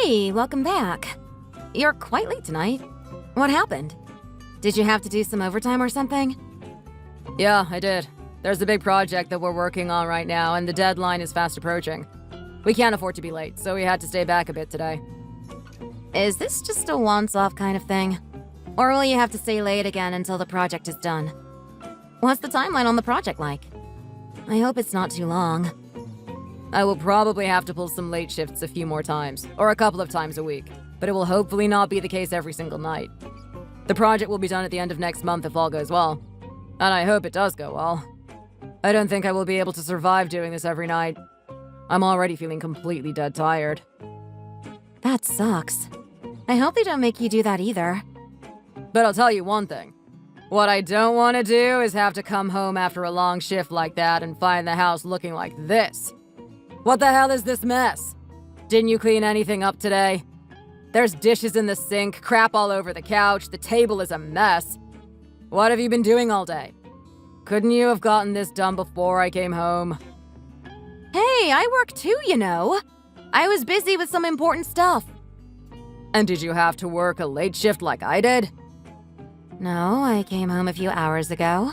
Hey, welcome back. You're quite late tonight. What happened? Did you have to do some overtime or something? Yeah, I did. There's a big project that we're working on right now, and the deadline is fast approaching. We can't afford to be late, so we had to stay back a bit today. Is this just a once-off kind of thing? Or will you have to stay late again until the project is done? What's the timeline on the project like? I hope it's not too long. I will probably have to pull some late shifts a few more times, or a couple of times a week, but it will hopefully not be the case every single night. The project will be done at the end of next month if all goes well. And I hope it does go well. I don't think I will be able to survive doing this every night. I'm already feeling completely dead tired. That sucks. I hope they don't make you do that either. But I'll tell you one thing. What I don't want to do is have to come home after a long shift like that and find the house looking like this. What the hell is this mess? Didn't you clean anything up today? There's dishes in the sink, crap all over the couch, the table is a mess. What have you been doing all day? Couldn't you have gotten this done before I came home? Hey, I work too, you know. I was busy with some important stuff. And did you have to work a late shift like I did? No, I came home a few hours ago.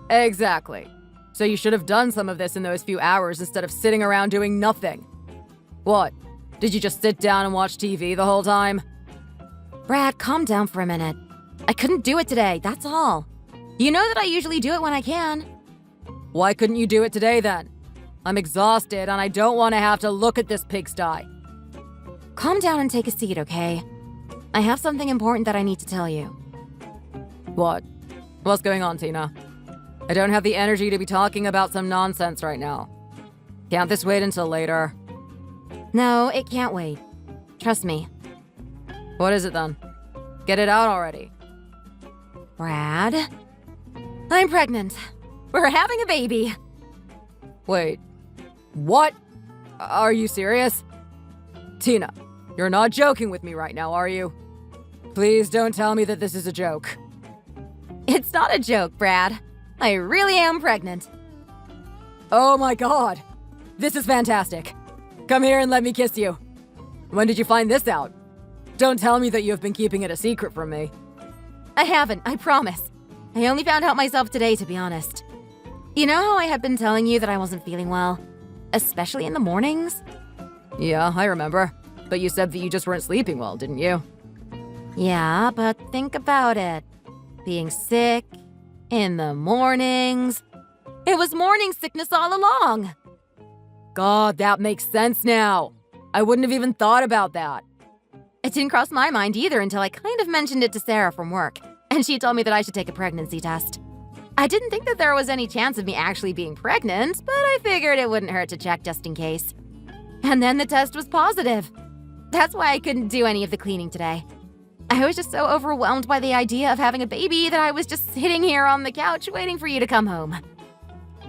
Exactly. So you should have done some of this in those few hours instead of sitting around doing nothing. What? Did you just sit down and watch TV the whole time? Brad, calm down for a minute. I couldn't do it today, that's all. You know that I usually do it when I can. Why couldn't you do it today then? I'm exhausted and I don't want to have to look at this pigsty. Calm down and take a seat, okay? I have something important that I need to tell you. What? What's going on, Tina? I don't have the energy to be talking about some nonsense right now. Can't this wait until later? No, it can't wait. Trust me. What is it then? Get it out already. Brad? I'm pregnant. We're having a baby. Wait. What? Are you serious? Tina, you're not joking with me right now, are you? Please don't tell me that this is a joke. It's not a joke, Brad. I really am pregnant. Oh my god! This is fantastic. Come here and let me kiss you. When did you find this out? Don't tell me that you have been keeping it a secret from me. I haven't, I promise. I only found out myself today, to be honest. You know how I had been telling you that I wasn't feeling well? Especially in the mornings? Yeah, I remember. But you said that you just weren't sleeping well, didn't you? Yeah, but think about it. Being sick, in the mornings. It was morning sickness all along. God, that makes sense now. I wouldn't have even thought about that. It didn't cross my mind either until I kind of mentioned it to Sarah from work, and she told me that I should take a pregnancy test. I didn't think that there was any chance of me actually being pregnant, but I figured it wouldn't hurt to check just in case. And then the test was positive. That's why I couldn't do any of the cleaning today. I was just so overwhelmed by the idea of having a baby that I was just sitting here on the couch waiting for you to come home.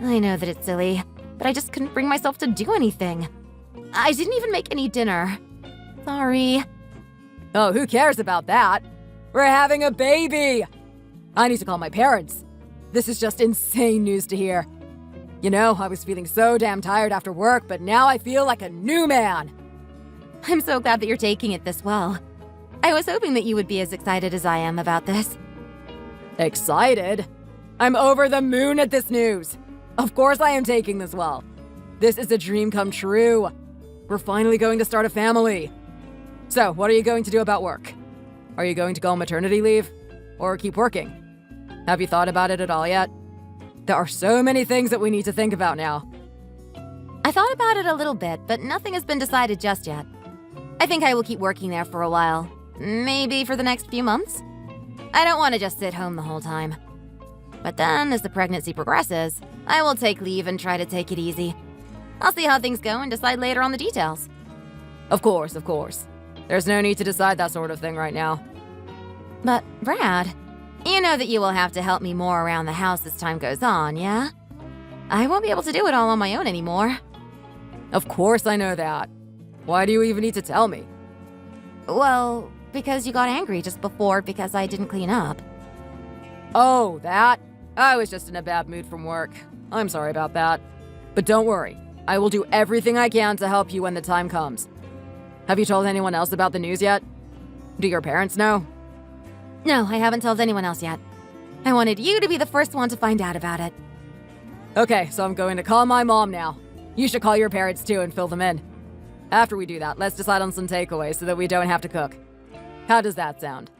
I know that it's silly, but I just couldn't bring myself to do anything. I didn't even make any dinner. Sorry. Oh, who cares about that? We're having a baby! I need to call my parents. This is just insane news to hear. You know, I was feeling so damn tired after work, but now I feel like a new man. I'm so glad that you're taking it this well. I was hoping that you would be as excited as I am about this. Excited? I'm over the moon at this news. Of course I am taking this well. This is a dream come true. We're finally going to start a family. So, what are you going to do about work? Are you going to go on maternity leave? Or keep working? Have you thought about it at all yet? There are so many things that we need to think about now. I thought about it a little bit, but nothing has been decided just yet. I think I will keep working there for a while. Maybe for the next few months. I don't want to just sit home the whole time. But then, as the pregnancy progresses, I will take leave and try to take it easy. I'll see how things go and decide later on the details. Of course, of course. There's no need to decide that sort of thing right now. But, Brad, you know that you will have to help me more around the house as time goes on, yeah? I won't be able to do it all on my own anymore. Of course I know that. Why do you even need to tell me? Well, because you got angry just before because I didn't clean up. Oh, that? I was just in a bad mood from work. I'm sorry about that. But don't worry. I will do everything I can to help you when the time comes. Have you told anyone else about the news yet? Do your parents know? No, I haven't told anyone else yet. I wanted you to be the first one to find out about it. Okay, so I'm going to call my mom now. You should call your parents too and fill them in. After we do that, let's decide on some takeaways so that we don't have to cook. How does that sound?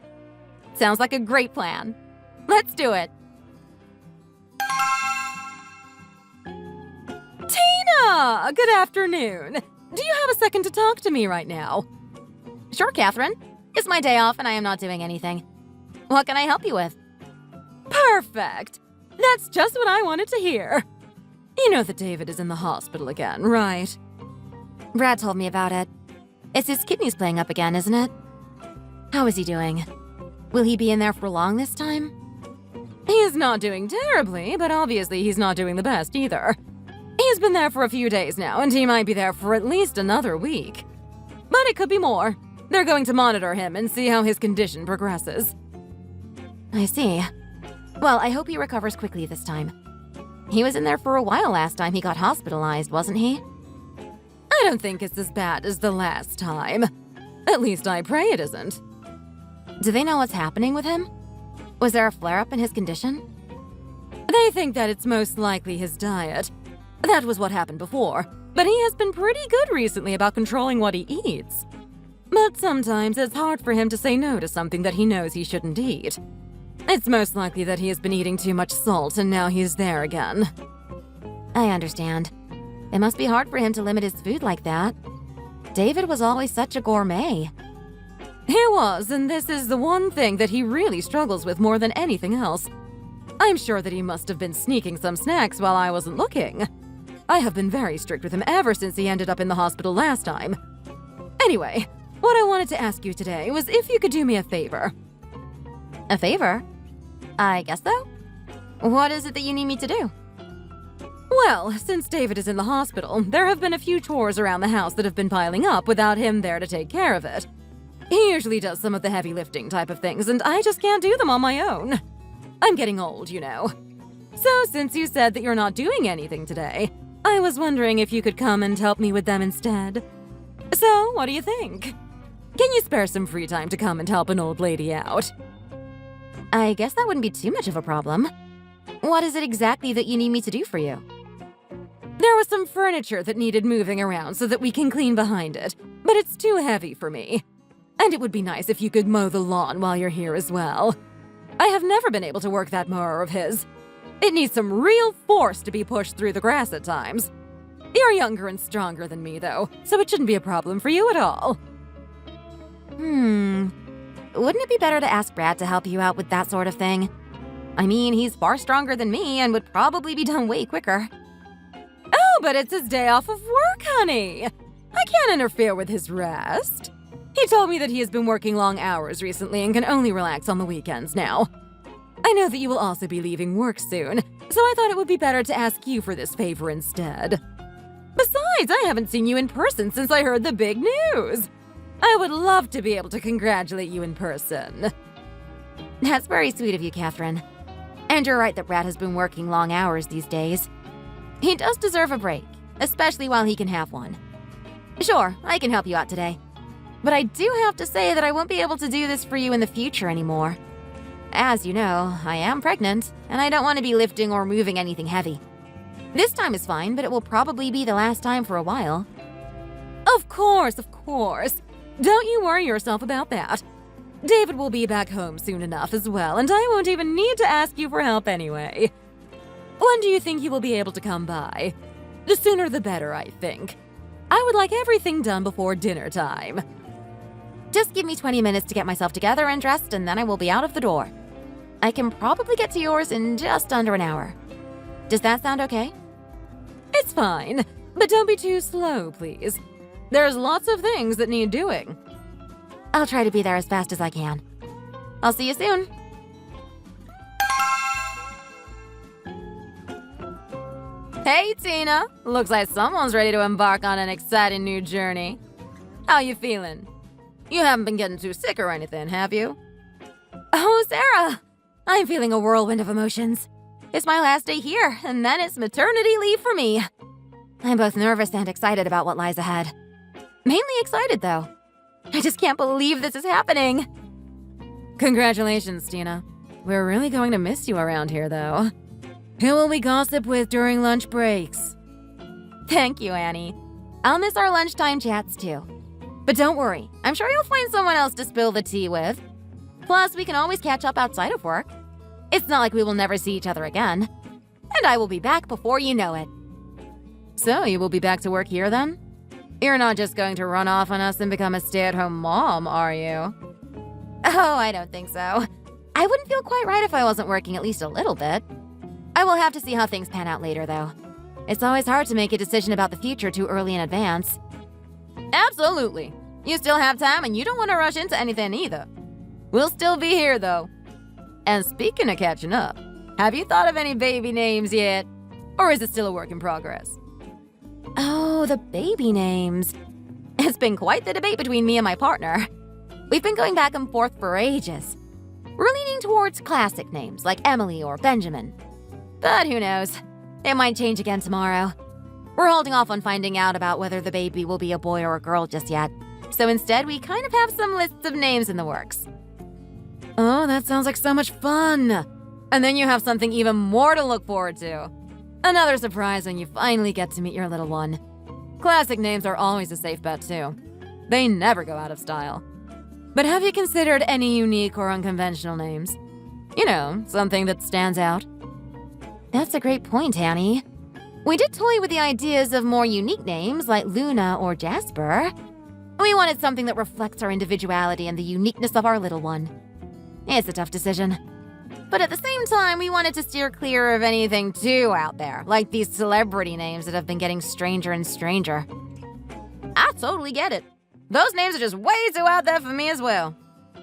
Sounds like a great plan. Let's do it. Tina! Good afternoon. Do you have a second to talk to me right now? Sure, Catherine. It's my day off and I am not doing anything. What can I help you with? Perfect! That's just what I wanted to hear. You know that David is in the hospital again, right? Brad told me about it. It's his kidneys playing up again, isn't it? How is he doing? Will he be in there for long this time? He's not doing terribly, but obviously he's not doing the best either. He's been there for a few days now, and he might be there for at least another week. But it could be more. They're going to monitor him and see how his condition progresses. I see. Well, I hope he recovers quickly this time. He was in there for a while last time he got hospitalized, wasn't he? I don't think it's as bad as the last time. At least I pray it isn't. Do they know what's happening with him? Was there a flare-up in his condition? They think that it's most likely his diet. That was what happened before, but he has been pretty good recently about controlling what he eats. But sometimes it's hard for him to say no to something that he knows he shouldn't eat. It's most likely that he has been eating too much salt and now he's there again. I understand. It must be hard for him to limit his food like that. David was always such a gourmet. He was, and this is the one thing that he really struggles with more than anything else. I'm sure that he must have been sneaking some snacks while I wasn't looking. I have been very strict with him ever since he ended up in the hospital last time. Anyway, what I wanted to ask you today was if you could do me a favor. A favor? I guess so. What is it that you need me to do? Well, since David is in the hospital, there have been a few chores around the house that have been piling up without him there to take care of it. He usually does some of the heavy lifting type of things, and I just can't do them on my own. I'm getting old, you know. So since you said that you're not doing anything today, I was wondering if you could come and help me with them instead. So, what do you think? Can you spare some free time to come and help an old lady out? I guess that wouldn't be too much of a problem. What is it exactly that you need me to do for you? There was some furniture that needed moving around so that we can clean behind it, but it's too heavy for me. And it would be nice if you could mow the lawn while you're here as well. I have never been able to work that mower of his. It needs some real force to be pushed through the grass at times. You're younger and stronger than me, though, so it shouldn't be a problem for you at all. Wouldn't it be better to ask Brad to help you out with that sort of thing? I mean, he's far stronger than me and would probably be done way quicker. Oh, but it's his day off of work, honey. I can't interfere with his rest. He told me that he has been working long hours recently and can only relax on the weekends now. I know that you will also be leaving work soon, so I thought it would be better to ask you for this favor instead. Besides, I haven't seen you in person since I heard the big news. I would love to be able to congratulate you in person. That's very sweet of you, Catherine. And you're right that Brad has been working long hours these days. He does deserve a break, especially while he can have one. Sure, I can help you out today. But I do have to say that I won't be able to do this for you in the future anymore. As you know, I am pregnant, and I don't want to be lifting or moving anything heavy. This time is fine, but it will probably be the last time for a while. Of course, of course. Don't you worry yourself about that. David will be back home soon enough as well, and I won't even need to ask you for help anyway. When do you think you will be able to come by? The sooner the better, I think. I would like everything done before dinner time. Just give me 20 minutes to get myself together and dressed, and then I will be out of the door. I can probably get to yours in just under an hour. Does that sound okay? It's fine, but don't be too slow, please. There's lots of things that need doing. I'll try to be there as fast as I can. I'll see you soon. Hey, Tina. Looks like someone's ready to embark on an exciting new journey. How you feeling? You haven't been getting too sick or anything, have you? Oh, Sarah! I'm feeling a whirlwind of emotions. It's my last day here, and then it's maternity leave for me. I'm both nervous and excited about what lies ahead. Mainly excited, though. I just can't believe this is happening. Congratulations, Tina. We're really going to miss you around here, though. Who will we gossip with during lunch breaks? Thank you, Annie. I'll miss our lunchtime chats too. But don't worry, I'm sure you'll find someone else to spill the tea with. Plus, we can always catch up outside of work. It's not like we will never see each other again. And I will be back before you know it. So, you will be back to work here then? You're not just going to run off on us and become a stay-at-home mom, are you? Oh, I don't think so. I wouldn't feel quite right if I wasn't working at least a little bit. I will have to see how things pan out later, though. It's always hard to make a decision about the future too early in advance. Absolutely. You still have time and you don't want to rush into anything either. We'll still be here, though. And speaking of catching up, have you thought of any baby names yet? Or is it still a work in progress? Oh, the baby names. It's been quite the debate between me and my partner. We've been going back and forth for ages. We're leaning towards classic names like Emily or Benjamin. But who knows? It might change again tomorrow. We're holding off on finding out about whether the baby will be a boy or a girl just yet. So instead, we kind of have some lists of names in the works. Oh, that sounds like so much fun! And then you have something even more to look forward to. Another surprise when you finally get to meet your little one. Classic names are always a safe bet, too. They never go out of style. But have you considered any unique or unconventional names? You know, something that stands out. That's a great point, Annie. We did toy with the ideas of more unique names like Luna or Jasper. We wanted something that reflects our individuality and the uniqueness of our little one. It's a tough decision. But at the same time, we wanted to steer clear of anything too out there, like these celebrity names that have been getting stranger and stranger. I totally get it. Those names are just way too out there for me as well.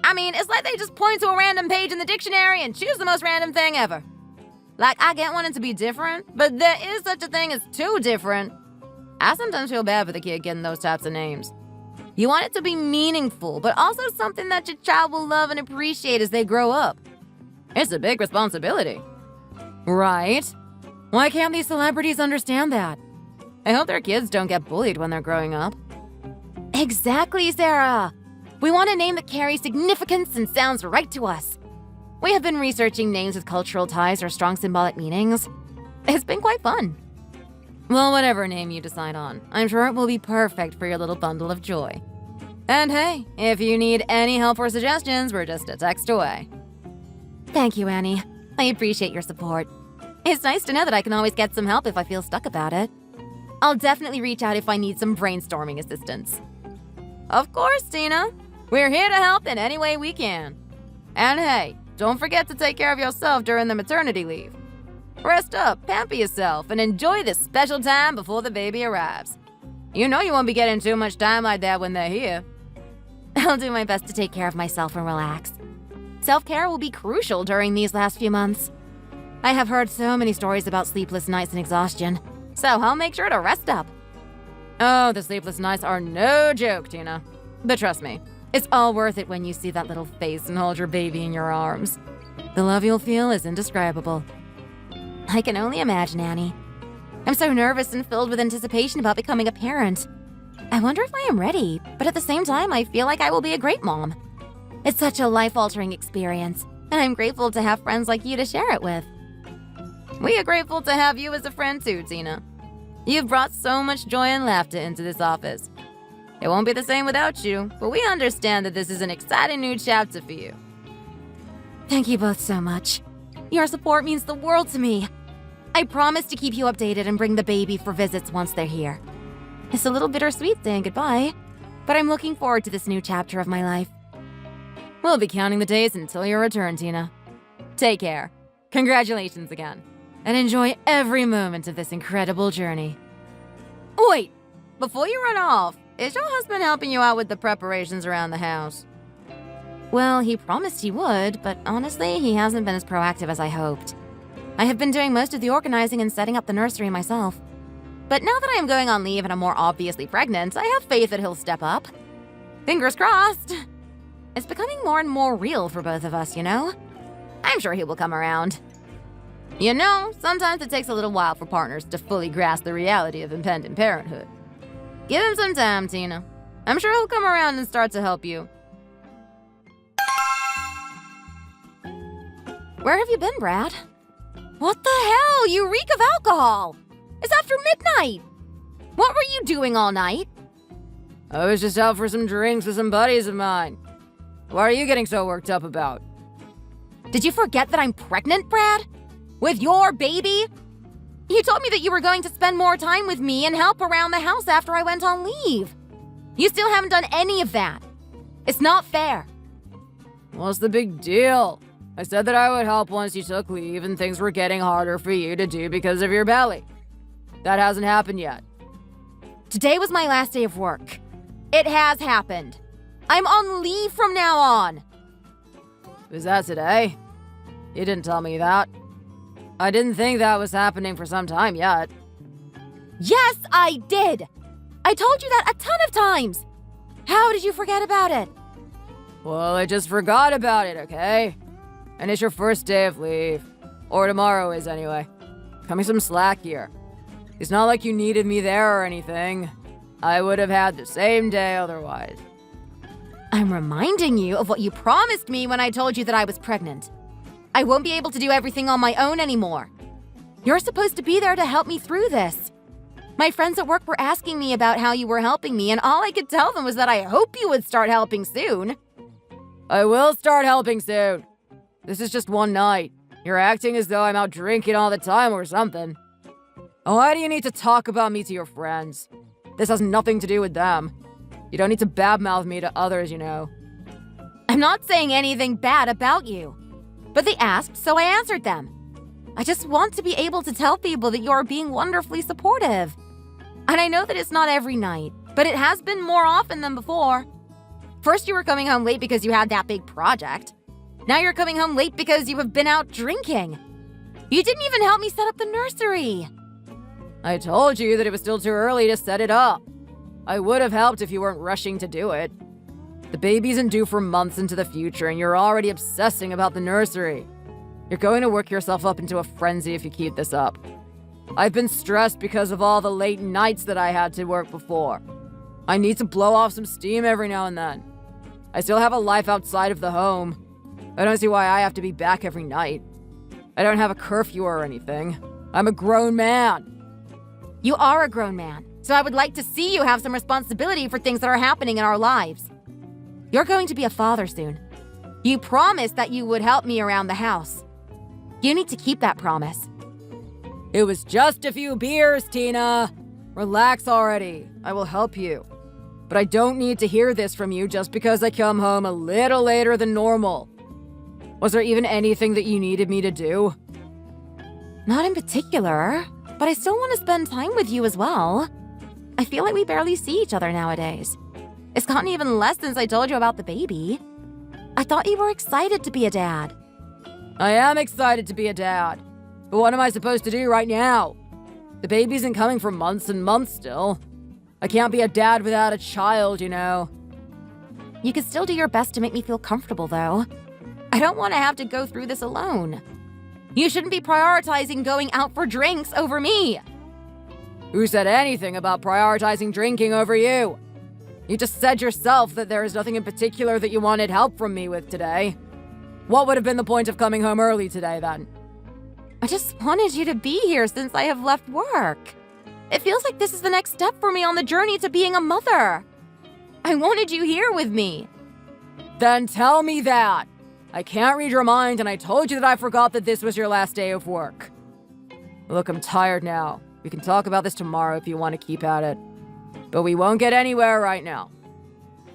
I mean, it's like they just point to a random page in the dictionary and choose the most random thing ever. Like, I get wanting to be different, but there is such a thing as too different. I sometimes feel bad for the kid getting those types of names. You want it to be meaningful, but also something that your child will love and appreciate as they grow up. It's a big responsibility. Right? Why can't these celebrities understand that? I hope their kids don't get bullied when they're growing up. Exactly, Sarah. We want a name that carries significance and sounds right to us. We have been researching names with cultural ties or strong symbolic meanings. It's been quite fun. Well, whatever name you decide on, I'm sure it will be perfect for your little bundle of joy. And hey, if you need any help or suggestions, we're just a text away. Thank you, Annie. I appreciate your support. It's nice to know that I can always get some help if I feel stuck about it. I'll definitely reach out if I need some brainstorming assistance. Of course, Tina. We're here to help in any way we can. And hey, don't forget to take care of yourself during the maternity leave. Rest up, pamper yourself, and enjoy this special time before the baby arrives. You know you won't be getting too much time like that when they're here. I'll do my best to take care of myself and relax. Self-care will be crucial during these last few months. I have heard so many stories about sleepless nights and exhaustion, so I'll make sure to rest up. Oh, the sleepless nights are no joke, Tina. But trust me, it's all worth it when you see that little face and hold your baby in your arms. The love you'll feel is indescribable. I can only imagine, Annie. I'm so nervous and filled with anticipation about becoming a parent. I wonder if I am ready, but at the same time, I feel like I will be a great mom. It's such a life-altering experience, and I'm grateful to have friends like you to share it with. We are grateful to have you as a friend too, Tina. You've brought so much joy and laughter into this office. It won't be the same without you, but we understand that this is an exciting new chapter for you. Thank you both so much. Your support means the world to me. I promise to keep you updated and bring the baby for visits once they're here. It's a little bittersweet saying goodbye, but I'm looking forward to this new chapter of my life. We'll be counting the days until your return, Tina. Take care. Congratulations again. And enjoy every moment of this incredible journey. Wait, before you run off, is your husband helping you out with the preparations around the house? Well, he promised he would, but honestly, he hasn't been as proactive as I hoped. I have been doing most of the organizing and setting up the nursery myself. But now that I am going on leave and I'm more obviously pregnant, I have faith that he'll step up. Fingers crossed. It's becoming more and more real for both of us, you know? I'm sure he will come around. You know, sometimes it takes a little while for partners to fully grasp the reality of impending parenthood. Give him some time, Tina. I'm sure he'll come around and start to help you. Where have you been, Brad? What the hell? You reek of alcohol! It's after midnight! What were you doing all night? I was just out for some drinks with some buddies of mine. What are you getting so worked up about? Did you forget that I'm pregnant, Brad? With your baby? You told me that you were going to spend more time with me and help around the house after I went on leave. You still haven't done any of that. It's not fair. What's the big deal? I said that I would help once you took leave and things were getting harder for you to do because of your belly. That hasn't happened yet. Today was my last day of work. It has happened. I'm on leave from now on. Is that today? You didn't tell me that. I didn't think that was happening for some time yet. Yes, I did. I told you that a ton of times. How did you forget about it? Well, I just forgot about it, okay? And it's your first day of leave. Or tomorrow is, anyway. Cut me some slack here. It's not like you needed me there or anything. I would have had the same day otherwise. I'm reminding you of what you promised me when I told you that I was pregnant. I won't be able to do everything on my own anymore. You're supposed to be there to help me through this. My friends at work were asking me about how you were helping me, and all I could tell them was that I hope you would start helping soon. I will start helping soon. This is just one night. You're acting as though I'm out drinking all the time or something. Why do you need to talk about me to your friends? This has nothing to do with them. You don't need to badmouth me to others, you know. I'm not saying anything bad about you. But they asked, so I answered them. I just want to be able to tell people that you're being wonderfully supportive. And I know that it's not every night, but it has been more often than before. First, you were coming home late because you had that big project. Now you're coming home late because you have been out drinking. You didn't even help me set up the nursery. I told you that it was still too early to set it up. I would have helped if you weren't rushing to do it. The baby isn't due for months into the future, and you're already obsessing about the nursery. You're going to work yourself up into a frenzy if you keep this up. I've been stressed because of all the late nights that I had to work before. I need to blow off some steam every now and then. I still have a life outside of the home. I don't see why I have to be back every night. I don't have a curfew or anything. I'm a grown man. You are a grown man, so I would like to see you have some responsibility for things that are happening in our lives. You're going to be a father soon. You promised that you would help me around the house. You need to keep that promise. It was just a few beers, Tina. Relax already. I will help you. But I don't need to hear this from you just because I come home a little later than normal. Was there even anything that you needed me to do? Not in particular, but I still want to spend time with you as well. I feel like we barely see each other nowadays. It's gotten even less since I told you about the baby. I thought you were excited to be a dad. I am excited to be a dad. But what am I supposed to do right now? The baby isn't coming for months and months still. I can't be a dad without a child, you know. You can still do your best to make me feel comfortable, though. I don't want to have to go through this alone. You shouldn't be prioritizing going out for drinks over me. Who said anything about prioritizing drinking over you? You just said yourself that there is nothing in particular that you wanted help from me with today. What would have been the point of coming home early today, then? I just wanted you to be here since I have left work. It feels like this is the next step for me on the journey to being a mother. I wanted you here with me. Then tell me that. I can't read your mind, and I told you that I forgot that this was your last day of work. Look, I'm tired now. We can talk about this tomorrow if you want to keep at it. But we won't get anywhere right now.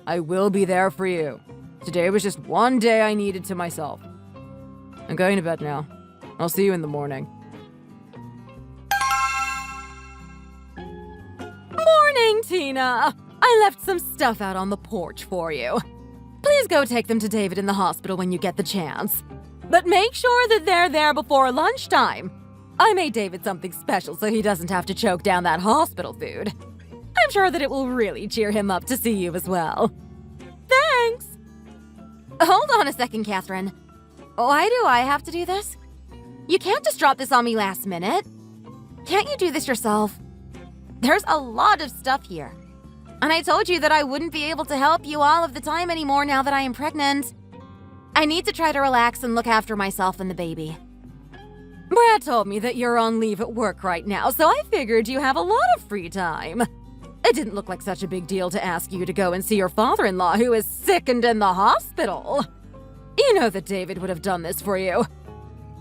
I will be there for you. Today was just one day I needed to myself. I'm going to bed now. I'll see you in the morning. Morning, Tina! I left some stuff out on the porch for you. Please go take them to David in the hospital when you get the chance. But make sure that they're there before lunchtime. I made David something special so he doesn't have to choke down that hospital food. I'm sure that it will really cheer him up to see you as well. Thanks! Hold on a second, Catherine. Why do I have to do this? You can't just drop this on me last minute. Can't you do this yourself? There's a lot of stuff here. And I told you that I wouldn't be able to help you all of the time anymore now that I am pregnant. I need to try to relax and look after myself and the baby. Brad told me that you're on leave at work right now, so I figured you have a lot of free time. It didn't look like such a big deal to ask you to go and see your father-in-law who is sick and in the hospital. You know that David would have done this for you.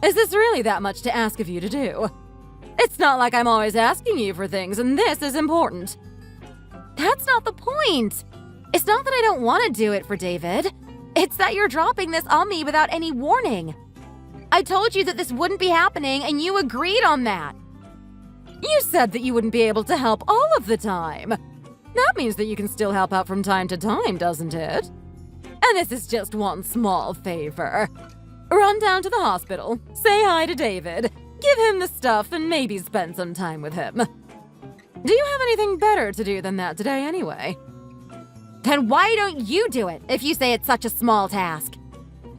Is this really that much to ask of you to do? It's not like I'm always asking you for things, and this is important. That's not the point. It's not that I don't want to do it for David. It's that you're dropping this on me without any warning. I told you that this wouldn't be happening, and you agreed on that. You said that you wouldn't be able to help all of the time. That means that you can still help out from time to time, doesn't it? And this is just one small favor. Run down to the hospital, say hi to David, give him the stuff, and maybe spend some time with him. Do you have anything better to do than that today anyway? Then why don't you do it if you say it's such a small task?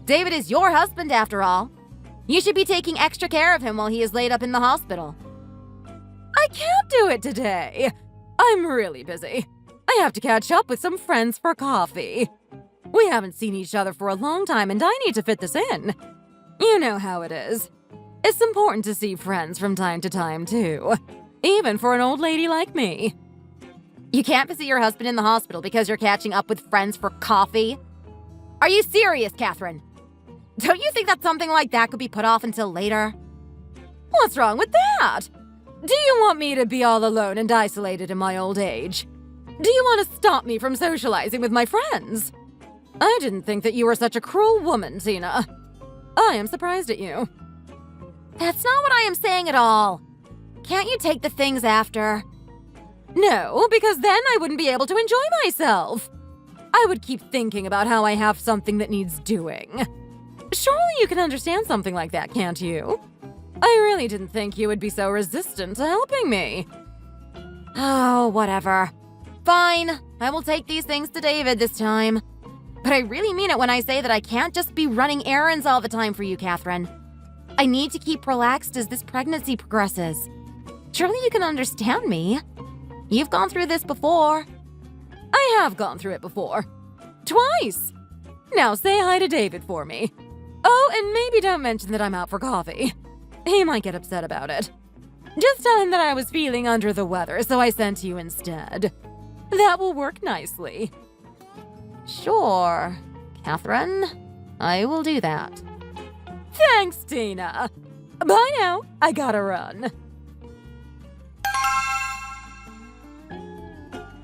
David is your husband after all. You should be taking extra care of him while he is laid up in the hospital. I can't do it today. I'm really busy. I have to catch up with some friends for coffee. We haven't seen each other for a long time and I need to fit this in. You know how it is. It's important to see friends from time to time too. Even for an old lady like me. You can't visit your husband in the hospital because you're catching up with friends for coffee? Are you serious, Catherine? Don't you think that something like that could be put off until later? What's wrong with that? Do you want me to be all alone and isolated in my old age? Do you want to stop me from socializing with my friends? I didn't think that you were such a cruel woman, Tina. I am surprised at you. That's not what I am saying at all. Can't you take the things after? No, because then I wouldn't be able to enjoy myself. I would keep thinking about how I have something that needs doing. Surely you can understand something like that, can't you? I really didn't think you would be so resistant to helping me. Oh, whatever. Fine, I will take these things to David this time. But I really mean it when I say that I can't just be running errands all the time for you, Catherine. I need to keep relaxed as this pregnancy progresses. Surely you can understand me. You've gone through this before. I have gone through it before. Twice. Now say hi to David for me. Oh, and maybe don't mention that I'm out for coffee. He might get upset about it. Just tell him that I was feeling under the weather, so I sent you instead. That will work nicely. Sure, Catherine. I will do that. Thanks, Tina. Bye now. I gotta run.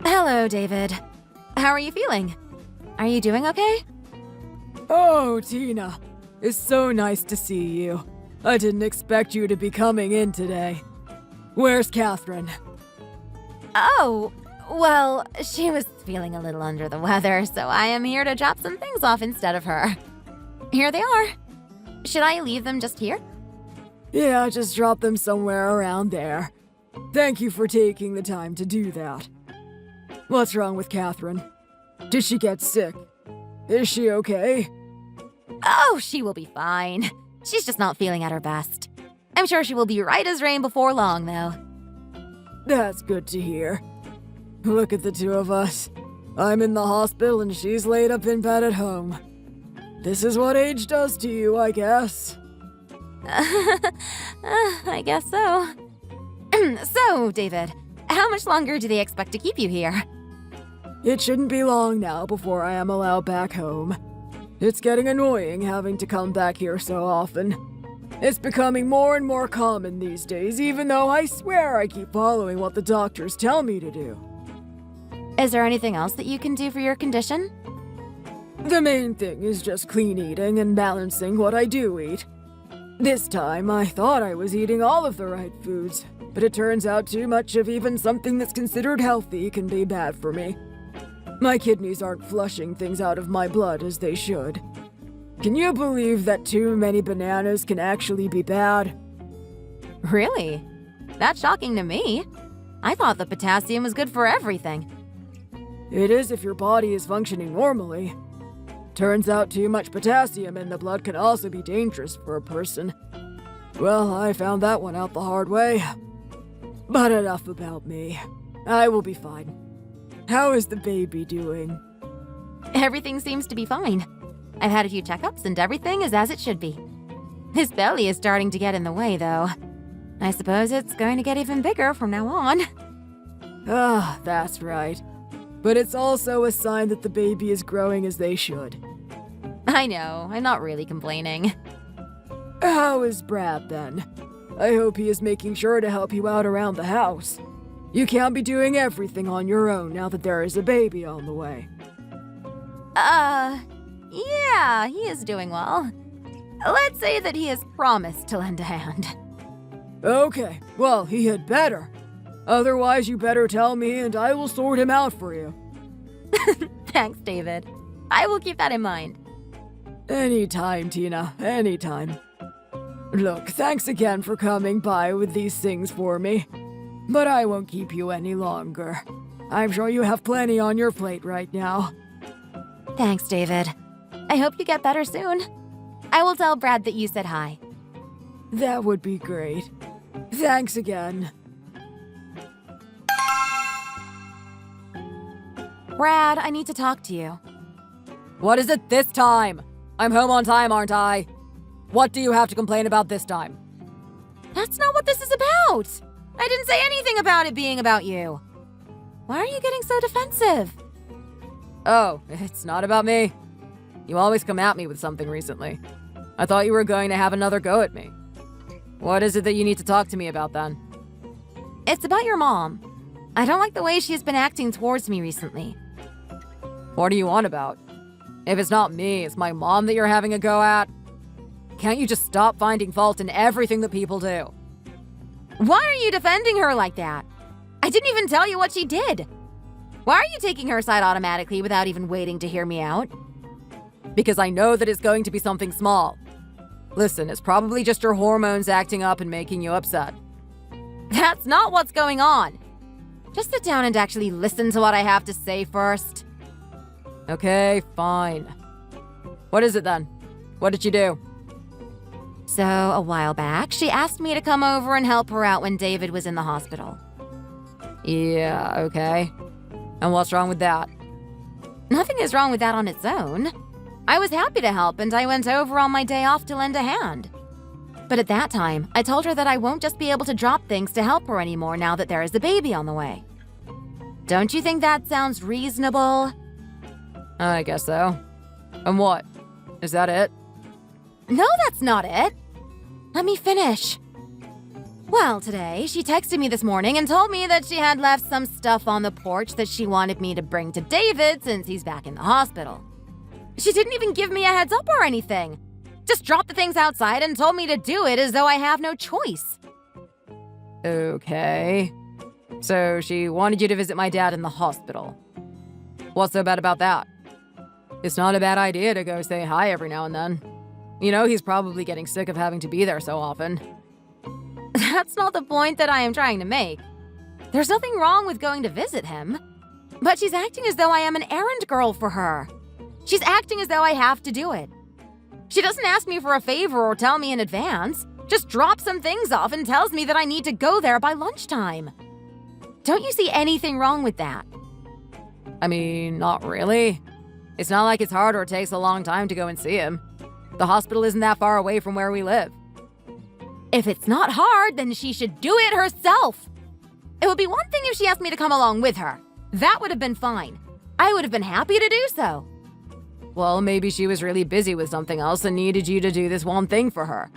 Hello, David. How are you feeling? Are you doing okay? Oh, Tina. It's so nice to see you. I didn't expect you to be coming in today. Where's Catherine? Oh, well, she was feeling a little under the weather, so I am here to drop some things off instead of her. Here they are. Should I leave them just here? Yeah, just drop them somewhere around there. Thank you for taking the time to do that. What's wrong with Catherine? Did she get sick? Is she okay? Oh, she will be fine. She's just not feeling at her best. I'm sure she will be right as rain before long, though. That's good to hear. Look at the two of us. I'm in the hospital and she's laid up in bed at home. This is what age does to you, I guess. I guess so. So, David, how much longer do they expect to keep you here? It shouldn't be long now before I am allowed back home. It's getting annoying having to come back here so often. It's becoming more and more common these days, even though I swear I keep following what the doctors tell me to do. Is there anything else that you can do for your condition? The main thing is just clean eating and balancing what I do eat. This time, I thought I was eating all of the right foods, but it turns out too much of even something that's considered healthy can be bad for me. My kidneys aren't flushing things out of my blood as they should. Can you believe that too many bananas can actually be bad? Really? That's shocking to me. I thought the potassium was good for everything. It is if your body is functioning normally. Turns out too much potassium in the blood can also be dangerous for a person. Well, I found that one out the hard way. But enough about me. I will be fine. How is the baby doing? Everything seems to be fine. I've had a few checkups and everything is as it should be. His belly is starting to get in the way, though. I suppose it's going to get even bigger from now on. Ah, that's right. But it's also a sign that the baby is growing as they should. I know, I'm not really complaining. How is Brad then? I hope he is making sure to help you out around the house. You can't be doing everything on your own now that there is a baby on the way. Yeah, he is doing well. Let's say that he has promised to lend a hand. Okay, well, he had better. Otherwise, you better tell me and I will sort him out for you. Thanks, David. I will keep that in mind. Anytime, Tina, anytime. Look, thanks again for coming by with these things for me. But I won't keep you any longer. I'm sure you have plenty on your plate right now. Thanks, David. I hope you get better soon. I will tell Brad that you said hi. That would be great. Thanks again. Brad, I need to talk to you. What is it this time? I'm home on time, aren't I? What do you have to complain about this time? That's not what this is about. I didn't say anything about it being about you. Why are you getting so defensive? Oh, it's not about me. You always come at me with something recently. I thought you were going to have another go at me. What is it that you need to talk to me about then? It's about your mom. I don't like the way she's been acting towards me recently. What are you on about? If it's not me, it's my mom that you're having a go at. Can't you just stop finding fault in everything that people do? Why are you defending her like that? I didn't even tell you what she did. Why are you taking her side automatically without even waiting to hear me out? Because I know that it's going to be something small. Listen, it's probably just your hormones acting up and making you upset. That's not what's going on. Just sit down and actually listen to what I have to say first. Okay, fine. What is it then? What did you do? So, a while back, she asked me to come over and help her out when David was in the hospital. Yeah, okay. And what's wrong with that? Nothing is wrong with that on its own. I was happy to help and I went over on my day off to lend a hand. But at that time, I told her that I won't just be able to drop things to help her anymore now that there is a baby on the way. Don't you think that sounds reasonable? I guess so. And what? Is that it? No, that's not it. Let me finish. Well, today, she texted me this morning and told me that she had left some stuff on the porch that she wanted me to bring to David since he's back in the hospital. She didn't even give me a heads up or anything. Just dropped the things outside and told me to do it as though I have no choice. Okay. So she wanted you to visit my dad in the hospital. What's so bad about that? It's not a bad idea to go say hi every now and then. You know, he's probably getting sick of having to be there so often. That's not the point that I am trying to make. There's nothing wrong with going to visit him. But she's acting as though I am an errand girl for her. She's acting as though I have to do it. She doesn't ask me for a favor or tell me in advance. Just drops some things off and tells me that I need to go there by lunchtime. Don't you see anything wrong with that? I mean, not really. It's not like it's hard or it takes a long time to go and see him. The hospital isn't that far away from where we live. If it's not hard, then she should do it herself. It would be one thing if she asked me to come along with her. That would have been fine. I would have been happy to do so. Well, maybe she was really busy with something else and needed you to do this one thing for her.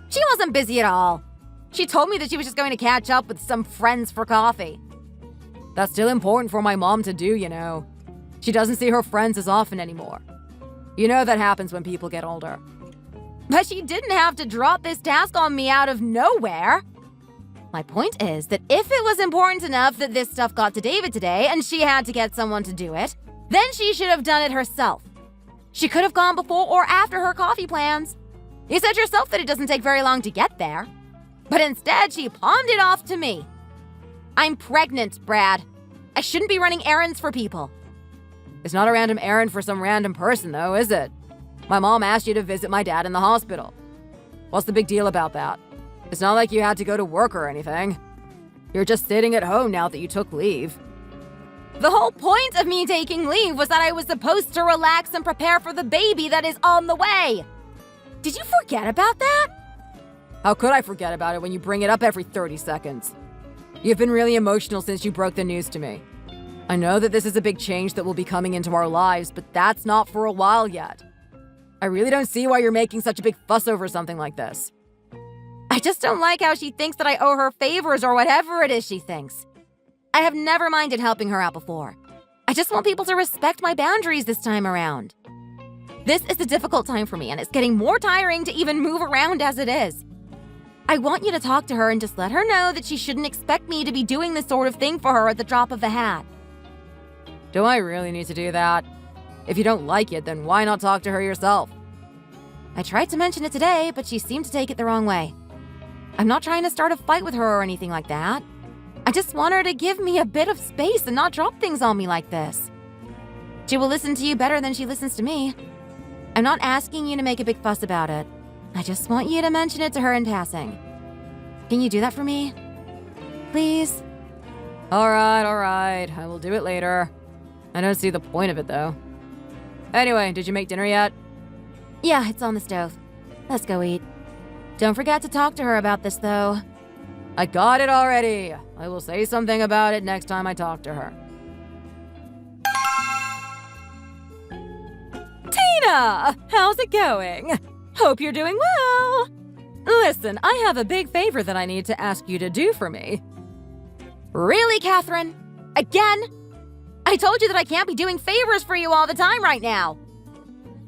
She wasn't busy at all. She told me that she was just going to catch up with some friends for coffee. That's still important for my mom to do, you know. She doesn't see her friends as often anymore. You know that happens when people get older. But she didn't have to drop this task on me out of nowhere. My point is that if it was important enough that this stuff got to David today and she had to get someone to do it, then she should have done it herself. She could have gone before or after her coffee plans. You said yourself that it doesn't take very long to get there. But instead, she palmed it off to me. I'm pregnant, Brad. I shouldn't be running errands for people. It's not a random errand for some random person, though, is it? My mom asked you to visit my dad in the hospital. What's the big deal about that? It's not like you had to go to work or anything. You're just sitting at home now that you took leave. The whole point of me taking leave was that I was supposed to relax and prepare for the baby that is on the way. Did you forget about that? How could I forget about it when you bring it up every 30 seconds? You've been really emotional since you broke the news to me. I know that this is a big change that will be coming into our lives, but that's not for a while yet. I really don't see why you're making such a big fuss over something like this. I just don't like how she thinks that I owe her favors or whatever it is she thinks. I have never minded helping her out before. I just want people to respect my boundaries this time around. This is a difficult time for me, and it's getting more tiring to even move around as it is. I want you to talk to her and just let her know that she shouldn't expect me to be doing this sort of thing for her at the drop of a hat. Do I really need to do that? If you don't like it, then why not talk to her yourself? I tried to mention it today, but she seemed to take it the wrong way. I'm not trying to start a fight with her or anything like that. I just want her to give me a bit of space and not drop things on me like this. She will listen to you better than she listens to me. I'm not asking you to make a big fuss about it. I just want you to mention it to her in passing. Can you do that for me? Please? All right. I will do it later. I don't see the point of it, though. Anyway, did you make dinner yet? Yeah, it's on the stove. Let's go eat. Don't forget to talk to her about this, though. I got it already. I will say something about it next time I talk to her. Tina! How's it going? Hope you're doing well. Listen, I have a big favor that I need to ask you to do for me. Really, Catherine? Again? I told you that I can't be doing favors for you all the time right now.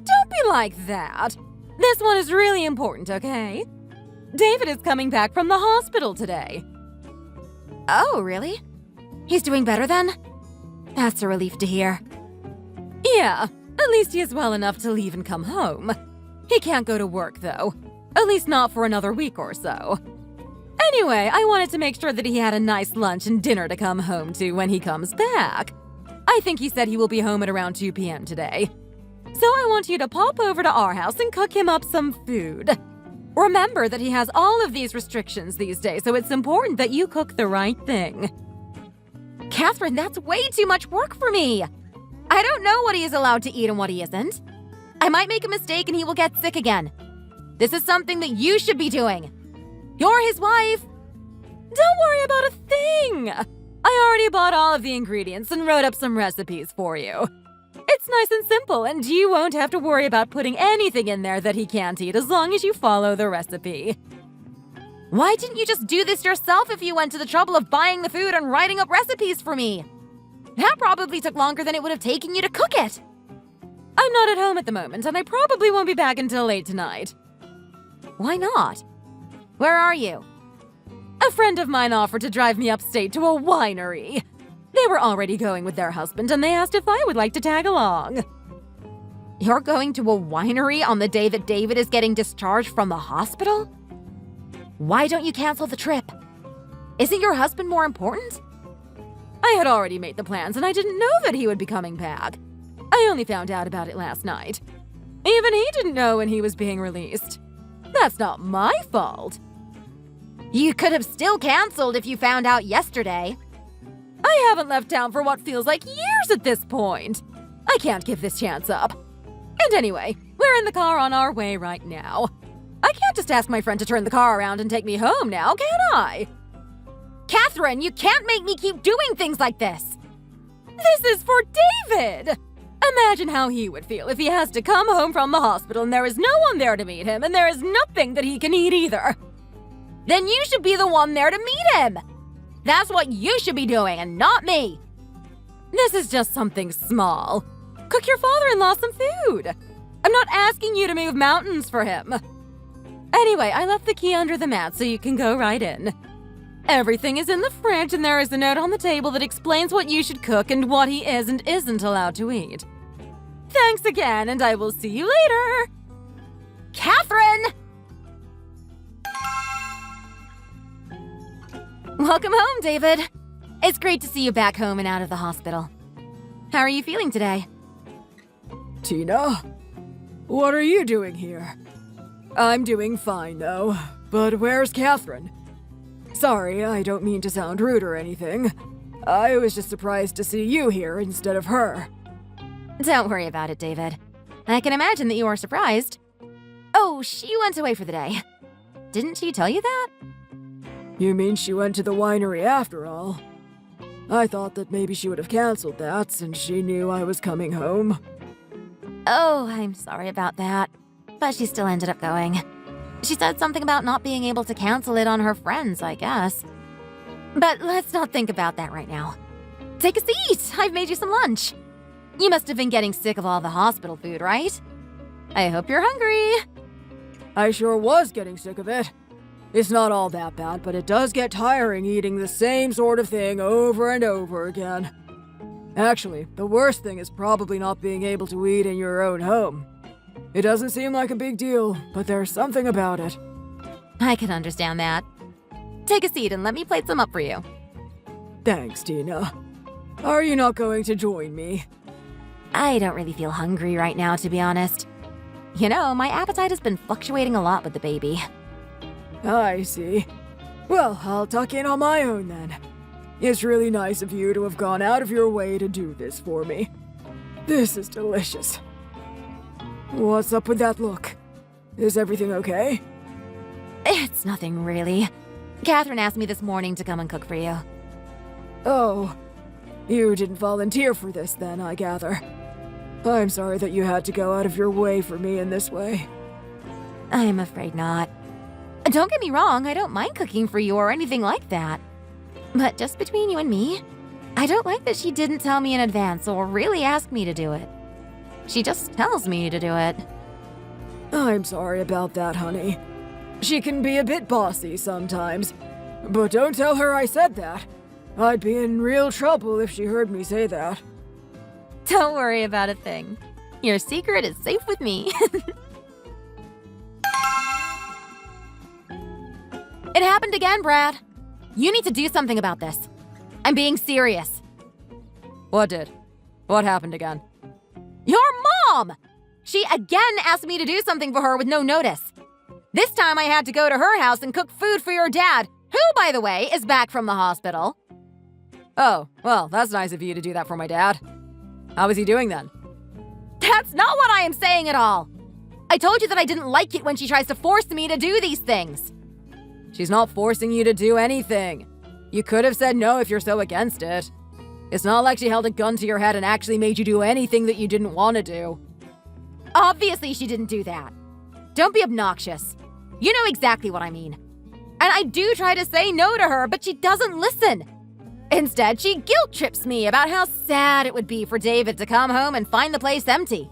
Don't be like that. This one is really important, okay? David is coming back from the hospital today. Oh, really? He's doing better then? That's a relief to hear. Yeah, at least he is well enough to leave and come home. He can't go to work, though. At least not for another week or so. Anyway, I wanted to make sure that he had a nice lunch and dinner to come home to when he comes back. I think he said he will be home at around 2 p.m. today. So I want you to pop over to our house and cook him up some food. Remember that he has all of these restrictions these days, so it's important that you cook the right thing. Catherine, that's way too much work for me. I don't know what he is allowed to eat and what he isn't. I might make a mistake and he will get sick again. This is something that you should be doing. You're his wife. Don't worry about a thing. I already bought all of the ingredients and wrote up some recipes for you. It's nice and simple, and you won't have to worry about putting anything in there that he can't eat as long as you follow the recipe. Why didn't you just do this yourself if you went to the trouble of buying the food and writing up recipes for me? That probably took longer than it would have taken you to cook it. I'm not at home at the moment, and I probably won't be back until late tonight. Why not? Where are you? A friend of mine offered to drive me upstate to a winery. They were already going with their husband, and they asked if I would like to tag along. You're going to a winery on the day that David is getting discharged from the hospital? Why don't you cancel the trip? Isn't your husband more important? I had already made the plans, and I didn't know that he would be coming back. I only found out about it last night. Even he didn't know when he was being released. That's not my fault. You could have still canceled if you found out yesterday. I haven't left town for what feels like years at this point. I can't give this chance up. And anyway, we're in the car on our way right now. I can't just ask my friend to turn the car around and take me home now, can I? Catherine, you can't make me keep doing things like this. This is for David! Imagine how he would feel if he has to come home from the hospital and there is no one there to meet him and there is nothing that he can eat either. Then you should be the one there to meet him. That's what you should be doing and not me. This is just something small. Cook your father-in-law some food. I'm not asking you to move mountains for him. Anyway, I left the key under the mat so you can go right in. Everything is in the fridge and there is a note on the table that explains what you should cook and what he is and isn't allowed to eat. Thanks again, and I will see you later. Catherine! Welcome home, David. It's great to see you back home and out of the hospital. How are you feeling today? Tina? What are you doing here? I'm doing fine, though. But where's Catherine? Sorry, I don't mean to sound rude or anything. I was just surprised to see you here instead of her. Don't worry about it, David. I can imagine that you are surprised. Oh, she went away for the day. Didn't she tell you that? You mean she went to the winery after all? I thought that maybe she would have canceled that since she knew I was coming home. Oh, I'm sorry about that. But she still ended up going. She said something about not being able to cancel it on her friends, I guess. But let's not think about that right now. Take a seat! I've made you some lunch. You must have been getting sick of all the hospital food, right? I hope you're hungry. I sure was getting sick of it. It's not all that bad, but it does get tiring eating the same sort of thing over and over again. Actually, the worst thing is probably not being able to eat in your own home. It doesn't seem like a big deal, but there's something about it. I can understand that. Take a seat and let me plate some up for you. Thanks, Tina. Are you not going to join me? I don't really feel hungry right now, to be honest. You know, my appetite has been fluctuating a lot with the baby. I see. Well, I'll tuck in on my own then. It's really nice of you to have gone out of your way to do this for me. This is delicious. What's up with that look? Is everything okay? It's nothing really. Catherine asked me this morning to come and cook for you. Oh, you didn't volunteer for this then, I gather. I'm sorry that you had to go out of your way for me in this way. I'm afraid not. Don't get me wrong, I don't mind cooking for you or anything like that. But just between you and me, I don't like that she didn't tell me in advance or really ask me to do it. She just tells me to do it. I'm sorry about that, honey. She can be a bit bossy sometimes. But don't tell her I said that. I'd be in real trouble if she heard me say that. Don't worry about a thing. Your secret is safe with me. It happened again, Brad. You need to do something about this. I'm being serious. What did? What happened again? Your mom! She again asked me to do something for her with no notice. This time I had to go to her house and cook food for your dad, who, by the way, is back from the hospital. Oh, well, that's nice of you to do that for my dad. How was he doing then? That's not what I am saying at all. I told you that I didn't like it when she tries to force me to do these things. She's not forcing you to do anything. You could have said no if you're so against it. It's not like she held a gun to your head and actually made you do anything that you didn't want to do. Obviously, she didn't do that. Don't be obnoxious. You know exactly what I mean. And I do try to say no to her, but she doesn't listen. Instead, she guilt trips me about how sad it would be for David to come home and find the place empty.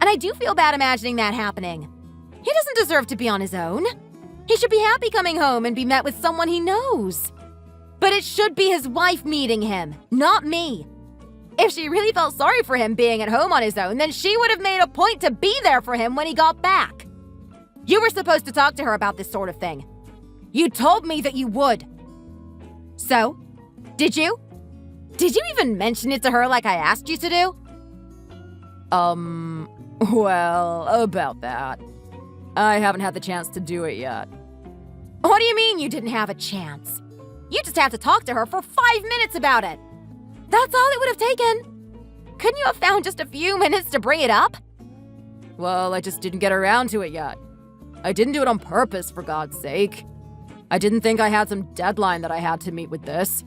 And I do feel bad imagining that happening. He doesn't deserve to be on his own. He should be happy coming home and be met with someone he knows. But it should be his wife meeting him, not me. If she really felt sorry for him being at home on his own, then she would have made a point to be there for him when he got back. You were supposed to talk to her about this sort of thing. You told me that you would. So, did you? Did you even mention it to her like I asked you to do? Well, about that. I haven't had the chance to do it yet. What do you mean you didn't have a chance? You just have to talk to her for 5 minutes about it. That's all it would have taken. Couldn't you have found just a few minutes to bring it up? Well, I just didn't get around to it yet. I didn't do it on purpose, for God's sake. I didn't think I had some deadline that I had to meet with this.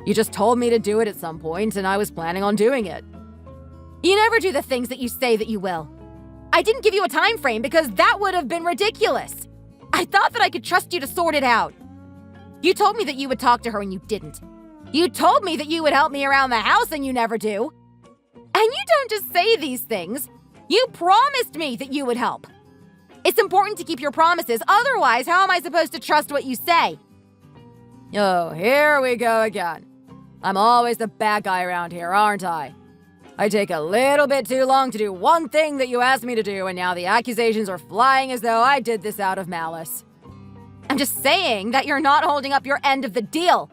You just told me to do it at some point, and I was planning on doing it. You never do the things that you say that you will. I didn't give you a time frame because that would have been ridiculous. I thought that I could trust you to sort it out. You told me that you would talk to her and you didn't. You told me that you would help me around the house and you never do. And you don't just say these things. You promised me that you would help. It's important to keep your promises, otherwise how am I supposed to trust what you say? Oh, here we go again. I'm always the bad guy around here, aren't I? I take a little bit too long to do one thing that you asked me to do, and now the accusations are flying as though I did this out of malice. I'm just saying that you're not holding up your end of the deal.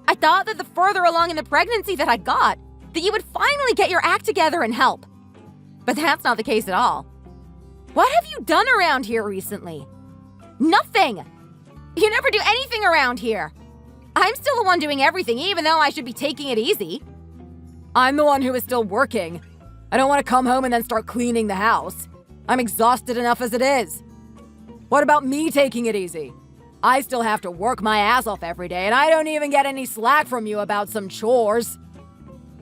I thought that the further along in the pregnancy that I got, that you would finally get your act together and help. But that's not the case at all. What have you done around here recently? Nothing! You never do anything around here. I'm still the one doing everything, even though I should be taking it easy. I'm the one who is still working. I don't want to come home and then start cleaning the house. I'm exhausted enough as it is. What about me taking it easy? I still have to work my ass off every day, and I don't even get any slack from you about some chores.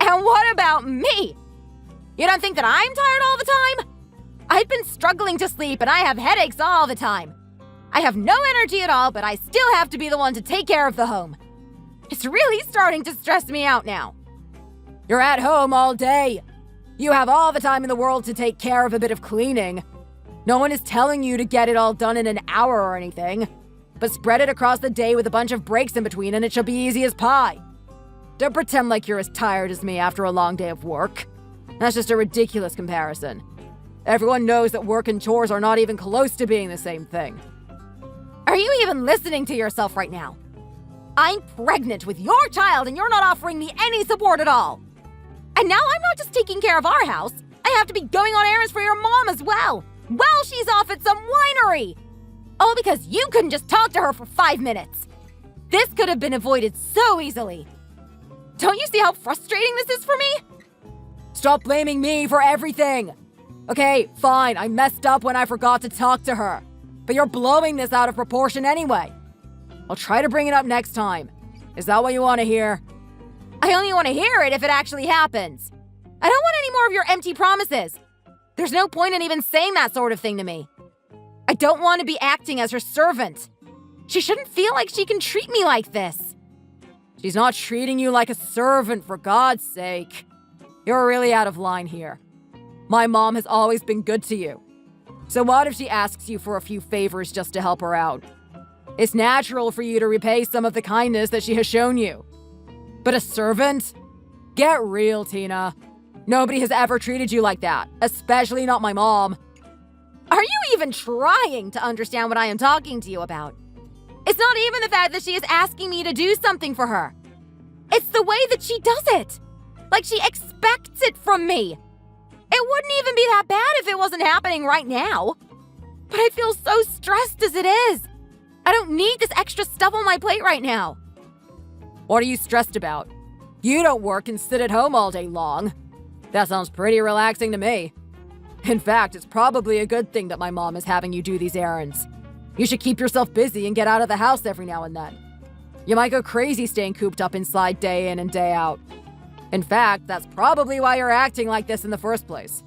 And what about me? You don't think that I'm tired all the time? I've been struggling to sleep and I have headaches all the time. I have no energy at all, but I still have to be the one to take care of the home. It's really starting to stress me out now. You're at home all day. You have all the time in the world to take care of a bit of cleaning. No one is telling you to get it all done in an hour or anything, but spread it across the day with a bunch of breaks in between and it shall be easy as pie. Don't pretend like you're as tired as me after a long day of work. That's just a ridiculous comparison. Everyone knows that work and chores are not even close to being the same thing. Are you even listening to yourself right now? I'm pregnant with your child and you're not offering me any support at all. And now I'm not just taking care of our house. I have to be going on errands for your mom as well, while she's off at some winery. All because you couldn't just talk to her for 5 minutes. This could have been avoided so easily. Don't you see how frustrating this is for me? Stop blaming me for everything. Okay, fine, I messed up when I forgot to talk to her. But you're blowing this out of proportion anyway. I'll try to bring it up next time. Is that what you want to hear? I only want to hear it if it actually happens. I don't want any more of your empty promises. There's no point in even saying that sort of thing to me. I don't want to be acting as her servant. She shouldn't feel like she can treat me like this. She's not treating you like a servant, for God's sake. You're really out of line here. My mom has always been good to you. So what if she asks you for a few favors just to help her out? It's natural for you to repay some of the kindness that she has shown you. But a servant? Get real, Tina. Nobody has ever treated you like that, especially not my mom. Are you even trying to understand what I am talking to you about? It's not even the fact that she is asking me to do something for her. It's the way that she does it. Like she expects it from me. It wouldn't even be that bad if it wasn't happening right now. But I feel so stressed as it is. I don't need this extra stuff on my plate right now. What are you stressed about? You don't work and sit at home all day long. That sounds pretty relaxing to me. In fact, it's probably a good thing that my mom is having you do these errands. You should keep yourself busy and get out of the house every now and then. You might go crazy staying cooped up inside day in and day out. In fact, that's probably why you're acting like this in the first place.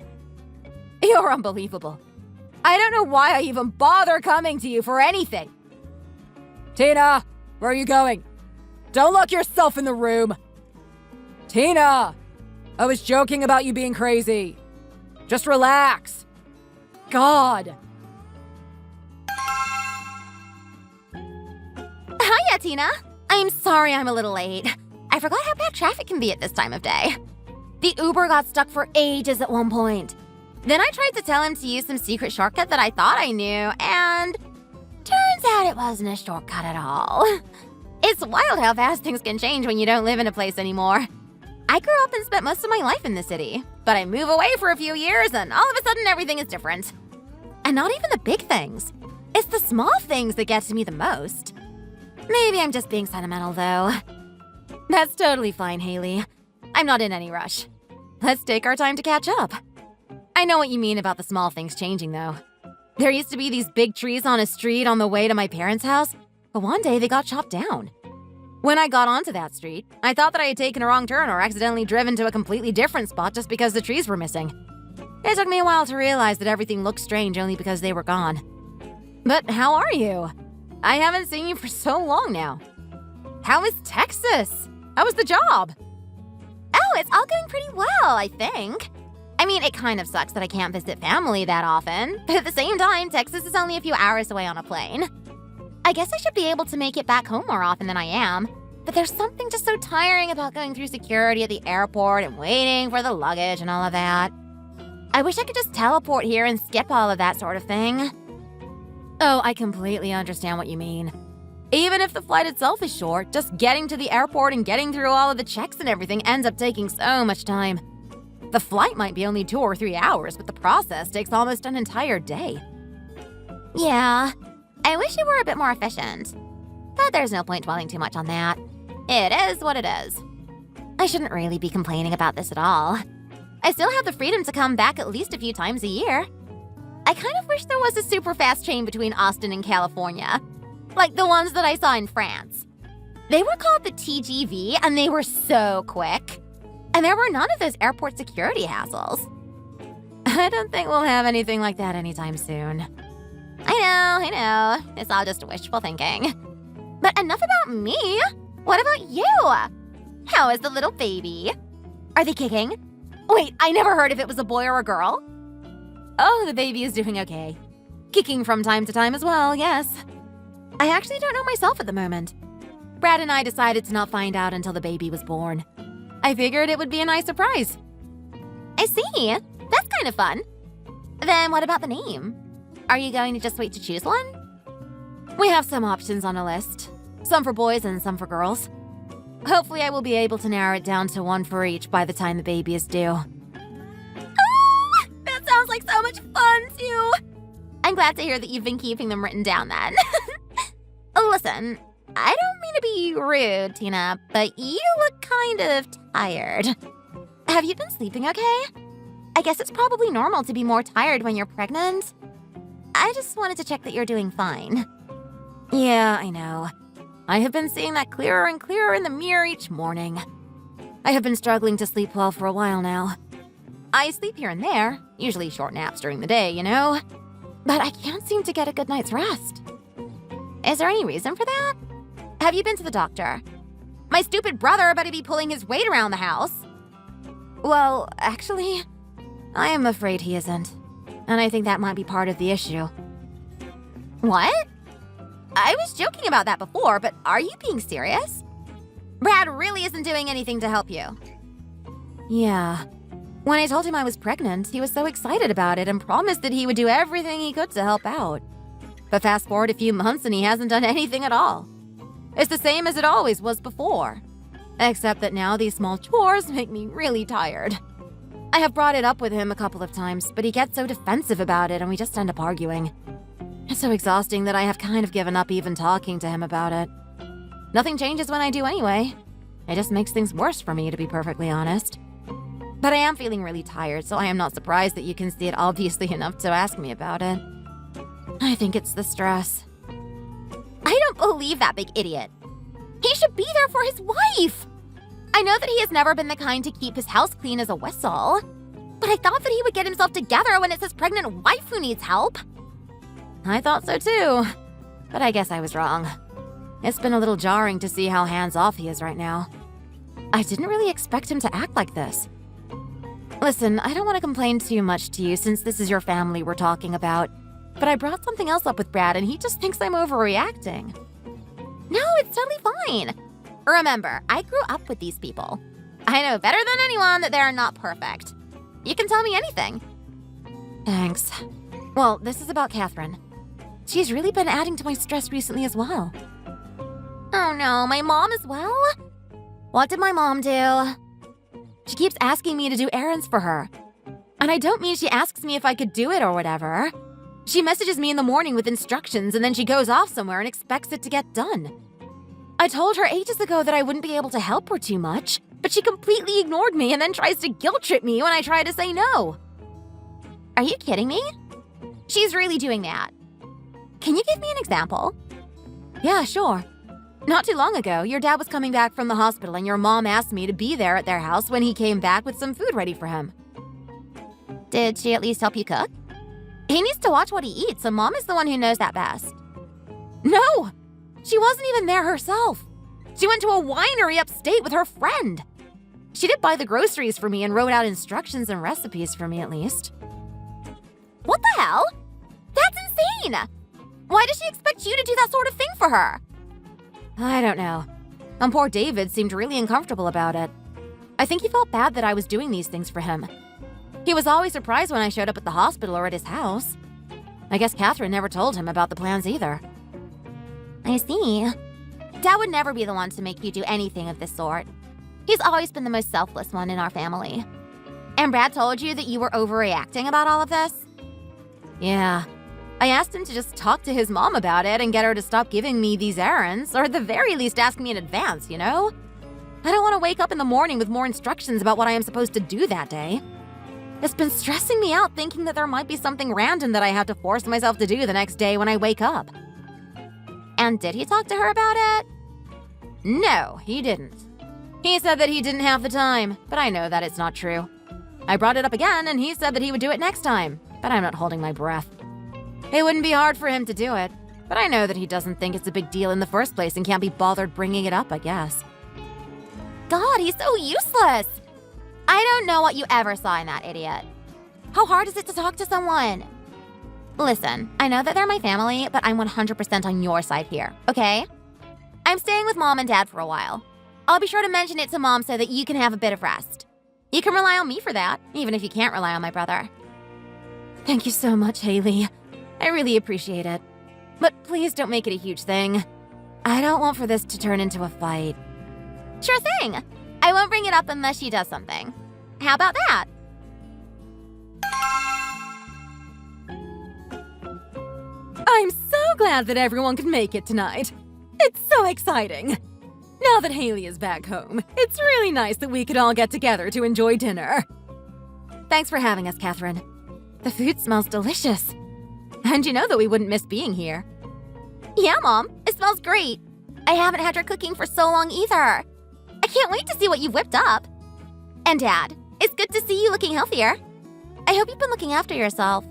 You're unbelievable. I don't know why I even bother coming to you for anything. Tina, where are you going? Don't lock yourself in the room. Tina, I was joking about you being crazy. Just relax. God. Hiya, Tina. I'm sorry I'm a little late. I forgot how bad traffic can be at this time of day. The Uber got stuck for ages at one point. Then I tried to tell him to use some secret shortcut that I thought I knew, and turns out it wasn't a shortcut at all. It's wild how fast things can change when you don't live in a place anymore. I grew up and spent most of my life in the city, but I move away for a few years and all of a sudden everything is different. And not even the big things. It's the small things that get to me the most. Maybe I'm just being sentimental though. That's totally fine, Haley. I'm not in any rush. Let's take our time to catch up. I know what you mean about the small things changing though. There used to be these big trees on a street on the way to my parents' house, but one day they got chopped down. When I got onto that street, I thought that I had taken a wrong turn or accidentally driven to a completely different spot just because the trees were missing. It took me a while to realize that everything looked strange only because they were gone. But how are you? I haven't seen you for so long now. How is Texas? How was the job? Oh, it's all going pretty well, I think. I mean, it kind of sucks that I can't visit family that often, but at the same time, Texas is only a few hours away on a plane. I guess I should be able to make it back home more often than I am, but there's something just so tiring about going through security at the airport and waiting for the luggage and all of that. I wish I could just teleport here and skip all of that sort of thing. Oh, I completely understand what you mean. Even if the flight itself is short, just getting to the airport and getting through all of the checks and everything ends up taking so much time. The flight might be only 2 or 3 hours, but the process takes almost an entire day. Yeah, I wish it were a bit more efficient. But there's no point dwelling too much on that. It is what it is. I shouldn't really be complaining about this at all. I still have the freedom to come back at least a few times a year. I kind of wish there was a super fast train between Austin and California, like the ones that I saw in France. They were called the TGV, and they were so quick. And there were none of those airport security hassles. I don't think we'll have anything like that anytime soon. I know. It's all just wishful thinking. But enough about me. What about you? How is the little baby? Are they kicking? Wait, I never heard if it was a boy or a girl. Oh, the baby is doing okay. Kicking from time to time as well, yes. I actually don't know myself at the moment. Brad and I decided to not find out until the baby was born. I figured it would be a nice surprise. I see. That's kind of fun. Then what about the name? Are you going to just wait to choose one? We have some options on a list. Some for boys and some for girls. Hopefully I will be able to narrow it down to one for each by the time the baby is due. Oh, that sounds like so much fun, too. I'm glad to hear that you've been keeping them written down then. Listen, I don't mean to be rude, Tina, but you look kind of tired. Have you been sleeping okay? I guess it's probably normal to be more tired when you're pregnant. I just wanted to check that you're doing fine. Yeah, I know. I have been seeing that clearer and clearer in the mirror each morning. I have been struggling to sleep well for a while now. I sleep here and there, usually short naps during the day, you know? But I can't seem to get a good night's rest. Is there any reason for that? Have you been to the doctor? My stupid brother better be pulling his weight around the house. Well, actually, I am afraid he isn't. And I think that might be part of the issue. What? I was joking about that before, but are you being serious? Brad really isn't doing anything to help you. Yeah. When I told him I was pregnant, he was so excited about it and promised that he would do everything he could to help out. But fast forward a few months and he hasn't done anything at all. It's the same as it always was before. Except that now these small chores make me really tired. I have brought it up with him a couple of times, but he gets so defensive about it and we just end up arguing. It's so exhausting that I have kind of given up even talking to him about it. Nothing changes when I do anyway. It just makes things worse for me, to be perfectly honest. But I am feeling really tired, so I am not surprised that you can see it obviously enough to ask me about it. I think it's the stress. I don't believe that big idiot. He should be there for his wife. I know that he has never been the kind to keep his house clean as a whistle, but I thought that he would get himself together when it's his pregnant wife who needs help. I thought so too, but I guess I was wrong. It's been a little jarring to see how hands-off he is right now. I didn't really expect him to act like this. Listen, I don't want to complain too much to you since this is your family we're talking about, but I brought something else up with Brad and he just thinks I'm overreacting. No, it's totally fine. Remember, I grew up with these people. I know better than anyone that they are not perfect. You can tell me anything. Thanks. Well, this is about Catherine. She's really been adding to my stress recently as well. Oh no, my mom as well? What did my mom do? She keeps asking me to do errands for her. And I don't mean she asks me if I could do it or whatever. She messages me in the morning with instructions and then she goes off somewhere and expects it to get done. I told her ages ago that I wouldn't be able to help her too much, but she completely ignored me and then tries to guilt trip me when I try to say no. Are you kidding me? She's really doing that. Can you give me an example? Yeah, sure. Not too long ago, your dad was coming back from the hospital and your mom asked me to be there at their house when he came back with some food ready for him. Did she at least help you cook? He needs to watch what he eats, and Mom is the one who knows that best. No! She wasn't even there herself. She went to a winery upstate with her friend. She did buy the groceries for me and wrote out instructions and recipes for me at least. What the hell? That's insane! Why does she expect you to do that sort of thing for her? I don't know. And poor David seemed really uncomfortable about it. I think he felt bad that I was doing these things for him. He was always surprised when I showed up at the hospital or at his house. I guess Catherine never told him about the plans either. I see. Dad would never be the one to make you do anything of this sort. He's always been the most selfless one in our family. And Brad told you that you were overreacting about all of this? Yeah. I asked him to just talk to his mom about it and get her to stop giving me these errands, or at the very least ask me in advance, you know? I don't want to wake up in the morning with more instructions about what I am supposed to do that day. It's been stressing me out thinking that there might be something random that I have to force myself to do the next day when I wake up. And did he talk to her about it? No, he didn't. He said that he didn't have the time, but I know that it's not true. I brought it up again, and he said that he would do it next time, but I'm not holding my breath. It wouldn't be hard for him to do it, but I know that he doesn't think it's a big deal in the first place and can't be bothered bringing it up, I guess. God, he's so useless! I don't know what you ever saw in that idiot. How hard is it to talk to someone? Listen, I know that they're my family, but I'm 100% on your side here, okay? I'm staying with Mom and Dad for a while. I'll be sure to mention it to Mom so that you can have a bit of rest. You can rely on me for that, even if you can't rely on my brother. Thank you so much, Haley. I really appreciate it. But please don't make it a huge thing. I don't want for this to turn into a fight. Sure thing! I won't bring it up unless she does something. How about that? I'm so glad that everyone could make it tonight. It's so exciting. Now that Haley is back home, it's really nice that we could all get together to enjoy dinner. Thanks for having us, Catherine. The food smells delicious. And you know that we wouldn't miss being here. Yeah, Mom. It smells great. I haven't had your cooking for so long either. I can't wait to see what you've whipped up. And Dad, it's good to see you looking healthier. I hope you've been looking after yourself.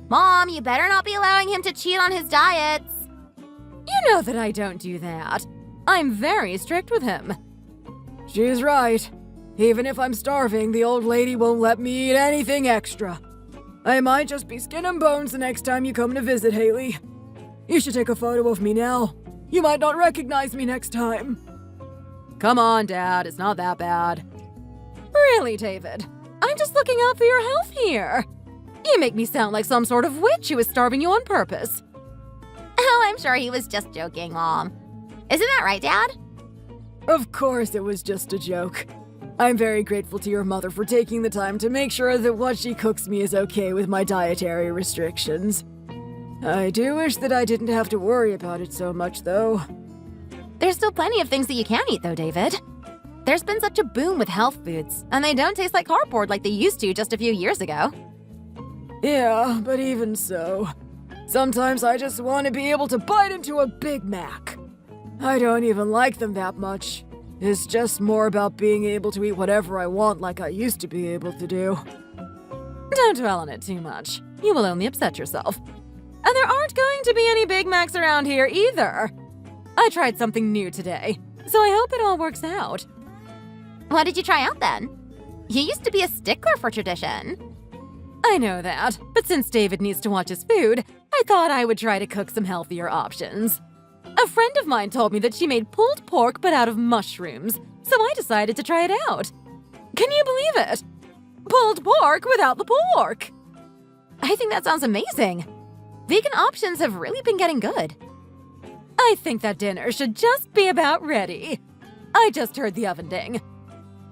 Mom, you better not be allowing him to cheat on his diets. You know that I don't do that. I'm very strict with him. She's right. Even if I'm starving, the old lady won't let me eat anything extra. I might just be skin and bones the next time you come to visit, Haley. You should take a photo of me now. You might not recognize me next time. Come on, Dad, it's not that bad. Really, David? I'm just looking out for your health here. You make me sound like some sort of witch who is starving you on purpose. Oh, I'm sure he was just joking, Mom. Isn't that right, Dad? Of course it was just a joke. I'm very grateful to your mother for taking the time to make sure that what she cooks me is okay with my dietary restrictions. I do wish that I didn't have to worry about it so much, though. There's still plenty of things that you can eat, though, David. There's been such a boom with health foods, and they don't taste like cardboard like they used to just a few years ago. Yeah, but even so, sometimes I just want to be able to bite into a Big Mac. I don't even like them that much. It's just more about being able to eat whatever I want like I used to be able to do. Don't dwell on it too much. You will only upset yourself. And there aren't going to be any Big Macs around here either. I tried something new today, so I hope it all works out. What did you try out then? You used to be a stickler for tradition. I know that, but since David needs to watch his food, I thought I would try to cook some healthier options. A friend of mine told me that she made pulled pork but out of mushrooms, so I decided to try it out. Can you believe it? Pulled pork without the pork! I think that sounds amazing. Vegan options have really been getting good. I think that dinner should just be about ready. I just heard the oven ding.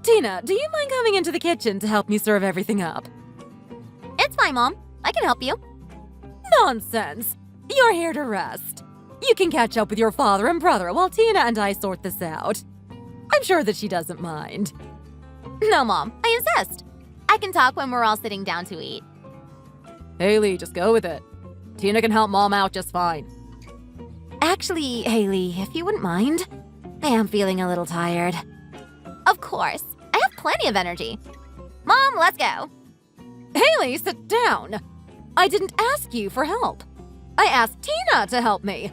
Tina, do you mind coming into the kitchen to help me serve everything up? It's fine, Mom. I can help you. Nonsense! You're here to rest. You can catch up with your father and brother while Tina and I sort this out. I'm sure that she doesn't mind. No, Mom. I insist. I can talk when we're all sitting down to eat. Haley, just go with it. Tina can help Mom out just fine. Actually, Haley, if you wouldn't mind, I am feeling a little tired. Of course. I have plenty of energy. Mom, let's go. Haley, sit down. I didn't ask you for help. I asked Tina to help me.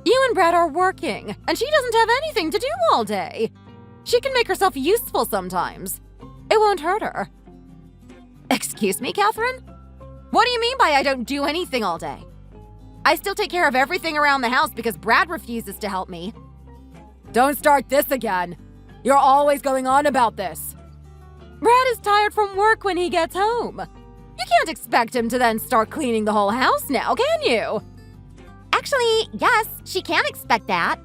You and Brad are working, and she doesn't have anything to do all day. She can make herself useful sometimes. It won't hurt her. Excuse me, Catherine? What do you mean by I don't do anything all day? I still take care of everything around the house because Brad refuses to help me. Don't start this again. You're always going on about this. Brad is tired from work when he gets home. You can't expect him to then start cleaning the whole house now, can you? Actually, yes, she can expect that.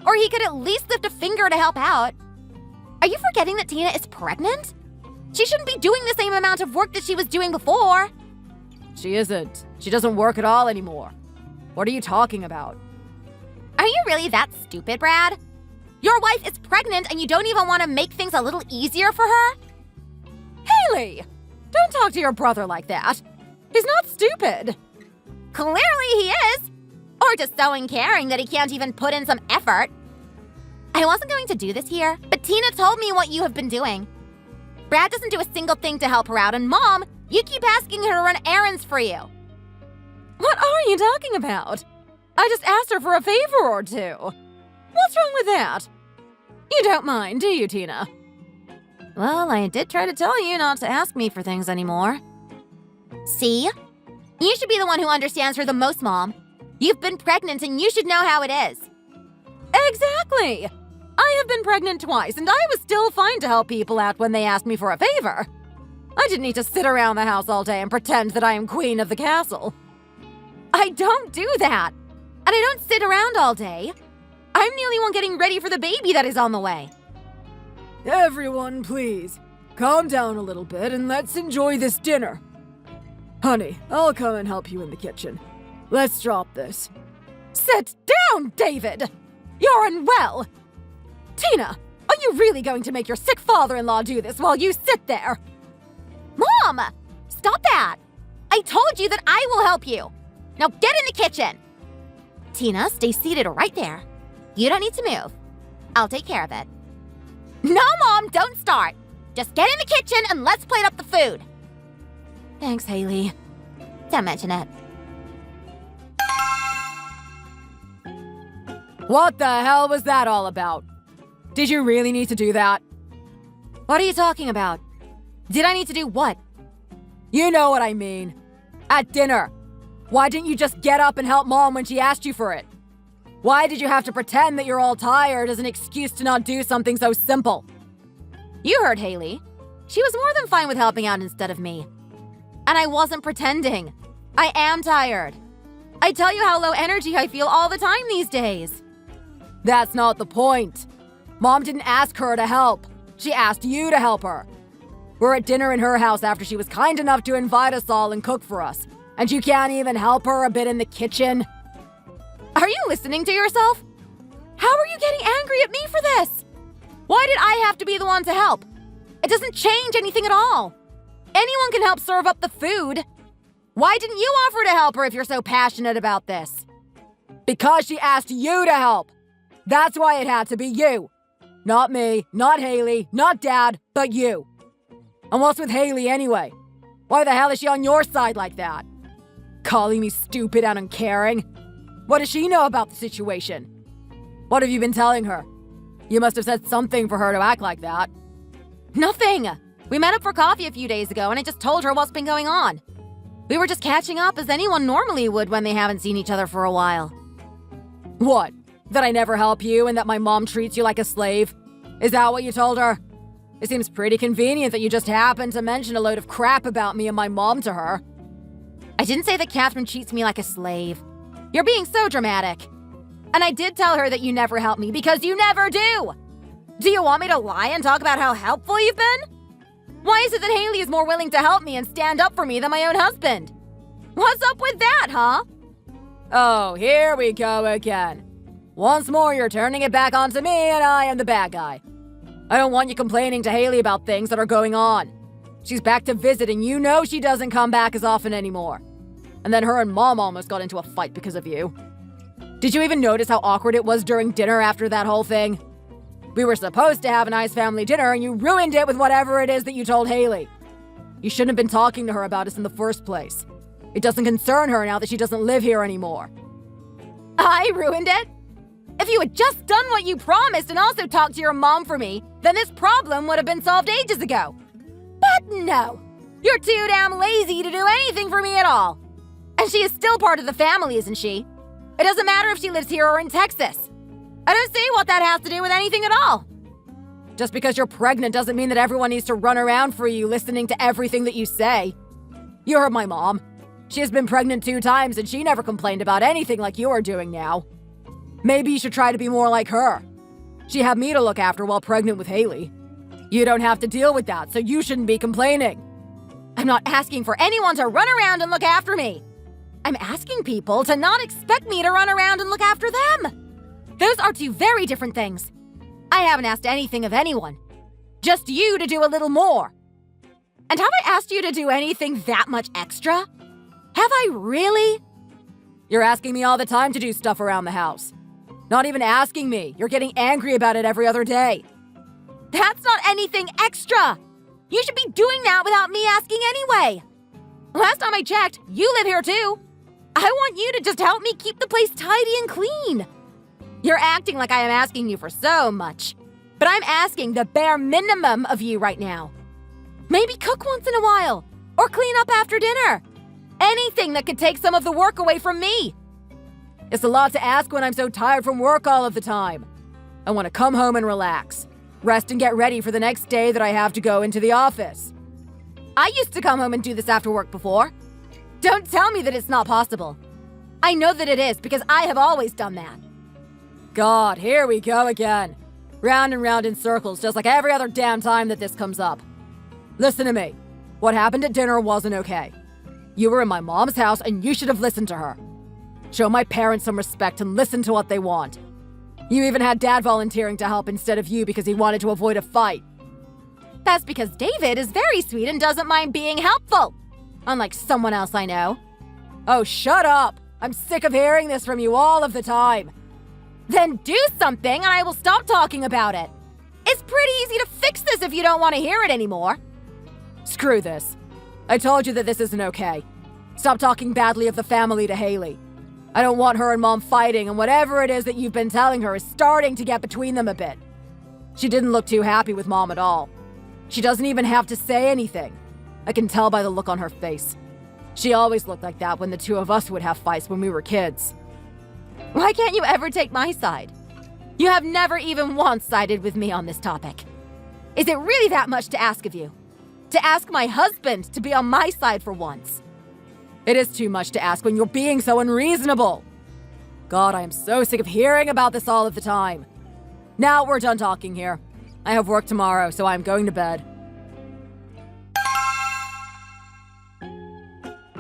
Or he could at least lift a finger to help out. Are you forgetting that Tina is pregnant? She shouldn't be doing the same amount of work that she was doing before. she isn't. She doesn't work at all anymore. What are you talking about? Are you really that stupid, Brad? Your wife is pregnant and you don't even want to make things a little easier for her? Haley! Don't talk to your brother like that. He's not stupid. Clearly he is. Or just so uncaring that he can't even put in some effort. I wasn't going to do this here, but Tina told me what you have been doing. Brad doesn't do a single thing to help her out, and Mom, you keep asking her to run errands for you. What are you talking about? I just asked her for a favor or two. What's wrong with that? You don't mind, do you, Tina? Well, I did try to tell you not to ask me for things anymore. See? You should be the one who understands her the most, Mom. You've been pregnant and you should know how it is. Exactly! I have been pregnant twice, and I was still fine to help people out when they asked me for a favor. I didn't need to sit around the house all day and pretend that I am queen of the castle. I don't do that. And I don't sit around all day. I'm the only one getting ready for the baby that is on the way. Everyone, please, calm down a little bit and let's enjoy this dinner. Honey, I'll come and help you in the kitchen. Let's drop this. Sit down, David! You're unwell! Tina, are you really going to make your sick father-in-law do this while you sit there? Mom! Stop that! I told you that I will help you. Now get in the kitchen. Tina, stay seated right there. You don't need to move. I'll take care of it. No, Mom, don't start. Just get in the kitchen and let's plate up the food. Thanks, Haley. Don't mention it. What the hell was that all about? Did you really need to do that? What are you talking about? Did I need to do what? You know what I mean. At dinner. Why didn't you just get up and help Mom when she asked you for it? Why did you have to pretend that you're all tired as an excuse to not do something so simple? You heard Haley. She was more than fine with helping out instead of me. And I wasn't pretending. I am tired. I tell you how low energy I feel all the time these days. That's not the point. Mom didn't ask her to help. She asked you to help her. We're at dinner in her house after she was kind enough to invite us all and cook for us. And you can't even help her a bit in the kitchen? Are you listening to yourself? How are you getting angry at me for this? Why did I have to be the one to help? It doesn't change anything at all. Anyone can help serve up the food. Why didn't you offer to help her if you're so passionate about this? Because she asked you to help. That's why it had to be you. Not me, not Haley, not Dad, but you. And what's with Haley anyway? Why the hell is she on your side like that? Calling me stupid and uncaring? What does she know about the situation? What have you been telling her? You must have said something for her to act like that. Nothing. We met up for coffee a few days ago and I just told her what's been going on. We were just catching up as anyone normally would when they haven't seen each other for a while. What? That I never help you and that my mom treats you like a slave? Is that what you told her? It seems pretty convenient that you just happened to mention a load of crap about me and my mom to her. I didn't say that Catherine treats me like a slave. You're being so dramatic. And I did tell her that you never help me because you never do. Do you want me to lie and talk about how helpful you've been? Why is it that Haley is more willing to help me and stand up for me than my own husband? What's up with that, huh? Oh, here we go again. Once more, you're turning it back onto me and I am the bad guy. I don't want you complaining to Haley about things that are going on. She's back to visit and you know she doesn't come back as often anymore. And then her and Mom almost got into a fight because of you. Did you even notice how awkward it was during dinner after that whole thing? We were supposed to have a nice family dinner and you ruined it with whatever it is that you told Haley. You shouldn't have been talking to her about us in the first place. It doesn't concern her now that she doesn't live here anymore. I ruined it? If you had just done what you promised and also talked to your mom for me, then this problem would have been solved ages ago. But no, you're too damn lazy to do anything for me at all. And she is still part of the family, isn't she? It doesn't matter if she lives here or in Texas. I don't see what that has to do with anything at all. Just because you're pregnant doesn't mean that everyone needs to run around for you listening to everything that you say. You heard my mom. She has been pregnant 2 times and she never complained about anything like you are doing now. Maybe you should try to be more like her. She had me to look after while pregnant with Haley. You don't have to deal with that, so you shouldn't be complaining. I'm not asking for anyone to run around and look after me. I'm asking people to not expect me to run around and look after them. Those are two very different things. I haven't asked anything of anyone. Just you to do a little more. And have I asked you to do anything that much extra? Have I really? You're asking me all the time to do stuff around the house. Not even asking me. You're getting angry about it every other day. That's not anything extra. You should be doing that without me asking anyway. Last time I checked, you live here too. I want you to just help me keep the place tidy and clean. You're acting like I am asking you for so much. But I'm asking the bare minimum of you right now. Maybe cook once in a while. Or clean up after dinner. Anything that could take some of the work away from me. It's a lot to ask when I'm so tired from work all of the time. I want to come home and relax. Rest and get ready for the next day that I have to go into the office. I used to come home and do this after work before. Don't tell me that it's not possible. I know that it is because I have always done that. God, here we go again. Round and round in circles, just like every other damn time that this comes up. Listen to me. What happened at dinner wasn't okay. You were in my mom's house and you should have listened to her. Show my parents some respect and listen to what they want. You even had Dad volunteering to help instead of you because he wanted to avoid a fight. That's because David is very sweet and doesn't mind being helpful. Unlike someone else I know. Oh, shut up! I'm sick of hearing this from you all of the time. Then do something and I will stop talking about it. It's pretty easy to fix this if you don't want to hear it anymore. Screw this. I told you that this isn't okay. Stop talking badly of the family to Haley. I don't want her and Mom fighting, and whatever it is that you've been telling her is starting to get between them a bit. She didn't look too happy with Mom at all. She doesn't even have to say anything. I can tell by the look on her face. She always looked like that when the two of us would have fights when we were kids. Why can't you ever take my side? You have never even once sided with me on this topic. Is it really that much to ask of you? To ask my husband to be on my side for once? It is too much to ask when you're being so unreasonable. God, I am so sick of hearing about this all of the time. Now we're done talking here. I have work tomorrow, so I'm going to bed.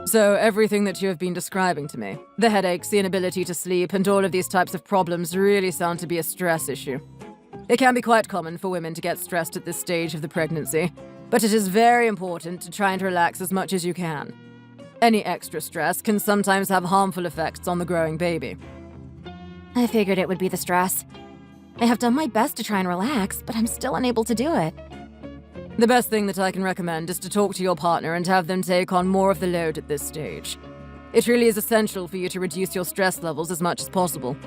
So everything that you have been describing to me, the headaches, the inability to sleep, and all of these types of problems really sound to be a stress issue. It can be quite common for women to get stressed at this stage of the pregnancy, but it is very important to try and relax as much as you can. Any extra stress can sometimes have harmful effects on the growing baby. I figured it would be the stress. I have done my best to try and relax, but I'm still unable to do it. The best thing that I can recommend is to talk to your partner and have them take on more of the load at this stage. It really is essential for you to reduce your stress levels as much as possible.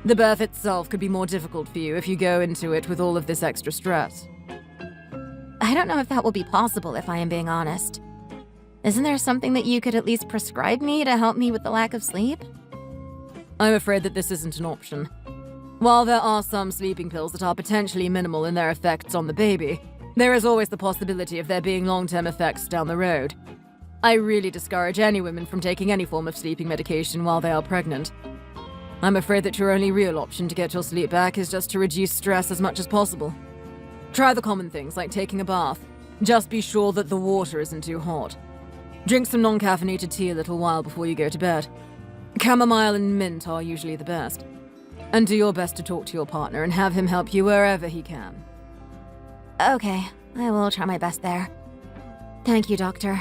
The birth itself could be more difficult for you if you go into it with all of this extra stress. I don't know if that will be possible if I am being honest. Isn't there something that you could at least prescribe me to help me with the lack of sleep? I'm afraid that this isn't an option. While there are some sleeping pills that are potentially minimal in their effects on the baby, there is always the possibility of there being long-term effects down the road. I really discourage any women from taking any form of sleeping medication while they are pregnant. I'm afraid that your only real option to get your sleep back is just to reduce stress as much as possible. Try the common things like taking a bath. Just be sure that the water isn't too hot. Drink some non-caffeinated tea a little while before you go to bed. Chamomile and mint are usually the best. And do your best to talk to your partner and have him help you wherever he can. Okay, I will try my best there. Thank you, Doctor.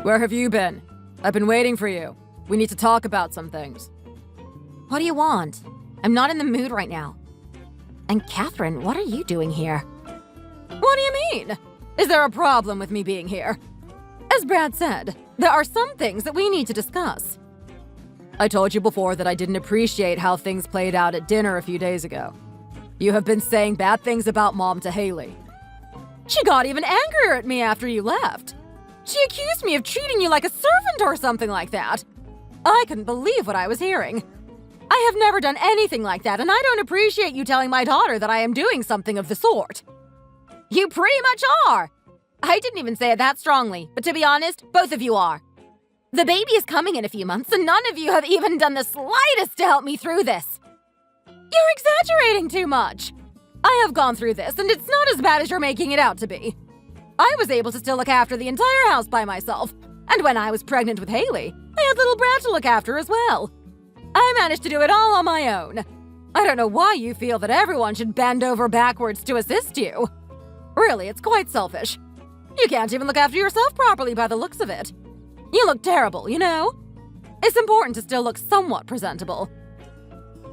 Where have you been? I've been waiting for you. We need to talk about some things. What do you want? I'm not in the mood right now. And Catherine, what are you doing here? What do you mean? Is there a problem with me being here? As Brad said, there are some things that we need to discuss. I told you before that I didn't appreciate how things played out at dinner a few days ago. You have been saying bad things about Mom to Haley. She got even angrier at me after you left. She accused me of treating you like a servant or something like that. I couldn't believe what I was hearing. I have never done anything like that, and I don't appreciate you telling my daughter that I am doing something of the sort. You pretty much are. I didn't even say it that strongly, but to be honest, both of you are. The baby is coming in a few months, and none of you have even done the slightest to help me through this. You're exaggerating too much. I have gone through this, and it's not as bad as you're making it out to be. I was able to still look after the entire house by myself, and when I was pregnant with Haley, I had little Brad to look after as well. I managed to do it all on my own. I don't know why you feel that everyone should bend over backwards to assist you. Really, it's quite selfish. You can't even look after yourself properly by the looks of it. You look terrible, you know? It's important to still look somewhat presentable.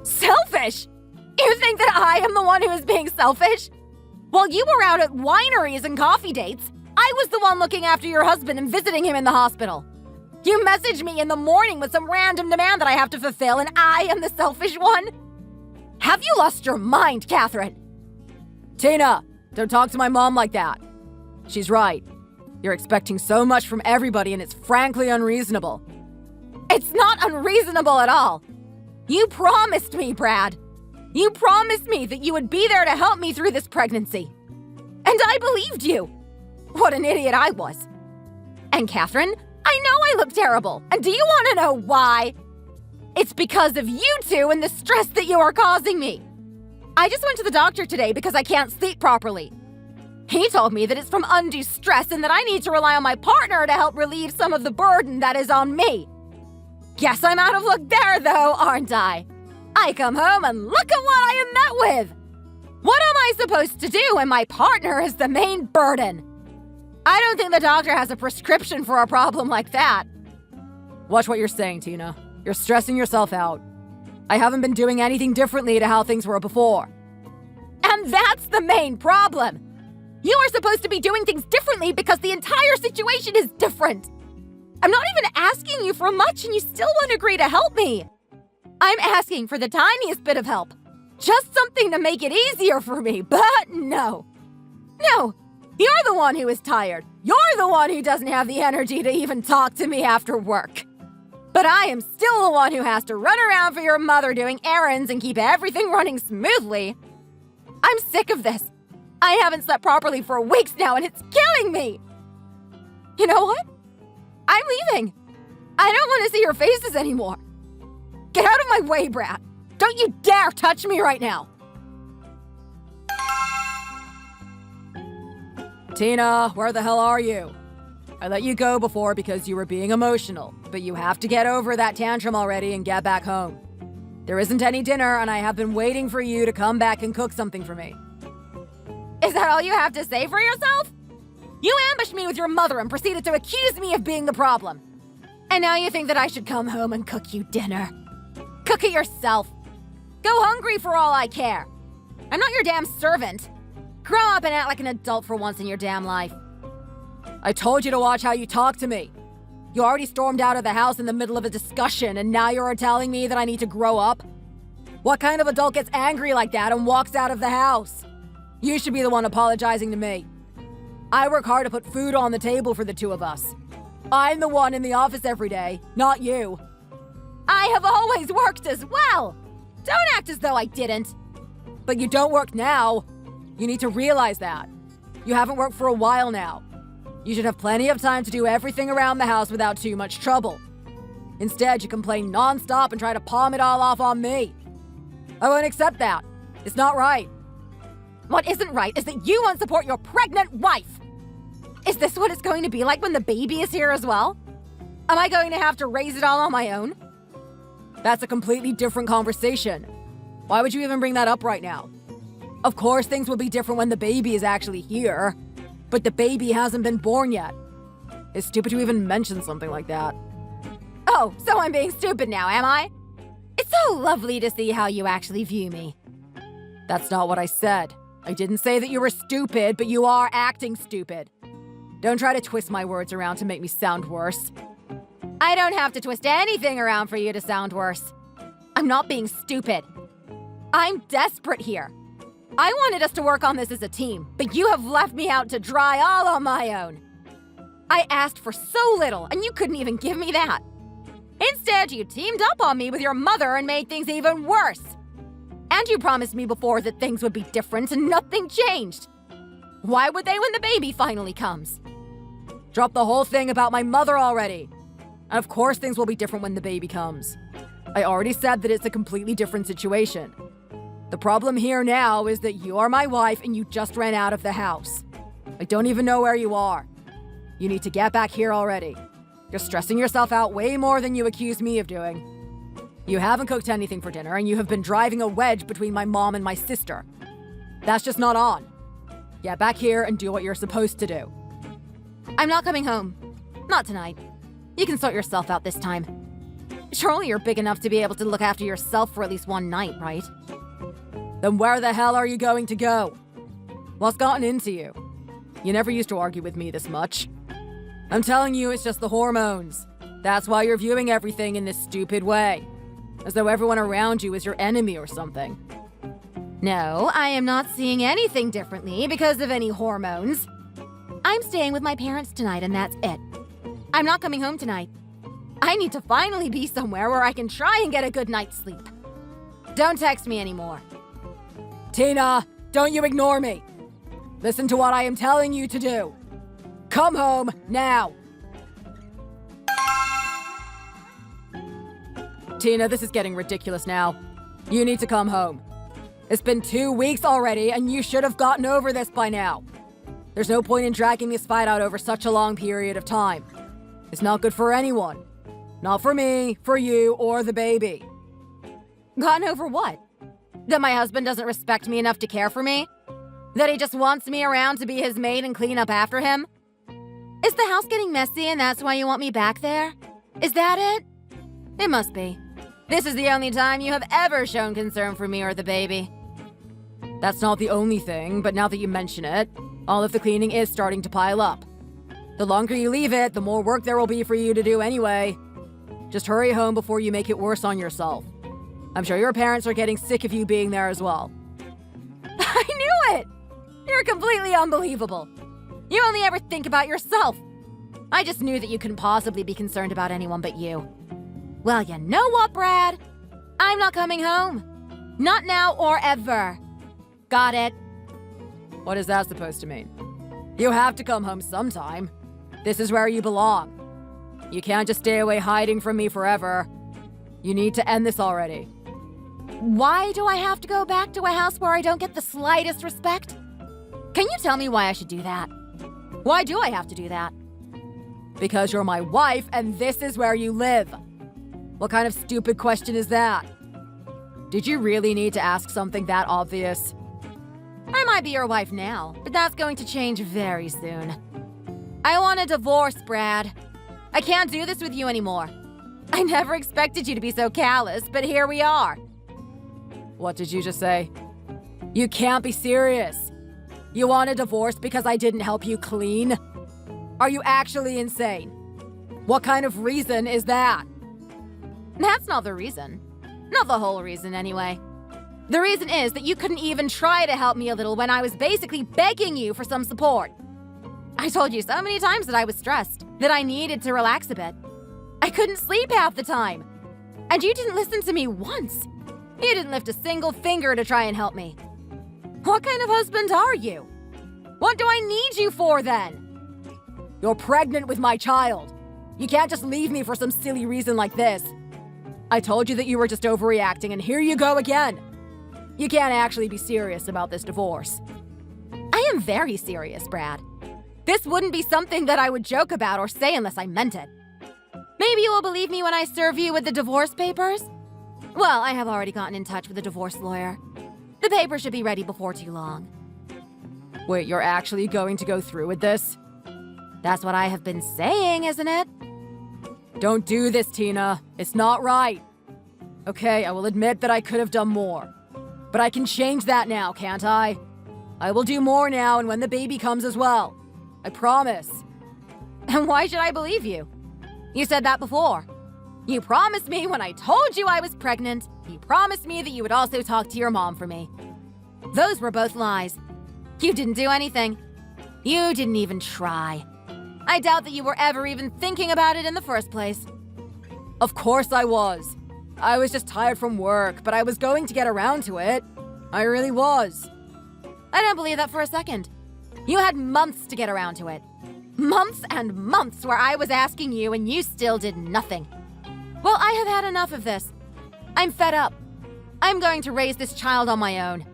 Selfish? You think that I am the one who is being selfish? While you were out at wineries and coffee dates, I was the one looking after your husband and visiting him in the hospital. You message me in the morning with some random demand that I have to fulfill, and I am the selfish one? Have you lost your mind, Catherine? Tina, don't talk to my mom like that. She's right. You're expecting so much from everybody, and it's frankly unreasonable. It's not unreasonable at all. You promised me, Brad. You promised me that you would be there to help me through this pregnancy. And I believed you. What an idiot I was. And Catherine, I know I look terrible. And do you want to know why? It's because of you two and the stress that you are causing me. I just went to the doctor today because I can't sleep properly. He told me that it's from undue stress and that I need to rely on my partner to help relieve some of the burden that is on me. Guess I'm out of luck there, though, aren't I? I come home and look at what I am met with. What am I supposed to do when my partner is the main burden? I don't think the doctor has a prescription for a problem like that. Watch what you're saying, Tina. You're stressing yourself out. I haven't been doing anything differently to how things were before. And that's the main problem. You are supposed to be doing things differently because the entire situation is different. I'm not even asking you for much and you still won't agree to help me. I'm asking for the tiniest bit of help. Just something to make it easier for me, but no. No, you're the one who is tired. You're the one who doesn't have the energy to even talk to me after work. But I am still the one who has to run around for your mother doing errands and keep everything running smoothly. I'm sick of this. I haven't slept properly for weeks now and it's killing me. You know what? I'm leaving. I don't want to see your faces anymore. Get out of my way, Brad. Don't you dare touch me right now. Tina, where the hell are you? I let you go before because you were being emotional, but you have to get over that tantrum already and get back home. There isn't any dinner, and I have been waiting for you to come back and cook something for me. Is that all you have to say for yourself? You ambushed me with your mother and proceeded to accuse me of being the problem. And now you think that I should come home and cook you dinner. Cook it yourself. Go hungry for all I care. I'm not your damn servant. Grow up and act like an adult for once in your damn life. I told you to watch how you talk to me. You already stormed out of the house in the middle of a discussion, and now you're telling me that I need to grow up? What kind of adult gets angry like that and walks out of the house? You should be the one apologizing to me. I work hard to put food on the table for the two of us. I'm the one in the office every day, not you. I have always worked as well. Don't act as though I didn't. But you don't work now. You need to realize that. You haven't worked for a while now. You should have plenty of time to do everything around the house without too much trouble. Instead, you complain non-stop and try to palm it all off on me. I won't accept that. It's not right. What isn't right is that you won't support your pregnant wife. Is this what it's going to be like when the baby is here as well? Am I going to have to raise it all on my own? That's a completely different conversation. Why would you even bring that up right now? Of course, things will be different when the baby is actually here, but the baby hasn't been born yet. It's stupid to even mention something like that. Oh, so I'm being stupid now, am I? It's so lovely to see how you actually view me. That's not what I said. I didn't say that you were stupid, but you are acting stupid. Don't try to twist my words around to make me sound worse. I don't have to twist anything around for you to sound worse. I'm not being stupid. I'm desperate here. I wanted us to work on this as a team, but you have left me out to dry all on my own. I asked for so little, and you couldn't even give me that. Instead, you teamed up on me with your mother and made things even worse. And you promised me before that things would be different and nothing changed. Why would they when the baby finally comes? Drop the whole thing about my mother already. And of course things will be different when the baby comes. I already said that it's a completely different situation. The problem here now is that you are my wife and you just ran out of the house. I don't even know where you are. You need to get back here already. You're stressing yourself out way more than you accuse me of doing. You haven't cooked anything for dinner and you have been driving a wedge between my mom and my sister. That's just not on. Get back here and do what you're supposed to do. I'm not coming home. Not tonight. You can sort yourself out this time. Surely you're big enough to be able to look after yourself for at least one night, right? Then where the hell are you going to go? What's gotten into you? You never used to argue with me this much. I'm telling you, it's just the hormones. That's why you're viewing everything in this stupid way. As though everyone around you is your enemy or something. No, I am not seeing anything differently because of any hormones. I'm staying with my parents tonight and that's it. I'm not coming home tonight. I need to finally be somewhere where I can try and get a good night's sleep. Don't text me anymore. Tina, don't you ignore me. Listen to what I am telling you to do. Come home now. Tina, this is getting ridiculous now. You need to come home. It's been 2 weeks already and you should have gotten over this by now. There's no point in dragging this fight out over such a long period of time. It's not good for anyone. Not for me, for you, or the baby. Gotten over what? That my husband doesn't respect me enough to care for me? That he just wants me around to be his maid and clean up after him? Is the house getting messy and that's why you want me back there? Is that it? It must be. This is the only time you have ever shown concern for me or the baby. That's not the only thing, but now that you mention it, all of the cleaning is starting to pile up. The longer you leave it, the more work there will be for you to do anyway. Just hurry home before you make it worse on yourself. I'm sure your parents are getting sick of you being there as well. I knew it! You're completely unbelievable. You only ever think about yourself. I just knew that you couldn't possibly be concerned about anyone but you. Well, you know what, Brad? I'm not coming home. Not now or ever. Got it? What is that supposed to mean? You have to come home sometime. This is where you belong. You can't just stay away hiding from me forever. You need to end this already. Why do I have to go back to a house where I don't get the slightest respect? Can you tell me why I should do that? Why do I have to do that? Because you're my wife and this is where you live. What kind of stupid question is that? Did you really need to ask something that obvious? I might be your wife now, but that's going to change very soon. I want a divorce, Brad. I can't do this with you anymore. I never expected you to be so callous, but here we are. What did you just say? You can't be serious. You want a divorce because I didn't help you clean? Are you actually insane? What kind of reason is that? That's not the reason. Not the whole reason, anyway. The reason is that you couldn't even try to help me a little when I was basically begging you for some support. I told you so many times that I was stressed, that I needed to relax a bit. I couldn't sleep half the time. And you didn't listen to me once. You didn't lift a single finger to try and help me. What kind of husband are you? What do I need you for then? You're pregnant with my child. You can't just leave me for some silly reason like this. I told you that you were just overreacting and here you go again. You can't actually be serious about this divorce. I am very serious, Brad. This wouldn't be something that I would joke about or say unless I meant it. Maybe you will believe me when I serve you with the divorce papers? Well, I have already gotten in touch with a divorce lawyer. The papers should be ready before too long. Wait, you're actually going to go through with this? That's what I have been saying, isn't it? Don't do this, Tina. It's not right. Okay, I will admit that I could have done more. But I can change that now, can't I? I will do more now and when the baby comes as well. I promise. And why should I believe you? You said that before. You promised me when I told you I was pregnant. You promised me that you would also talk to your mom for me. Those were both lies. You didn't do anything. You didn't even try. I doubt that you were ever even thinking about it in the first place. Of course I was. I was just tired from work, but I was going to get around to it. I really was. I don't believe that for a second. You had months to get around to it. Months and months where I was asking you and you still did nothing. Well, I have had enough of this. I'm fed up. I'm going to raise this child on my own.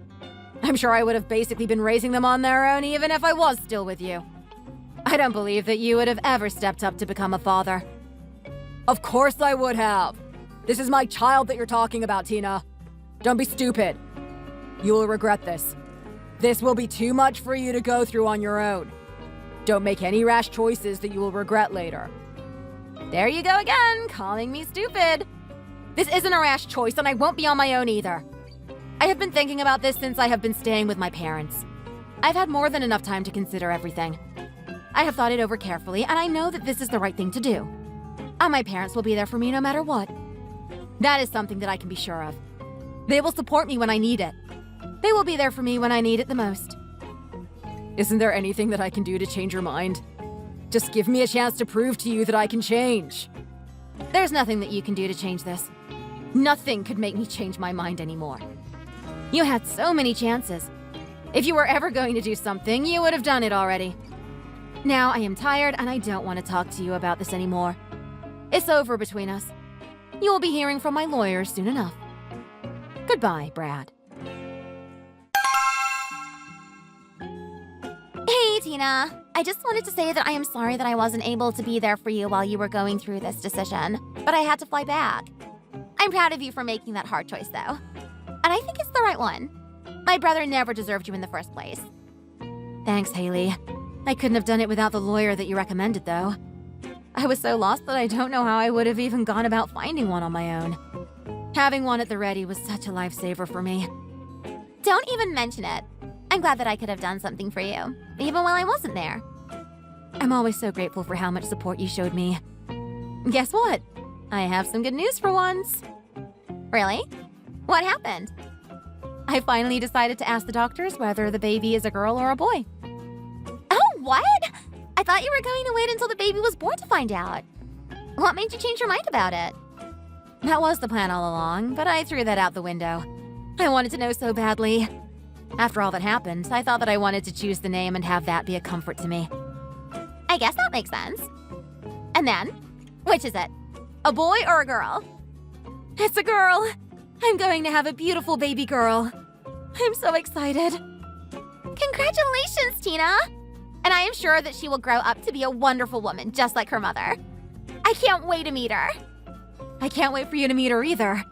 I'm sure I would have basically been raising them on their own even if I was still with you. I don't believe that you would have ever stepped up to become a father. Of course I would have. This is my child that you're talking about, Tina. Don't be stupid. You will regret this. This will be too much for you to go through on your own. Don't make any rash choices that you will regret later. There you go again, calling me stupid. This isn't a rash choice, and I won't be on my own either. I have been thinking about this since I have been staying with my parents. I've had more than enough time to consider everything. I have thought it over carefully, and I know that this is the right thing to do. And my parents will be there for me no matter what. That is something that I can be sure of. They will support me when I need it. They will be there for me when I need it the most. Isn't there anything that I can do to change your mind? Just give me a chance to prove to you that I can change. There's nothing that you can do to change this. Nothing could make me change my mind anymore. You had so many chances. If you were ever going to do something, you would have done it already. Now I am tired and I don't want to talk to you about this anymore. It's over between us. You will be hearing from my lawyer soon enough. Goodbye, Brad. Hey, Tina. I just wanted to say that I am sorry that I wasn't able to be there for you while you were going through this decision, but I had to fly back. I'm proud of you for making that hard choice, though. And I think it's the right one. My brother never deserved you in the first place. Thanks, Haley. I couldn't have done it without the lawyer that you recommended, though. I was so lost that I don't know how I would have even gone about finding one on my own. Having one at the ready was such a lifesaver for me. Don't even mention it. I'm glad that I could have done something for you, even while I wasn't there. I'm always so grateful for how much support you showed me. Guess what? I have some good news for once. Really? What happened? I finally decided to ask the doctors whether the baby is a girl or a boy. Oh, what? I thought you were going to wait until the baby was born to find out. What made you change your mind about it? That was the plan all along, but I threw that out the window. I wanted to know so badly. After all that happened, I thought that I wanted to choose the name and have that be a comfort to me. I guess that makes sense. And then? Which is it? A boy or a girl? It's a girl. I'm going to have a beautiful baby girl. I'm so excited. Congratulations, Tina! And I am sure that she will grow up to be a wonderful woman, just like her mother. I can't wait to meet her. I can't wait for you to meet her either.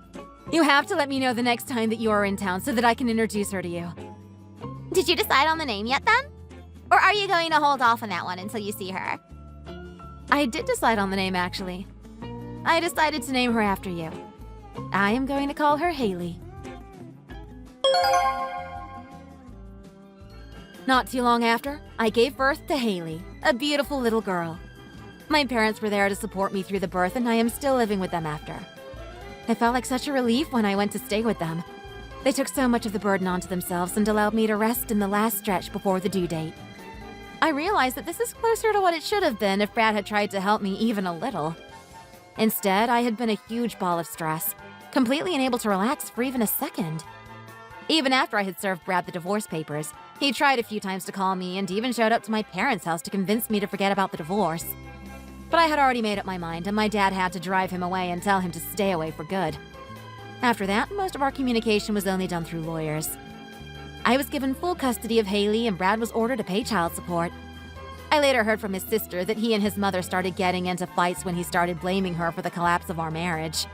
You have to let me know the next time that you are in town so that I can introduce her to you. Did you decide on the name yet then? Or are you going to hold off on that one until you see her? I did decide on the name, actually. I decided to name her after you. I am going to call her Haley. Not too long after, I gave birth to Haley, a beautiful little girl. My parents were there to support me through the birth, and I am still living with them after. I felt like such a relief when I went to stay with them. They took so much of the burden onto themselves and allowed me to rest in the last stretch before the due date. I realized that this is closer to what it should have been if Brad had tried to help me even a little. Instead, I had been a huge ball of stress, completely unable to relax for even a second. Even after I had served Brad the divorce papers, he tried a few times to call me and even showed up to my parents' house to convince me to forget about the divorce. But I had already made up my mind, and my dad had to drive him away and tell him to stay away for good. After that, most of our communication was only done through lawyers. I was given full custody of Haley, and Brad was ordered to pay child support. I later heard from his sister that he and his mother started getting into fights when he started blaming her for the collapse of our marriage.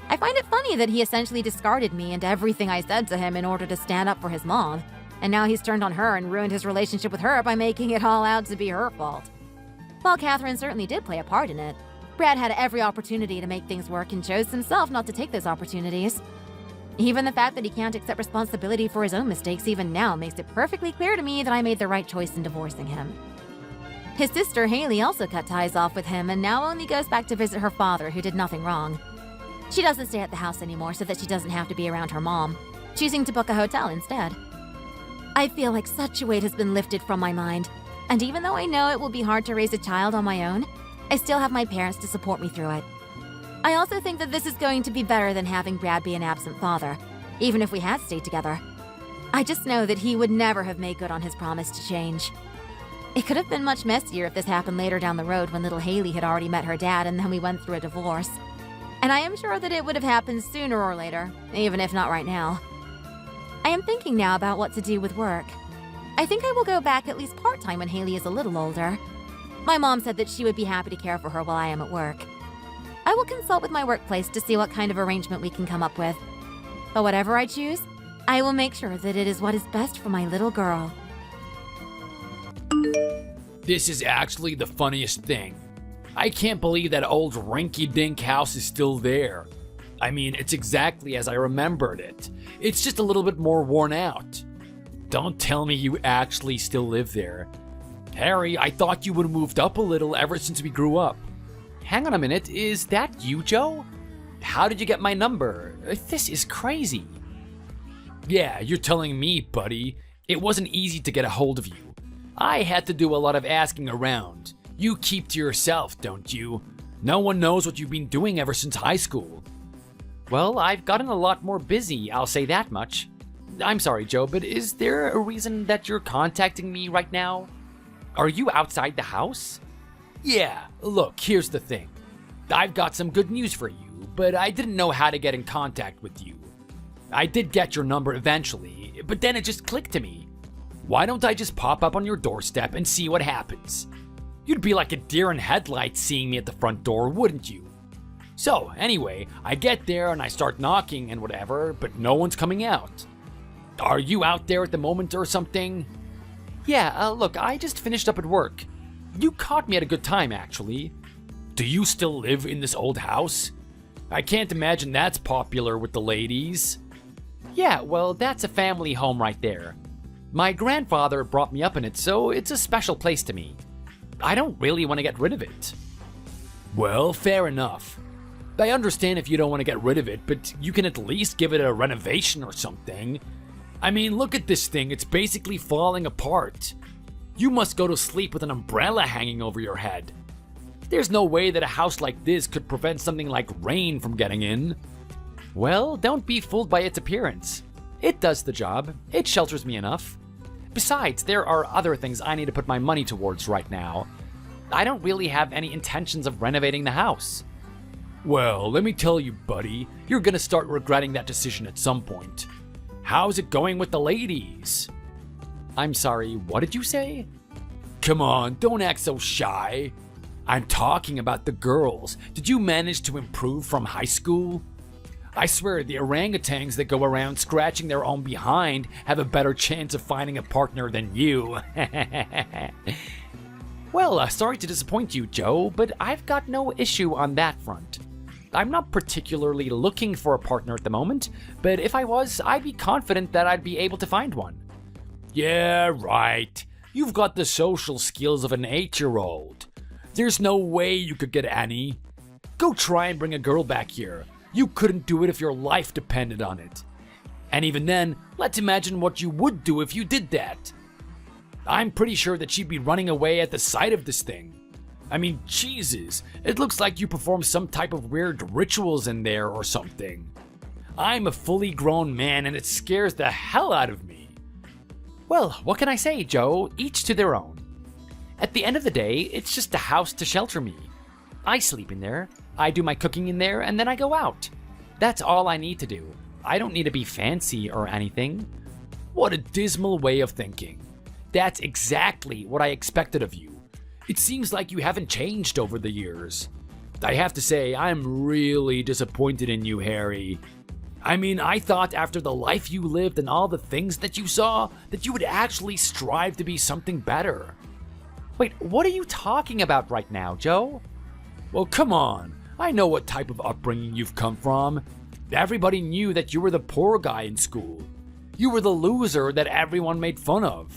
I find it funny that he essentially discarded me and everything I said to him in order to stand up for his mom, and now he's turned on her and ruined his relationship with her by making it all out to be her fault. While Catherine certainly did play a part in it, Brad had every opportunity to make things work and chose himself not to take those opportunities. Even the fact that he can't accept responsibility for his own mistakes even now makes it perfectly clear to me that I made the right choice in divorcing him. His sister Haley also cut ties off with him and now only goes back to visit her father, who did nothing wrong. She doesn't stay at the house anymore so that she doesn't have to be around her mom, choosing to book a hotel instead. I feel like such a weight has been lifted from my mind, and even though I know it will be hard to raise a child on my own, I still have my parents to support me through it. I also think that this is going to be better than having Brad be an absent father, even if we had stayed together. I just know that he would never have made good on his promise to change. It could have been much messier if this happened later down the road when little Haley had already met her dad and then we went through a divorce. and I am sure that it would have happened sooner or later, even if not right now. I am thinking now about what to do with work. I think I will go back at least part-time when Haley is a little older. My mom said that she would be happy to care for her while I am at work. I will consult with my workplace to see what kind of arrangement we can come up with. But whatever I choose, I will make sure that it is what is best for my little girl. This is actually the funniest thing. I can't believe that old rinky-dink house is still there. I mean, it's exactly as I remembered it. It's just a little bit more worn out. Don't tell me you actually still live there. Harry, I thought you would have moved up a little ever since we grew up. Hang on a minute, is that you, Joe? How did you get my number? This is crazy. Yeah, you're telling me, buddy. It wasn't easy to get a hold of you. I had to do a lot of asking around. You keep to yourself, don't you? No one knows what you've been doing ever since high school. Well, I've gotten a lot more busy, I'll say that much. I'm sorry, Joe, but is there a reason that you're contacting me right now? Are you outside the house? Yeah, look, here's the thing. I've got some good news for you, but I didn't know how to get in contact with you. I did get your number eventually, but then it just clicked to me. Why don't I just pop up on your doorstep and see what happens? You'd be like a deer in headlights seeing me at the front door, wouldn't you? So, anyway, I get there and I start knocking and whatever, but no one's coming out. Are you out there at the moment or something? Yeah, look, I just finished up at work. You caught me at a good time, actually. Do you still live in this old house? I can't imagine that's popular with the ladies. Yeah, well, that's a family home right there. My grandfather brought me up in it, so it's a special place to me. I don't really want to get rid of it. Well, fair enough. I understand if you don't want to get rid of it, but you can at least give it a renovation or something. I mean, look at this thing, it's basically falling apart. You must go to sleep with an umbrella hanging over your head. There's no way that a house like this could prevent something like rain from getting in. Well, don't be fooled by its appearance. It does the job. It shelters me enough. Besides, there are other things I need to put my money towards right now. I don't really have any intentions of renovating the house. Well, let me tell you, buddy, you're gonna start regretting that decision at some point. How's it going with the ladies? I'm sorry, what did you say? Come on, don't act so shy. I'm talking about the girls. Did you manage to improve from high school? I swear, the orangutans that go around scratching their own behind have a better chance of finding a partner than you. Well, sorry to disappoint you, Joe, but I've got no issue on that front. I'm not particularly looking for a partner at the moment, but if I was, I'd be confident that I'd be able to find one. Yeah, right. You've got the social skills of an 8-year-old. There's no way you could get any. Go try and bring a girl back here. You couldn't do it if your life depended on it. And even then, let's imagine what you would do if you did that. I'm pretty sure that she'd be running away at the sight of this thing. I mean, Jesus, it looks like you perform some type of weird rituals in there or something. I'm a fully grown man and it scares the hell out of me. Well, what can I say, Joe? Each to their own. At the end of the day, it's just a house to shelter me. I sleep in there, I do my cooking in there, and then I go out. That's all I need to do. I don't need to be fancy or anything. What a dismal way of thinking. That's exactly what I expected of you. It seems like you haven't changed over the years. I have to say, I'm really disappointed in you, Harry. I mean, I thought after the life you lived and all the things that you saw, that you would actually strive to be something better. Wait, what are you talking about right now, Joe? Well, come on. I know what type of upbringing you've come from. Everybody knew that you were the poor guy in school. You were the loser that everyone made fun of.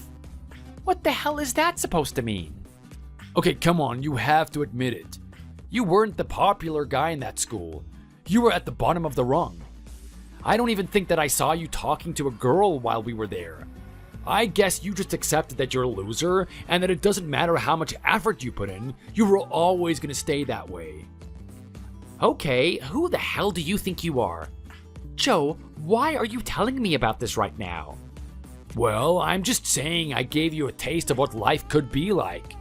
What the hell is that supposed to mean? Okay, come on, you have to admit it. You weren't the popular guy in that school. You were at the bottom of the rung. I don't even think that I saw you talking to a girl while we were there. I guess you just accepted that you're a loser and that it doesn't matter how much effort you put in, you were always going to stay that way. Okay, who the hell do you think you are? Joe, why are you telling me about this right now? Well, I'm just saying I gave you a taste of what life could be like.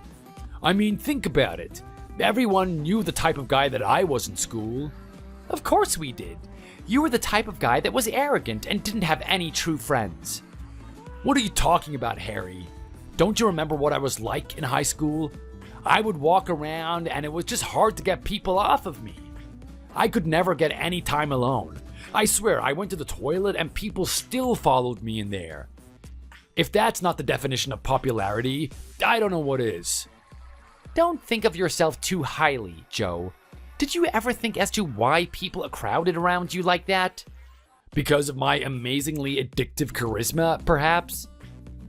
I mean, think about it. Everyone knew the type of guy that I was in school. Of course we did. You were the type of guy that was arrogant and didn't have any true friends. What are you talking about, Harry? Don't you remember what I was like in high school? I would walk around and it was just hard to get people off of me. I could never get any time alone. I swear, I went to the toilet and people still followed me in there. If that's not the definition of popularity, I don't know what is. Don't think of yourself too highly, Joe. Did you ever think as to why people are crowded around you like that? Because of my amazingly addictive charisma, perhaps?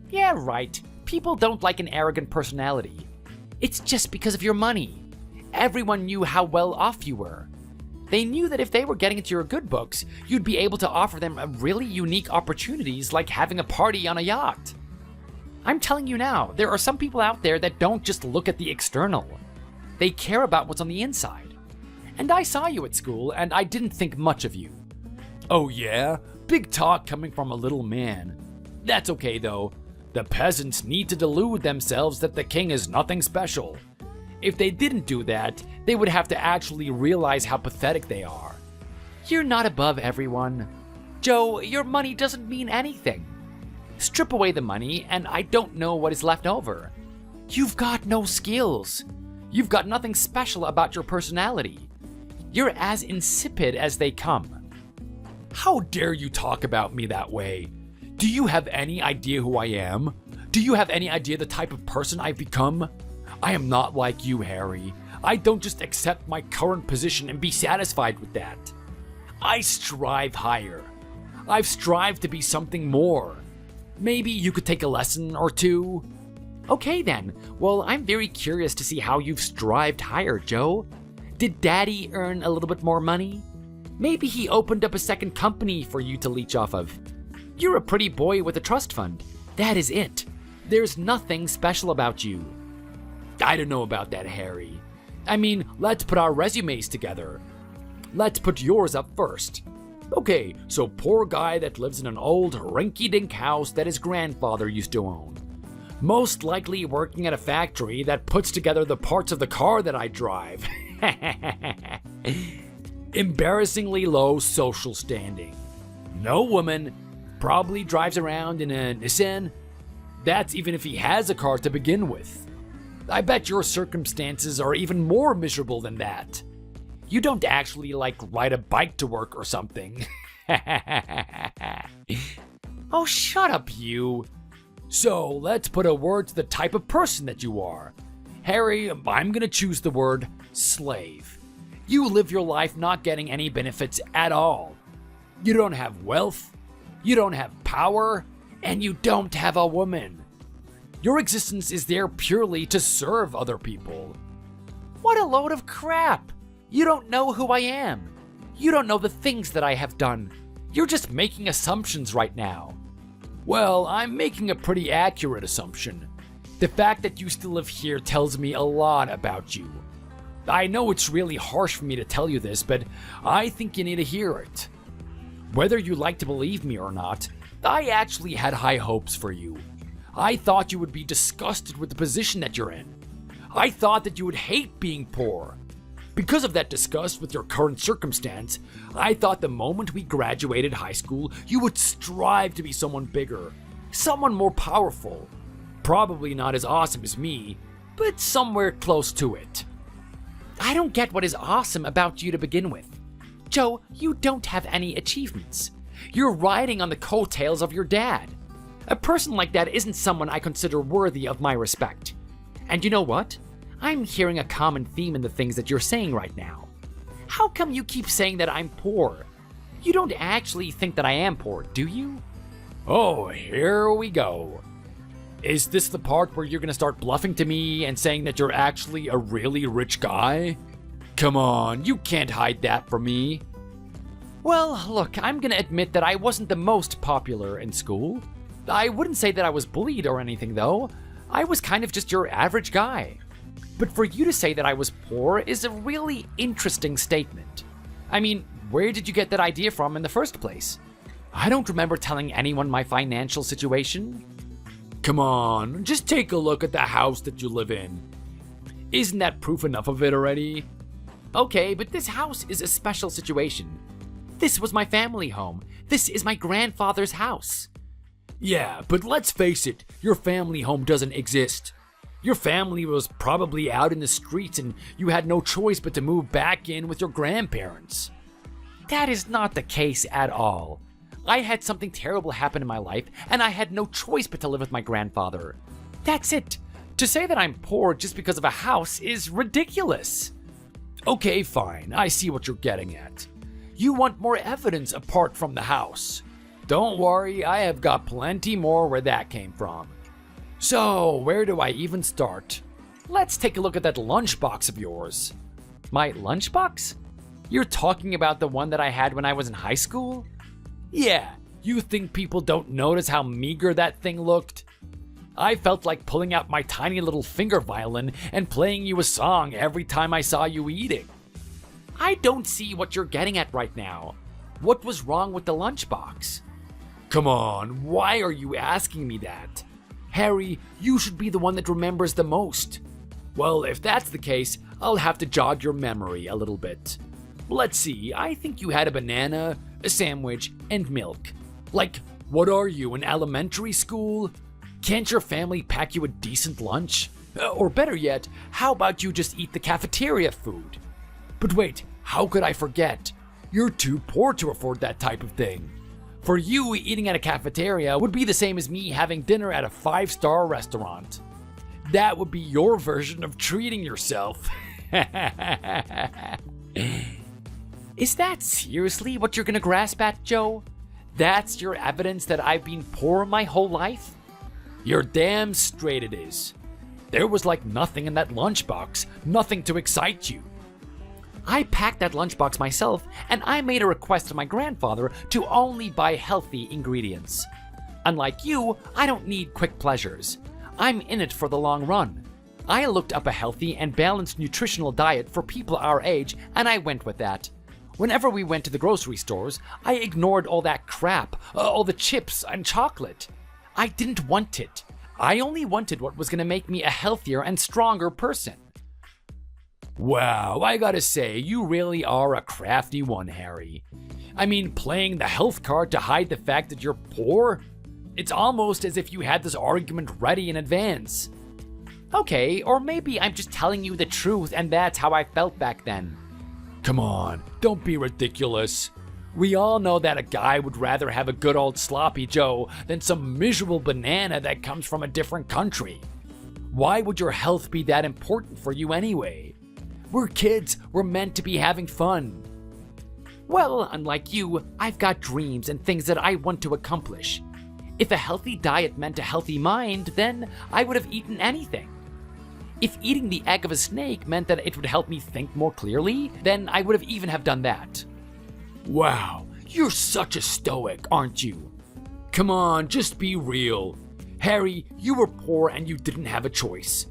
Yeah, right. People don't like an arrogant personality. It's just because of your money. Everyone knew how well off you were. They knew that if they were getting into your good books, you'd be able to offer them really unique opportunities like having a party on a yacht. I'm telling you now, there are some people out there that don't just look at the external. They care about what's on the inside. And I saw you at school, and I didn't think much of you. Oh yeah? Big talk coming from a little man. That's okay though. The peasants need to delude themselves that the king is nothing special. If they didn't do that, they would have to actually realize how pathetic they are. You're not above everyone. Joe, your money doesn't mean anything. Strip away the money, and I don't know what is left over. You've got no skills. You've got nothing special about your personality. You're as insipid as they come. How dare you talk about me that way? Do you have any idea who I am? Do you have any idea the type of person I've become? I am not like you, Harry. I don't just accept my current position and be satisfied with that. I strive higher. I've strived to be something more. Maybe you could take a lesson or two? Okay then. Well, I'm very curious to see how you've strived higher, Joe. Did Daddy earn a little bit more money? Maybe he opened up a second company for you to leech off of. You're a pretty boy with a trust fund. That is it. There's nothing special about you. I don't know about that, Harry. I mean, let's put our resumes together. Let's put yours up first. Okay, so poor guy that lives in an old rinky-dink house that his grandfather used to own. Most likely working at a factory that puts together the parts of the car that I drive. Embarrassingly low social standing. No woman. Probably drives around in a Nissan. That's even if he has a car to begin with. I bet your circumstances are even more miserable than that. You don't actually, ride a bike to work or something. Oh, shut up, you. So, let's put a word to the type of person that you are. Harry, I'm gonna choose the word slave. You live your life not getting any benefits at all. You don't have wealth, you don't have power, and you don't have a woman. Your existence is there purely to serve other people. What a load of crap! You don't know who I am. You don't know the things that I have done. You're just making assumptions right now. Well, I'm making a pretty accurate assumption. The fact that you still live here tells me a lot about you. I know it's really harsh for me to tell you this, but I think you need to hear it. Whether you like to believe me or not, I actually had high hopes for you. I thought you would be disgusted with the position that you're in. I thought that you would hate being poor. Because of that disgust with your current circumstance, I thought the moment we graduated high school, you would strive to be someone bigger, someone more powerful. Probably not as awesome as me, but somewhere close to it. I don't get what is awesome about you to begin with. Joe, you don't have any achievements. You're riding on the coattails of your dad. A person like that isn't someone I consider worthy of my respect. And you know what? I'm hearing a common theme in the things that you're saying right now. How come you keep saying that I'm poor? You don't actually think that I am poor, do you? Oh, here we go. Is this the part where you're gonna start bluffing to me and saying that you're actually a really rich guy? Come on, you can't hide that from me. Well, look, I'm gonna admit that I wasn't the most popular in school. I wouldn't say that I was bullied or anything, though. I was kind of just your average guy. But for you to say that I was poor is a really interesting statement. I mean, where did you get that idea from in the first place? I don't remember telling anyone my financial situation. Come on, just take a look at the house that you live in. Isn't that proof enough of it already? Okay, but this house is a special situation. This was my family home. This is my grandfather's house. Yeah, but let's face it, your family home doesn't exist. Your family was probably out in the streets and you had no choice but to move back in with your grandparents. That is not the case at all. I had something terrible happen in my life and I had no choice but to live with my grandfather. That's it. To say that I'm poor just because of a house is ridiculous. Okay, fine. I see what you're getting at. You want more evidence apart from the house. Don't worry, I have got plenty more where that came from. So, where do I even start? Let's take a look at that lunchbox of yours. My lunchbox? You're talking about the one that I had when I was in high school? Yeah, you think people don't notice how meager that thing looked? I felt like pulling out my tiny little finger violin and playing you a song every time I saw you eating. I don't see what you're getting at right now. What was wrong with the lunchbox? Come on, why are you asking me that? Harry, you should be the one that remembers the most. Well, if that's the case, I'll have to jog your memory a little bit. Let's see, I think you had a banana, a sandwich, and milk. Like, what are you, in elementary school? Can't your family pack you a decent lunch? Or better yet, how about you just eat the cafeteria food? But wait, how could I forget? You're too poor to afford that type of thing. For you, eating at a cafeteria would be the same as me having dinner at a 5-star restaurant. That would be your version of treating yourself. Is that seriously what you're gonna grasp at, Joe? That's your evidence that I've been poor my whole life? You're damn straight it is. There was like nothing in that lunchbox, nothing to excite you. I packed that lunchbox myself, and I made a request to my grandfather to only buy healthy ingredients. Unlike you, I don't need quick pleasures. I'm in it for the long run. I looked up a healthy and balanced nutritional diet for people our age, and I went with that. Whenever we went to the grocery stores, I ignored all that crap, all the chips and chocolate. I didn't want it. I only wanted what was going to make me a healthier and stronger person. Wow, I gotta say, you really are a crafty one, Harry. I mean, playing the health card to hide the fact that you're poor? It's almost as if you had this argument ready in advance. Okay, or maybe I'm just telling you the truth and that's how I felt back then. Come on, don't be ridiculous. We all know that a guy would rather have a good old sloppy Joe than some miserable banana that comes from a different country. Why would your health be that important for you anyway? We're kids, we're meant to be having fun. Well, unlike you, I've got dreams and things that I want to accomplish. If a healthy diet meant a healthy mind, then I would have eaten anything. If eating the egg of a snake meant that it would help me think more clearly, then I would have even have done that. Wow, you're such a stoic, aren't you? Come on, just be real. Harry, you were poor and you didn't have a choice.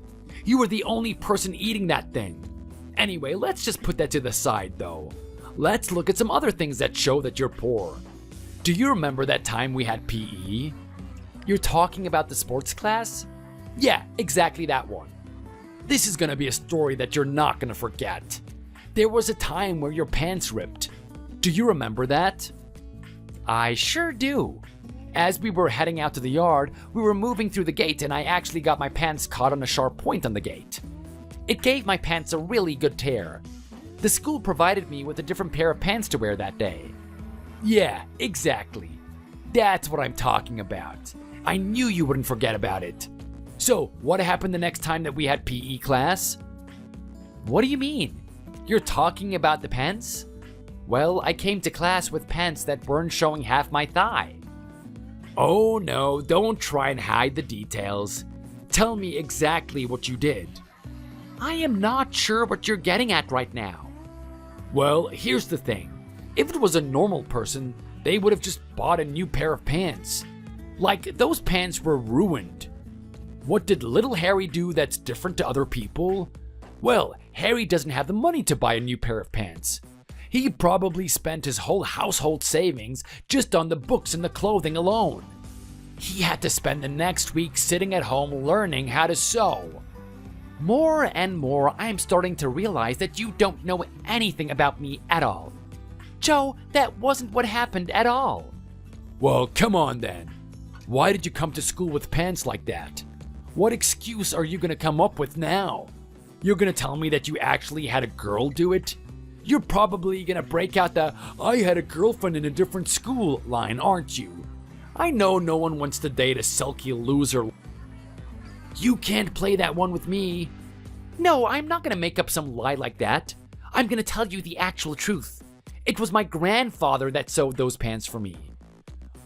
You were the only person eating that thing. Anyway, let's just put that to the side though. Let's look at some other things that show that you're poor. Do you remember that time we had PE? You're talking about the sports class? Yeah, exactly that one. This is gonna be a story that you're not gonna forget. There was a time where your pants ripped. Do you remember that? I sure do. As we were heading out to the yard, we were moving through the gate and I actually got my pants caught on a sharp point on the gate. It gave my pants a really good tear. The school provided me with a different pair of pants to wear that day. Yeah, exactly. That's what I'm talking about. I knew you wouldn't forget about it. So, what happened the next time that we had PE class? What do you mean? You're talking about the pants? Well, I came to class with pants that weren't showing half my thigh. Oh no, don't try and hide the details. Tell me exactly what you did. I am not sure what you're getting at right now. Well, here's the thing. If it was a normal person, they would have just bought a new pair of pants. Like, those pants were ruined. What did little Harry do that's different to other people? Well, Harry doesn't have the money to buy a new pair of pants. He probably spent his whole household savings just on the books and the clothing alone. He had to spend the next week sitting at home learning how to sew. More and more, I'm starting to realize that you don't know anything about me at all. Joe, that wasn't what happened at all. Well, come on then. Why did you come to school with pants like that? What excuse are you gonna come up with now? You're gonna tell me that you actually had a girl do it? You're probably gonna break out the "I had a girlfriend in a different school" line, aren't you? I know no one wants to date a sulky loser. You can't play that one with me. No, I'm not gonna make up some lie like that. I'm gonna tell you the actual truth. It was my grandfather that sewed those pants for me.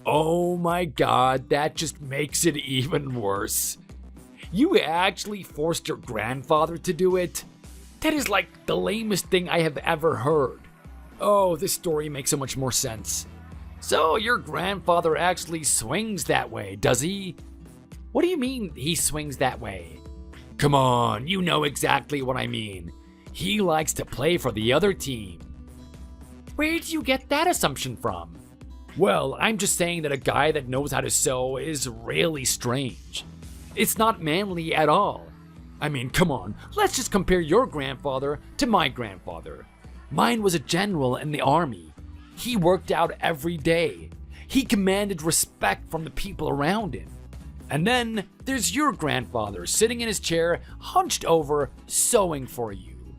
Oh my god, that just makes it even worse. You actually forced your grandfather to do it? That is like the lamest thing I have ever heard. Oh, this story makes so much more sense. So your grandfather actually swings that way, does he? What do you mean he swings that way? Come on, you know exactly what I mean. He likes to play for the other team. Where do you get that assumption from? Well, I'm just saying that a guy that knows how to sew is really strange. It's not manly at all. I mean, come on, let's just compare your grandfather to my grandfather. Mine was a general in the army. He worked out every day. He commanded respect from the people around him. And then there's your grandfather sitting in his chair, hunched over, sewing for you.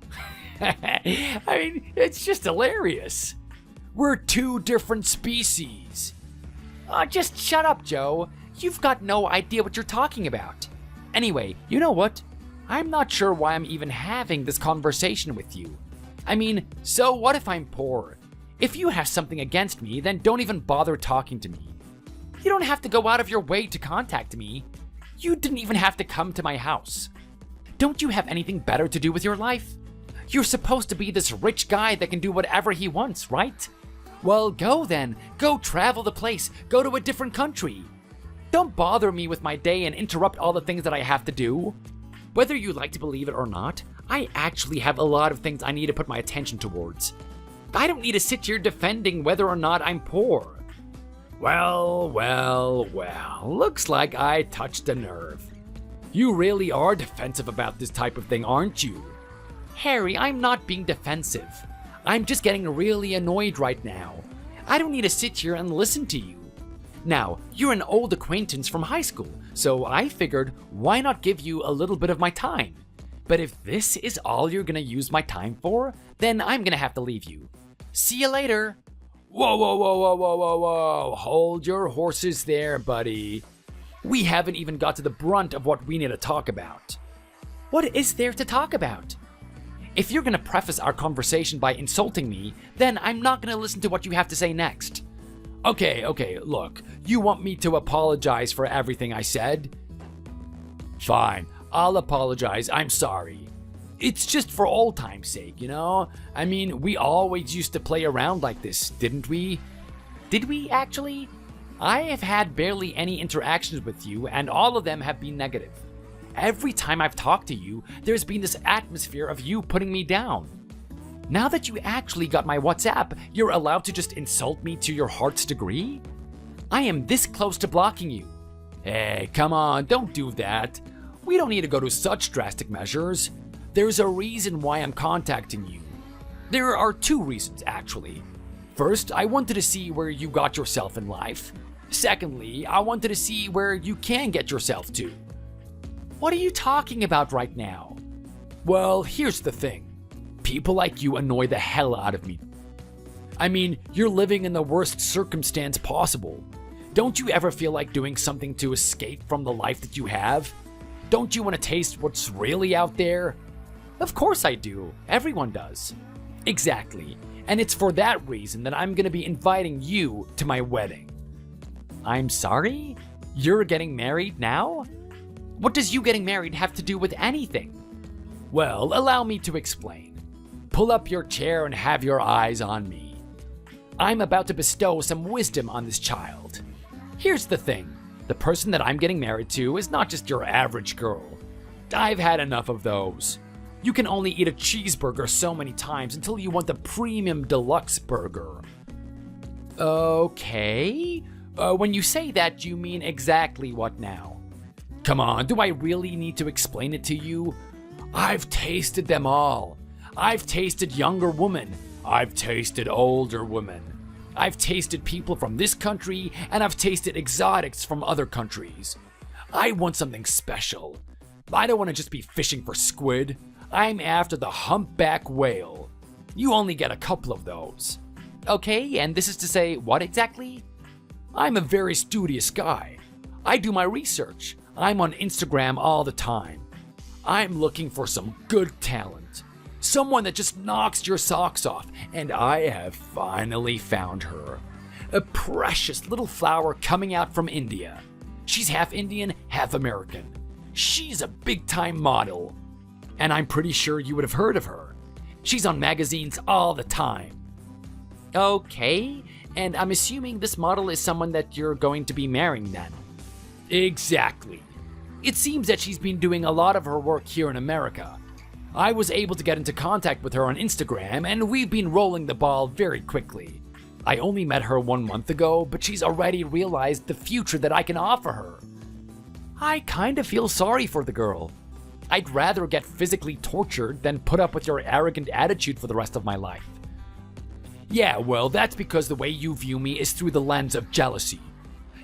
I mean, it's just hilarious. We're two different species. Just shut up, Joe. You've got no idea what you're talking about. Anyway, you know what? I'm not sure why I'm even having this conversation with you. I mean, so what if I'm poor? If you have something against me, then don't even bother talking to me. You don't have to go out of your way to contact me. You didn't even have to come to my house. Don't you have anything better to do with your life? You're supposed to be this rich guy that can do whatever he wants, right? Well, go then. Go travel the place. Go to a different country. Don't bother me with my day and interrupt all the things that I have to do. Whether you like to believe it or not, I actually have a lot of things I need to put my attention towards. I don't need to sit here defending whether or not I'm poor. Well, looks like I touched a nerve. You really are defensive about this type of thing, aren't you? Harry, I'm not being defensive. I'm just getting really annoyed right now. I don't need to sit here and listen to you. Now, you're an old acquaintance from high school, so I figured why not give you a little bit of my time? But if this is all you're gonna use my time for, then I'm gonna have to leave you. See you later. Whoa. Hold your horses there, buddy. We haven't even got to the brunt of what we need to talk about. What is there to talk about? If you're gonna preface our conversation by insulting me, then I'm not gonna listen to what you have to say next. Okay, look, you want me to apologize for everything I said? Fine, I'll apologize, I'm sorry. It's just for old time's sake, you know? I mean, we always used to play around like this, didn't we? Did we, actually? I have had barely any interactions with you, and all of them have been negative. Every time I've talked to you, there's been this atmosphere of you putting me down. Now that you actually got my WhatsApp, you're allowed to just insult me to your heart's degree? I am this close to blocking you. Hey, come on, don't do that. We don't need to go to such drastic measures. There's a reason why I'm contacting you. There are two reasons, actually. First, I wanted to see where you got yourself in life. Secondly, I wanted to see where you can get yourself to. What are you talking about right now? Well, here's the thing. People like you annoy the hell out of me. I mean, you're living in the worst circumstance possible. Don't you ever feel like doing something to escape from the life that you have? Don't you want to taste what's really out there? Of course I do. Everyone does. Exactly. And it's for that reason that I'm going to be inviting you to my wedding. I'm sorry? You're getting married now? What does you getting married have to do with anything? Well, allow me to explain. Pull up your chair and have your eyes on me. I'm about to bestow some wisdom on this child. Here's the thing. The person that I'm getting married to is not just your average girl. I've had enough of those. You can only eat a cheeseburger so many times until you want the premium deluxe burger. Okay. When you say that, you mean exactly what now? Come on, do I really need to explain it to you? I've tasted them all. I've tasted younger women. I've tasted older women. I've tasted people from this country, and I've tasted exotics from other countries. I want something special. I don't want to just be fishing for squid. I'm after the humpback whale. You only get a couple of those. Okay, and this is to say what exactly? I'm a very studious guy. I do my research. I'm on Instagram all the time. I'm looking for some good talent. Someone that just knocks your socks off, and I have finally found her. A precious little flower coming out from India. She's half Indian, half American. She's a big-time model. And I'm pretty sure you would have heard of her. She's on magazines all the time. Okay, and I'm assuming this model is someone that you're going to be marrying then. Exactly. It seems that she's been doing a lot of her work here in America. I was able to get into contact with her on Instagram, and we've been rolling the ball very quickly. I only met her 1 month ago, but she's already realized the future that I can offer her. I kind of feel sorry for the girl. I'd rather get physically tortured than put up with your arrogant attitude for the rest of my life. Yeah, well, that's because the way you view me is through the lens of jealousy.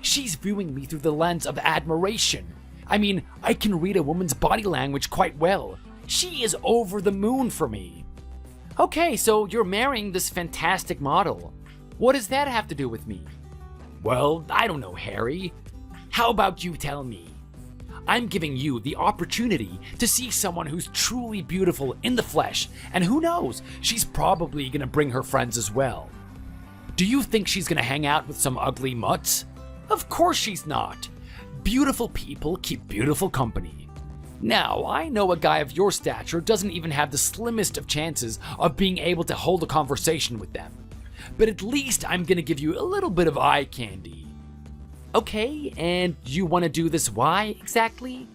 She's viewing me through the lens of admiration. I mean, I can read a woman's body language quite well. She is over the moon for me. Okay, so you're marrying this fantastic model. What does that have to do with me? Well, I don't know, Harry. How about you tell me? I'm giving you the opportunity to see someone who's truly beautiful in the flesh, and who knows, she's probably gonna bring her friends as well. Do you think she's gonna hang out with some ugly mutts? Of course she's not. Beautiful people keep beautiful company. Now, I know a guy of your stature doesn't even have the slimmest of chances of being able to hold a conversation with them. But at least I'm gonna give you a little bit of eye candy. Okay, and you want to do this why exactly?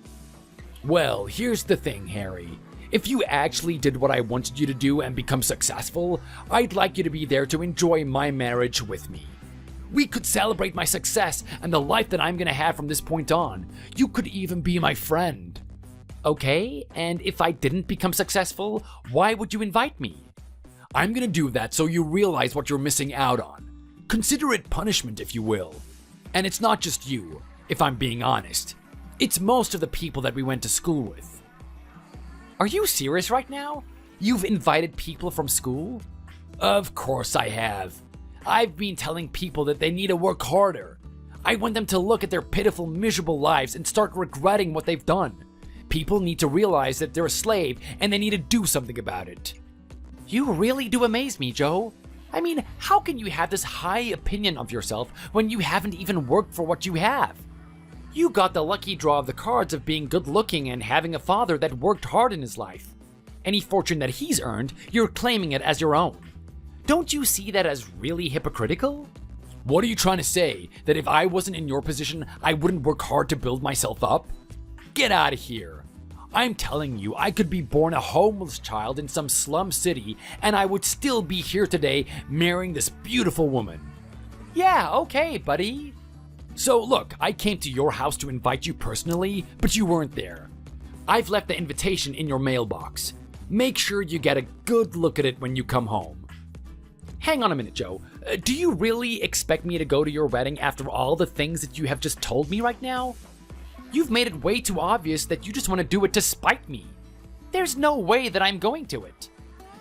Well, here's the thing, Harry. If you actually did what I wanted you to do and become successful, I'd like you to be there to enjoy my marriage with me. We could celebrate my success and the life that I'm gonna have from this point on. You could even be my friend. Okay, and if I didn't become successful, why would you invite me? I'm gonna do that so you realize what you're missing out on. Consider it punishment, if you will. And it's not just you, if I'm being honest. It's most of the people that we went to school with. Are you serious right now? You've invited people from school? Of course I have. I've been telling people that they need to work harder. I want them to look at their pitiful, miserable lives and start regretting what they've done. People need to realize that they're a slave and they need to do something about it. You really do amaze me, Joe. I mean, how can you have this high opinion of yourself when you haven't even worked for what you have? You got the lucky draw of the cards of being good looking and having a father that worked hard in his life. Any fortune that he's earned, you're claiming it as your own. Don't you see that as really hypocritical? What are you trying to say? That if I wasn't in your position, I wouldn't work hard to build myself up? Get out of here. I'm telling you, I could be born a homeless child in some slum city, and I would still be here today marrying this beautiful woman. Yeah, okay, buddy. So look, I came to your house to invite you personally, but you weren't there. I've left the invitation in your mailbox. Make sure you get a good look at it when you come home. Hang on a minute, Joe. Do you really expect me to go to your wedding after all the things that you have just told me right now? You've made it way too obvious that you just want to do it to spite me. There's no way that I'm going to it.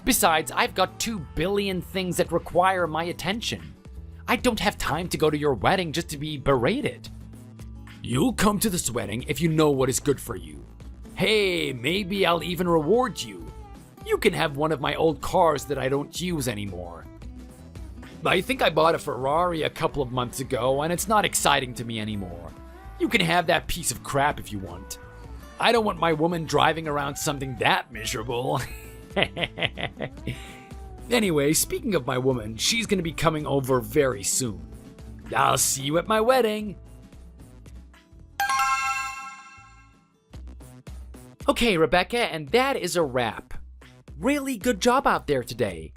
Besides, I've got 2 billion things that require my attention. I don't have time to go to your wedding just to be berated. You'll come to this wedding if you know what is good for you. Hey, maybe I'll even reward you. You can have one of my old cars that I don't use anymore. I think I bought a Ferrari a couple of months ago, and it's not exciting to me anymore. You can have that piece of crap if you want. I don't want my woman driving around something that miserable. Anyway, speaking of my woman, she's gonna be coming over very soon. I'll see you at my wedding. Okay, Rebecca, and that is a wrap. Really good job out there today.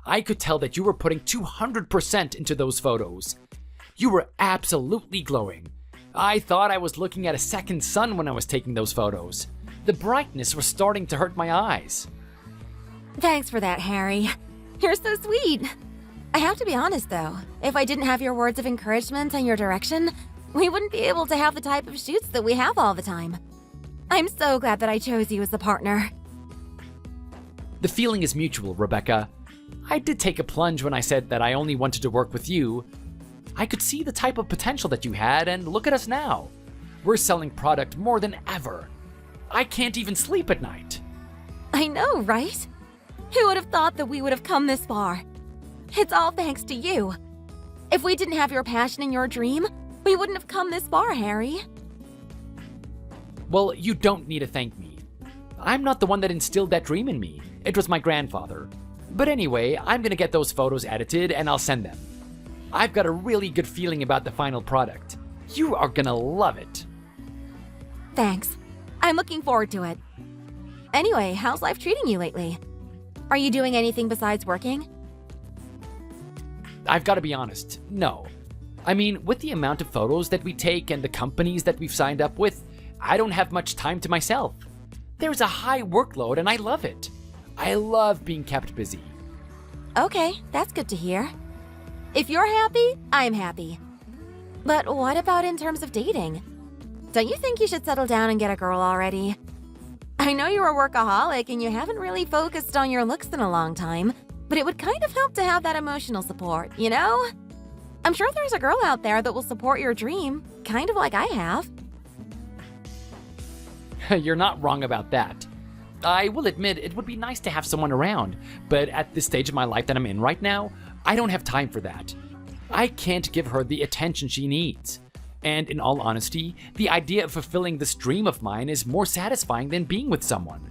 I could tell that you were putting 200% into those photos. You were absolutely glowing. I thought I was looking at a second sun when I was taking those photos. The brightness was starting to hurt my eyes. Thanks for that, Harry. You're so sweet. I have to be honest, though. If I didn't have your words of encouragement and your direction, we wouldn't be able to have the type of shoots that we have all the time. I'm so glad that I chose you as the partner. The feeling is mutual, Rebecca. I did take a plunge when I said that I only wanted to work with you. I could see the type of potential that you had, and look at us now. We're selling product more than ever. I can't even sleep at night. I know, right? Who would have thought that we would have come this far? It's all thanks to you. If we didn't have your passion and your dream, we wouldn't have come this far, Harry. Well, you don't need to thank me. I'm not the one that instilled that dream in me. It was my grandfather. But anyway, I'm gonna get those photos edited and I'll send them. I've got a really good feeling about the final product. You are gonna love it. Thanks. I'm looking forward to it. Anyway, how's life treating you lately? Are you doing anything besides working? I've got to be honest, no. I mean, with the amount of photos that we take and the companies that we've signed up with, I don't have much time to myself. There's a high workload and I love it. I love being kept busy. Okay, that's good to hear. If you're happy, I'm happy. But what about in terms of dating? Don't you think you should settle down and get a girl already? I know you're a workaholic and you haven't really focused on your looks in a long time, but it would kind of help to have that emotional support, you know? I'm sure there's a girl out there that will support your dream, kind of like I have. You're not wrong about that. I will admit it would be nice to have someone around, but at this stage of my life that I'm in right now, I don't have time for that. I can't give her the attention she needs. And in all honesty, the idea of fulfilling this dream of mine is more satisfying than being with someone.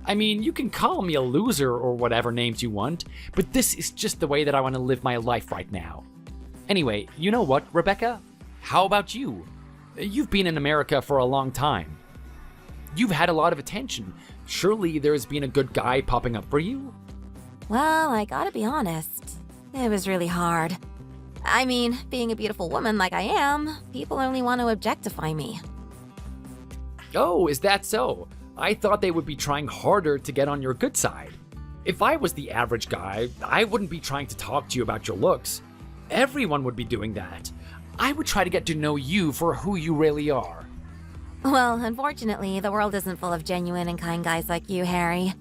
I mean, you can call me a loser or whatever names you want, but this is just the way that I want to live my life right now. Anyway, you know what, Rebecca? How about you? You've been in America for a long time. You've had a lot of attention. Surely there's been a good guy popping up for you? Well, I gotta be honest. It was really hard. I mean, being a beautiful woman like I am, people only want to objectify me. Oh, is that so? I thought they would be trying harder to get on your good side. If I was the average guy, I wouldn't be trying to talk to you about your looks. Everyone would be doing that. I would try to get to know you for who you really are. Well, unfortunately, the world isn't full of genuine and kind guys like you, Harry.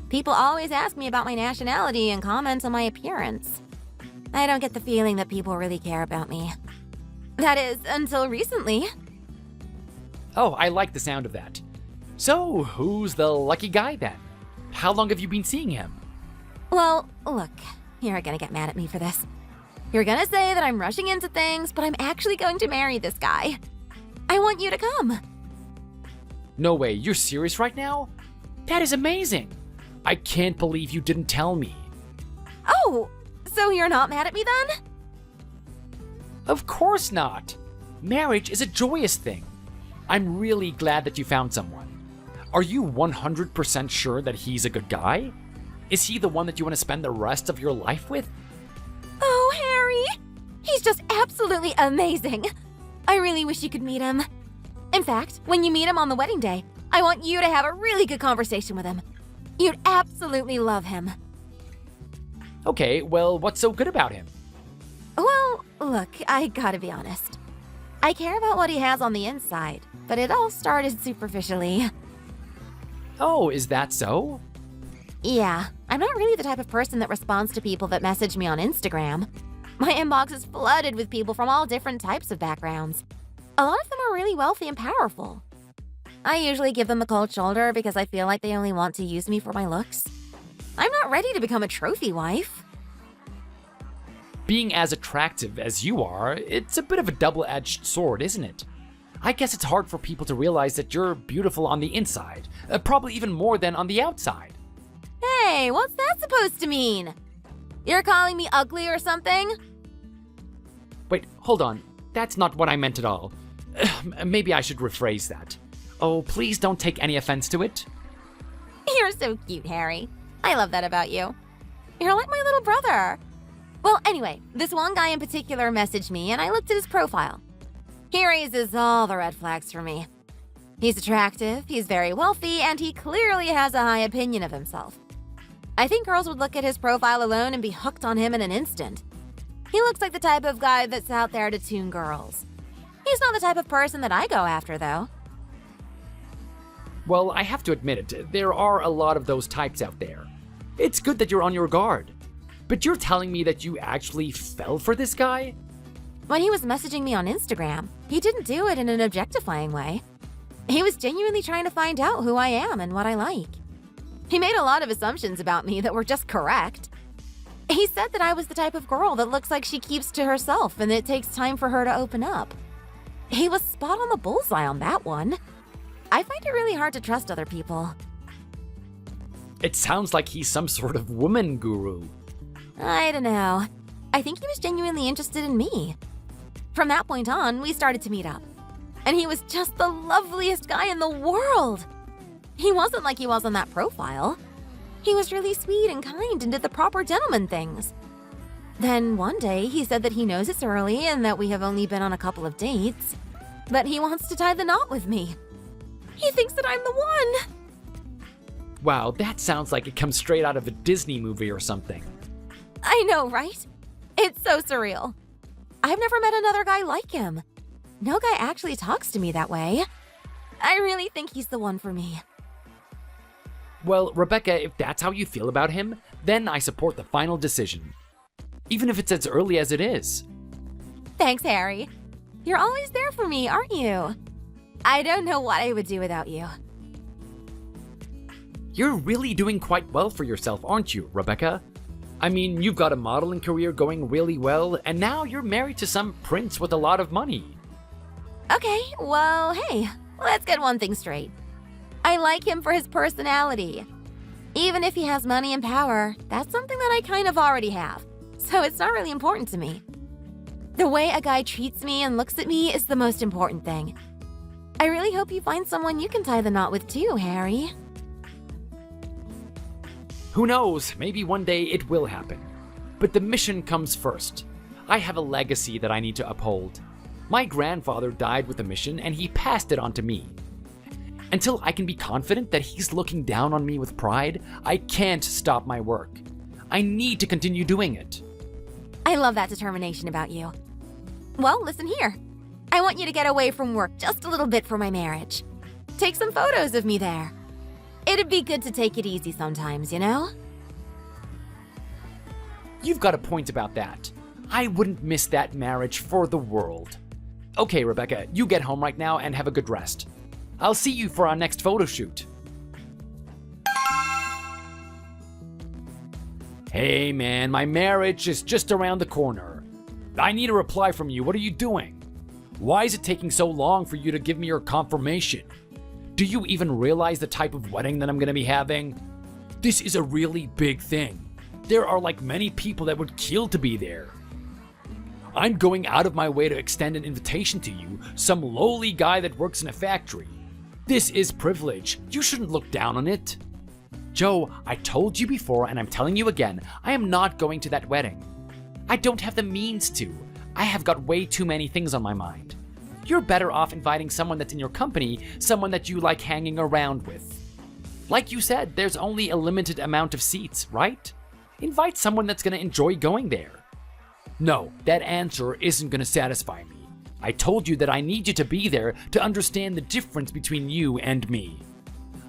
People always ask me about my nationality and comment on my appearance. I don't get the feeling that people really care about me. That is, until recently. Oh, I like the sound of that. So, who's the lucky guy then? How long have you been seeing him? Well, look, you're gonna get mad at me for this. You're gonna say that I'm rushing into things, but I'm actually going to marry this guy. I want you to come. No way, you're serious right now? That is amazing. I can't believe you didn't tell me. Oh, so you're not mad at me then? Of course not. Marriage is a joyous thing. I'm really glad that you found someone. Are you 100% sure that he's a good guy? Is he the one that you want to spend the rest of your life with? Oh, Harry! He's just absolutely amazing. I really wish you could meet him. In fact, when you meet him on the wedding day, I want you to have a really good conversation with him. You'd absolutely love him. Okay, well, what's so good about him? Well, look, I gotta be honest. I care about what he has on the inside, but it all started superficially. Oh, is that so? Yeah, I'm not really the type of person that responds to people that message me on Instagram. My inbox is flooded with people from all different types of backgrounds. A lot of them are really wealthy and powerful. I usually give them the cold shoulder because I feel like they only want to use me for my looks. I'm not ready to become a trophy wife. Being as attractive as you are, it's a bit of a double-edged sword, isn't it? I guess it's hard for people to realize that you're beautiful on the inside, probably even more than on the outside. Hey, what's that supposed to mean? You're calling me ugly or something? Wait, hold on. That's not what I meant at all. Maybe I should rephrase that. Oh, please don't take any offense to it. You're so cute, Harry. I love that about you. You're like my little brother. Well, anyway, this one guy in particular messaged me and I looked at his profile. He raises all the red flags for me. He's attractive, he's very wealthy, and he clearly has a high opinion of himself. I think girls would look at his profile alone and be hooked on him in an instant. He looks like the type of guy that's out there to tune girls. He's not the type of person that I go after, though. Well, I have to admit it, there are a lot of those types out there. It's good that you're on your guard. But you're telling me that you actually fell for this guy? When he was messaging me on Instagram, he didn't do it in an objectifying way. He was genuinely trying to find out who I am and what I like. He made a lot of assumptions about me that were just correct. He said that I was the type of girl that looks like she keeps to herself and it takes time for her to open up. He was spot on the bullseye on that one. I find it really hard to trust other people. It sounds like he's some sort of woman guru. I don't know. I think he was genuinely interested in me. From that point on, we started to meet up. And he was just the loveliest guy in the world. He wasn't like he was on that profile. He was really sweet and kind and did the proper gentleman things. Then one day, he said that he knows it's early and that we have only been on a couple of dates, but he wants to tie the knot with me. He thinks that I'm the one. Wow, that sounds like it comes straight out of a Disney movie or something. I know, right? It's so surreal. I've never met another guy like him. No guy actually talks to me that way. I really think he's the one for me. Well, Rebecca, if that's how you feel about him, then I support the final decision. Even if it's as early as it is. Thanks, Harry. You're always there for me, aren't you? I don't know what I would do without you. You're really doing quite well for yourself, aren't you, Rebecca? I mean, you've got a modeling career going really well, and now you're married to some prince with a lot of money. Okay, well, hey, let's get one thing straight. I like him for his personality. Even if he has money and power, that's something that I kind of already have, so it's not really important to me. The way a guy treats me and looks at me is the most important thing. I really hope you find someone you can tie the knot with too, Harry. Who knows, maybe one day it will happen. But the mission comes first. I have a legacy that I need to uphold. My grandfather died with the mission and he passed it on to me. Until I can be confident that he's looking down on me with pride, I can't stop my work. I need to continue doing it. I love that determination about you. Well, listen here. I want you to get away from work just a little bit for my marriage. Take some photos of me there. It'd be good to take it easy sometimes, you know? You've got a point about that. I wouldn't miss that marriage for the world. Okay, Rebecca, you get home right now and have a good rest. I'll see you for our next photo shoot. Hey man, my marriage is just around the corner. I need a reply from you. What are you doing? Why is it taking so long for you to give me your confirmation? Do you even realize the type of wedding that I'm gonna be having? This is a really big thing. There are like many people that would kill to be there. I'm going out of my way to extend an invitation to you, some lowly guy that works in a factory. This is privilege. You shouldn't look down on it. Joe, I told you before and I'm telling you again, I am not going to that wedding. I don't have the means to. I have got way too many things on my mind. You're better off inviting someone that's in your company, someone that you like hanging around with. Like you said, there's only a limited amount of seats, right? Invite someone that's gonna enjoy going there. No, that answer isn't gonna satisfy me. I told you that I need you to be there to understand the difference between you and me.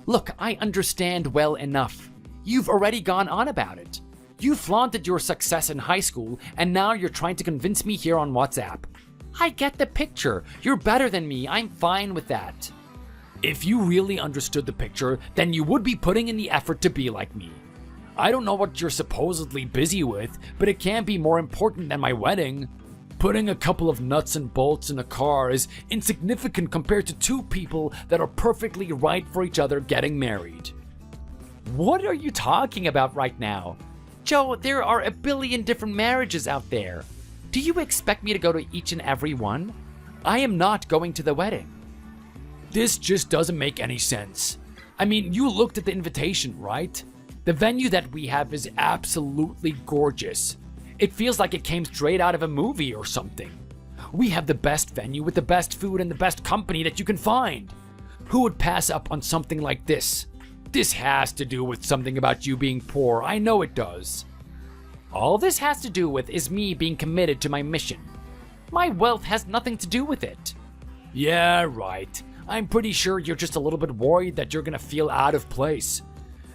Look, I understand well enough. You've already gone on about it. You flaunted your success in high school, and now you're trying to convince me here on WhatsApp. I get the picture. You're better than me. I'm fine with that. If you really understood the picture, then you would be putting in the effort to be like me. I don't know what you're supposedly busy with, but it can't be more important than my wedding. Putting a couple of nuts and bolts in a car is insignificant compared to two people that are perfectly right for each other getting married. What are you talking about right now? Joe, there are a billion different marriages out there. Do you expect me to go to each and every one? I am not going to the wedding. This just doesn't make any sense. I mean, you looked at the invitation, right? The venue that we have is absolutely gorgeous. It feels like it came straight out of a movie or something. We have the best venue with the best food and the best company that you can find. Who would pass up on something like this? This has to do with something about you being poor. I know it does. All this has to do with is me being committed to my mission. My wealth has nothing to do with it. Yeah, right. I'm pretty sure you're just a little bit worried that you're gonna feel out of place.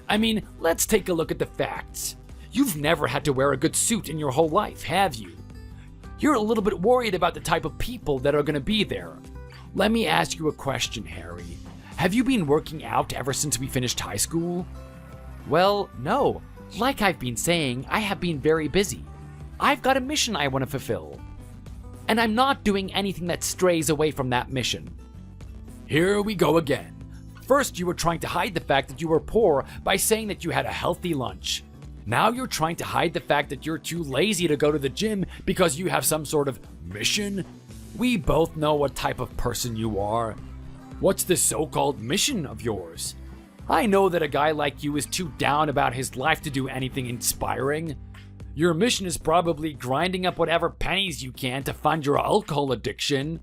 I mean, let's take a look at the facts. You've never had to wear a good suit in your whole life, have you? You're a little bit worried about the type of people that are gonna be there. Let me ask you a question, Harry. Have you been working out ever since we finished high school? Well, no. Like I've been saying, I have been very busy. I've got a mission I want to fulfill. And I'm not doing anything that strays away from that mission. Here we go again. First, you were trying to hide the fact that you were poor by saying that you had a healthy lunch. Now you're trying to hide the fact that you're too lazy to go to the gym because you have some sort of mission. We both know what type of person you are. What's the so-called mission of yours? I know that a guy like you is too down about his life to do anything inspiring. Your mission is probably grinding up whatever pennies you can to fund your alcohol addiction.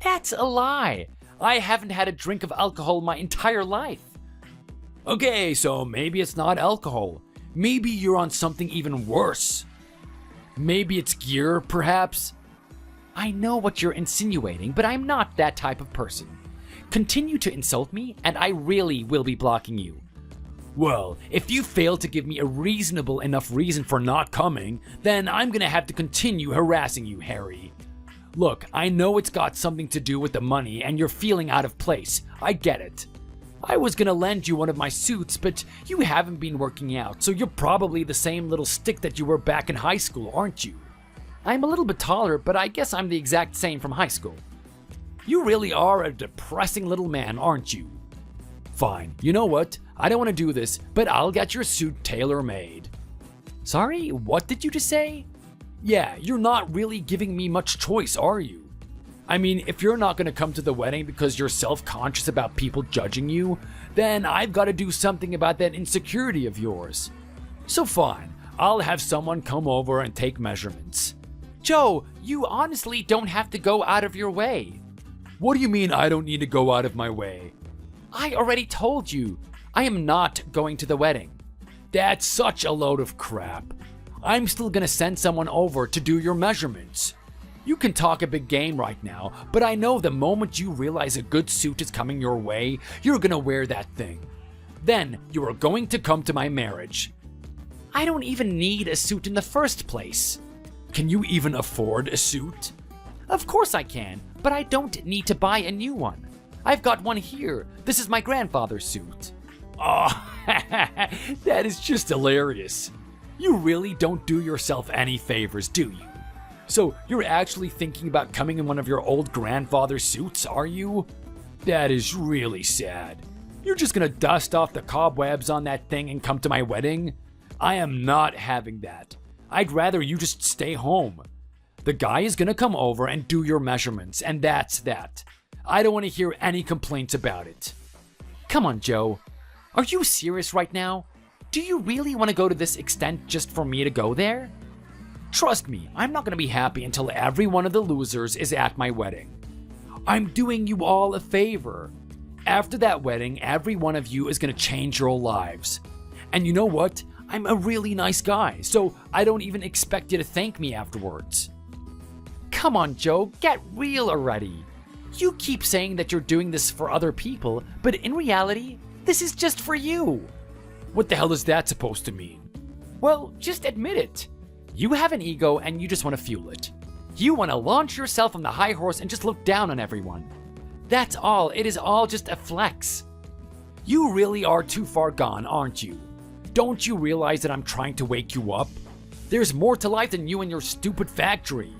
That's a lie. I haven't had a drink of alcohol my entire life. Okay, so maybe it's not alcohol. Maybe you're on something even worse. Maybe it's gear, perhaps? I know what you're insinuating, but I'm not that type of person. Continue to insult me, and I really will be blocking you. Well, if you fail to give me a reasonable enough reason for not coming, then I'm gonna have to continue harassing you, Harry. Look, I know it's got something to do with the money and you're feeling out of place. I get it. I was gonna lend you one of my suits, but you haven't been working out, so you're probably the same little stick that you were back in high school, aren't you? I'm a little bit taller, but I guess I'm the exact same from high school. You really are a depressing little man, aren't you? Fine, you know what? I don't want to do this, but I'll get your suit tailor-made. Sorry, what did you just say? Yeah, you're not really giving me much choice, are you? I mean, if you're not going to come to the wedding because you're self-conscious about people judging you, then I've got to do something about that insecurity of yours. So fine, I'll have someone come over and take measurements. Joe, you honestly don't have to go out of your way. What do you mean I don't need to go out of my way? I already told you, I am not going to the wedding. That's such a load of crap. I'm still gonna send someone over to do your measurements. You can talk a big game right now, but I know the moment you realize a good suit is coming your way, you're gonna wear that thing. Then you are going to come to my marriage. I don't even need a suit in the first place. Can you even afford a suit? Of course I can, but I don't need to buy a new one. I've got one here. This is my grandfather's suit. Oh, that is just hilarious. You really don't do yourself any favors, do you? So you're actually thinking about coming in one of your old grandfather's suits, are you? That is really sad. You're just gonna dust off the cobwebs on that thing and come to my wedding? I am not having that. I'd rather you just stay home. The guy is gonna come over and do your measurements, and that's that. I don't want to hear any complaints about it. Come on, Joe. Are you serious right now? Do you really want to go to this extent just for me to go there? Trust me, I'm not going to be happy until every one of the losers is at my wedding. I'm doing you all a favor. After that wedding, every one of you is going to change your lives. And you know what? I'm a really nice guy, so I don't even expect you to thank me afterwards. Come on, Joe, get real already. You keep saying that you're doing this for other people, but in reality, this is just for you. What the hell is that supposed to mean? Well, just admit it. You have an ego and you just want to fuel it. You want to launch yourself on the high horse and just look down on everyone. That's all. It is all just a flex. You really are too far gone, aren't you? Don't you realize that I'm trying to wake you up? There's more to life than you and your stupid factory.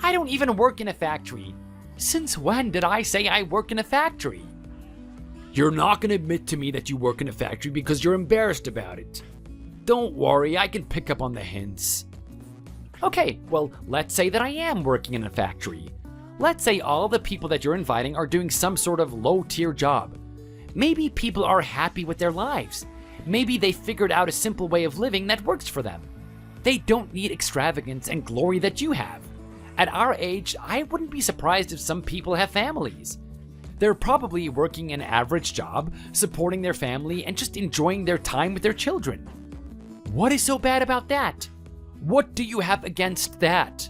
I don't even work in a factory. Since when did I say I work in a factory? You're not going to admit to me that you work in a factory because you're embarrassed about it. Don't worry, I can pick up on the hints. Okay, well, let's say that I am working in a factory. Let's say all the people that you're inviting are doing some sort of low-tier job. Maybe people are happy with their lives. Maybe they figured out a simple way of living that works for them. They don't need extravagance and glory that you have. At our age, I wouldn't be surprised if some people have families. They're probably working an average job, supporting their family, and just enjoying their time with their children. What is so bad about that? What do you have against that?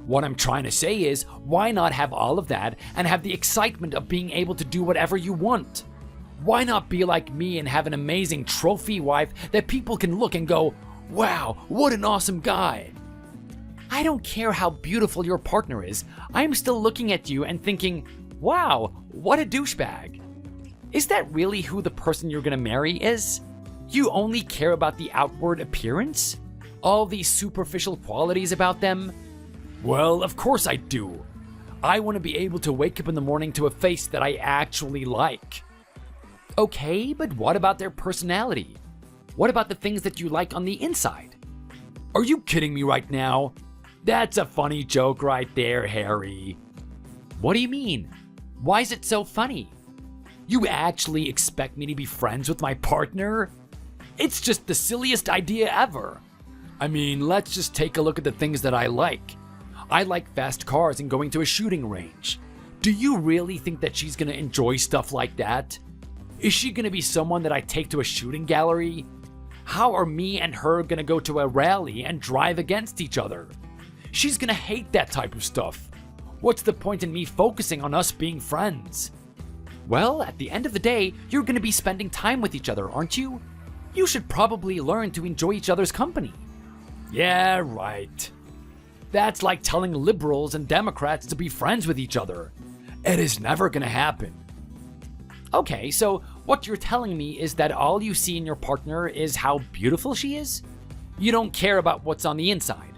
What I'm trying to say is, why not have all of that and have the excitement of being able to do whatever you want? Why not be like me and have an amazing trophy wife that people can look and go, wow, what an awesome guy? I don't care how beautiful your partner is, I'm still looking at you and thinking, wow, what a douchebag. Is that really who the person you're gonna marry is? You only care about the outward appearance? All these superficial qualities about them? Well, of course I do. I want to be able to wake up in the morning to a face that I actually like. Okay, but what about their personality? What about the things that you like on the inside? Are you kidding me right now? That's a funny joke right there, Harry. What do you mean? Why is it so funny? You actually expect me to be friends with my partner? It's just the silliest idea ever. I mean, let's just take a look at the things that I like. I like fast cars and going to a shooting range. Do you really think that she's gonna enjoy stuff like that? Is she gonna be someone that I take to a shooting gallery? How are me and her gonna go to a rally and drive against each other? She's gonna hate that type of stuff. What's the point in me focusing on us being friends? Well, at the end of the day, you're gonna be spending time with each other, aren't you? You should probably learn to enjoy each other's company. Yeah, right. That's like telling liberals and Democrats to be friends with each other. It is never gonna happen. Okay, so what you're telling me is that all you see in your partner is how beautiful she is? You don't care about what's on the inside.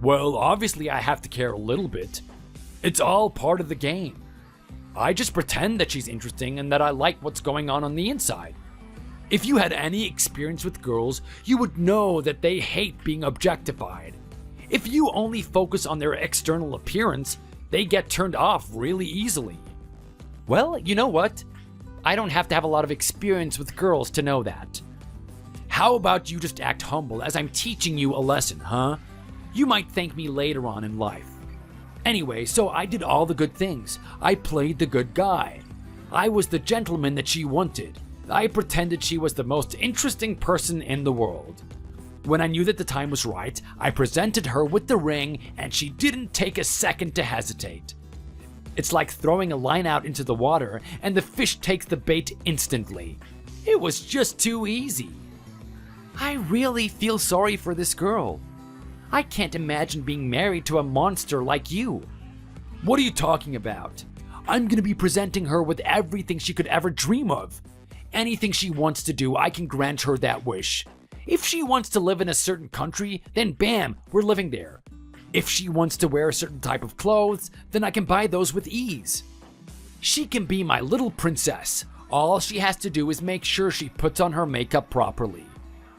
Well, obviously I have to care a little bit. It's all part of the game. I just pretend that she's interesting and that I like what's going on the inside. If you had any experience with girls, you would know that they hate being objectified. If you only focus on their external appearance, they get turned off really easily. Well, you know what? I don't have to have a lot of experience with girls to know that. How about you just act humble as I'm teaching you a lesson, huh? You might thank me later on in life. Anyway, so I did all the good things. I played the good guy. I was the gentleman that she wanted. I pretended she was the most interesting person in the world. When I knew that the time was right, I presented her with the ring and she didn't take a second to hesitate. It's like throwing a line out into the water and the fish takes the bait instantly. It was just too easy. I really feel sorry for this girl. I can't imagine being married to a monster like you. What are you talking about? I'm gonna be presenting her with everything she could ever dream of. Anything she wants to do, I can grant her that wish. If she wants to live in a certain country, then bam, we're living there. If she wants to wear a certain type of clothes, then I can buy those with ease. She can be my little princess. All she has to do is make sure she puts on her makeup properly.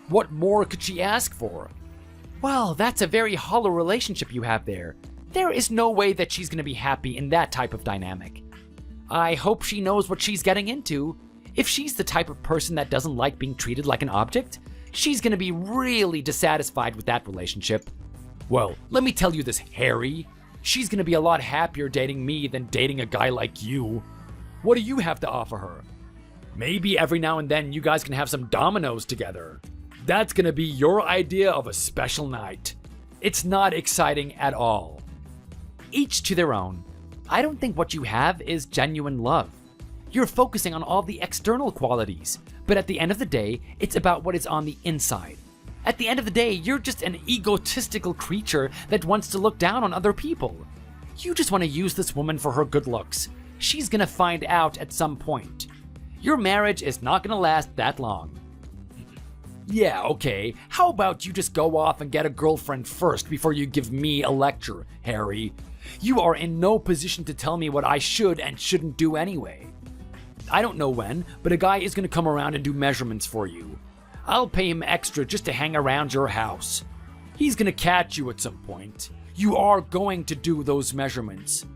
What more could she ask for? Well, that's a very hollow relationship you have there. There is no way that she's going to be happy in that type of dynamic. I hope she knows what she's getting into. If she's the type of person that doesn't like being treated like an object, she's going to be really dissatisfied with that relationship. Well, let me tell you this, Harry. She's going to be a lot happier dating me than dating a guy like you. What do you have to offer her? Maybe every now and then you guys can have some dominoes together. That's going to be your idea of a special night. It's not exciting at all. Each to their own. I don't think what you have is genuine love. You're focusing on all the external qualities, but at the end of the day, it's about what is on the inside. At the end of the day, you're just an egotistical creature that wants to look down on other people. You just want to use this woman for her good looks. She's gonna find out at some point. Your marriage is not gonna last that long. Yeah, okay. How about you just go off and get a girlfriend first before you give me a lecture, Harry? You are in no position to tell me what I should and shouldn't do anyway. I don't know when, but a guy is going to come around and do measurements for you. I'll pay him extra just to hang around your house. He's going to catch you at some point. You are going to do those measurements.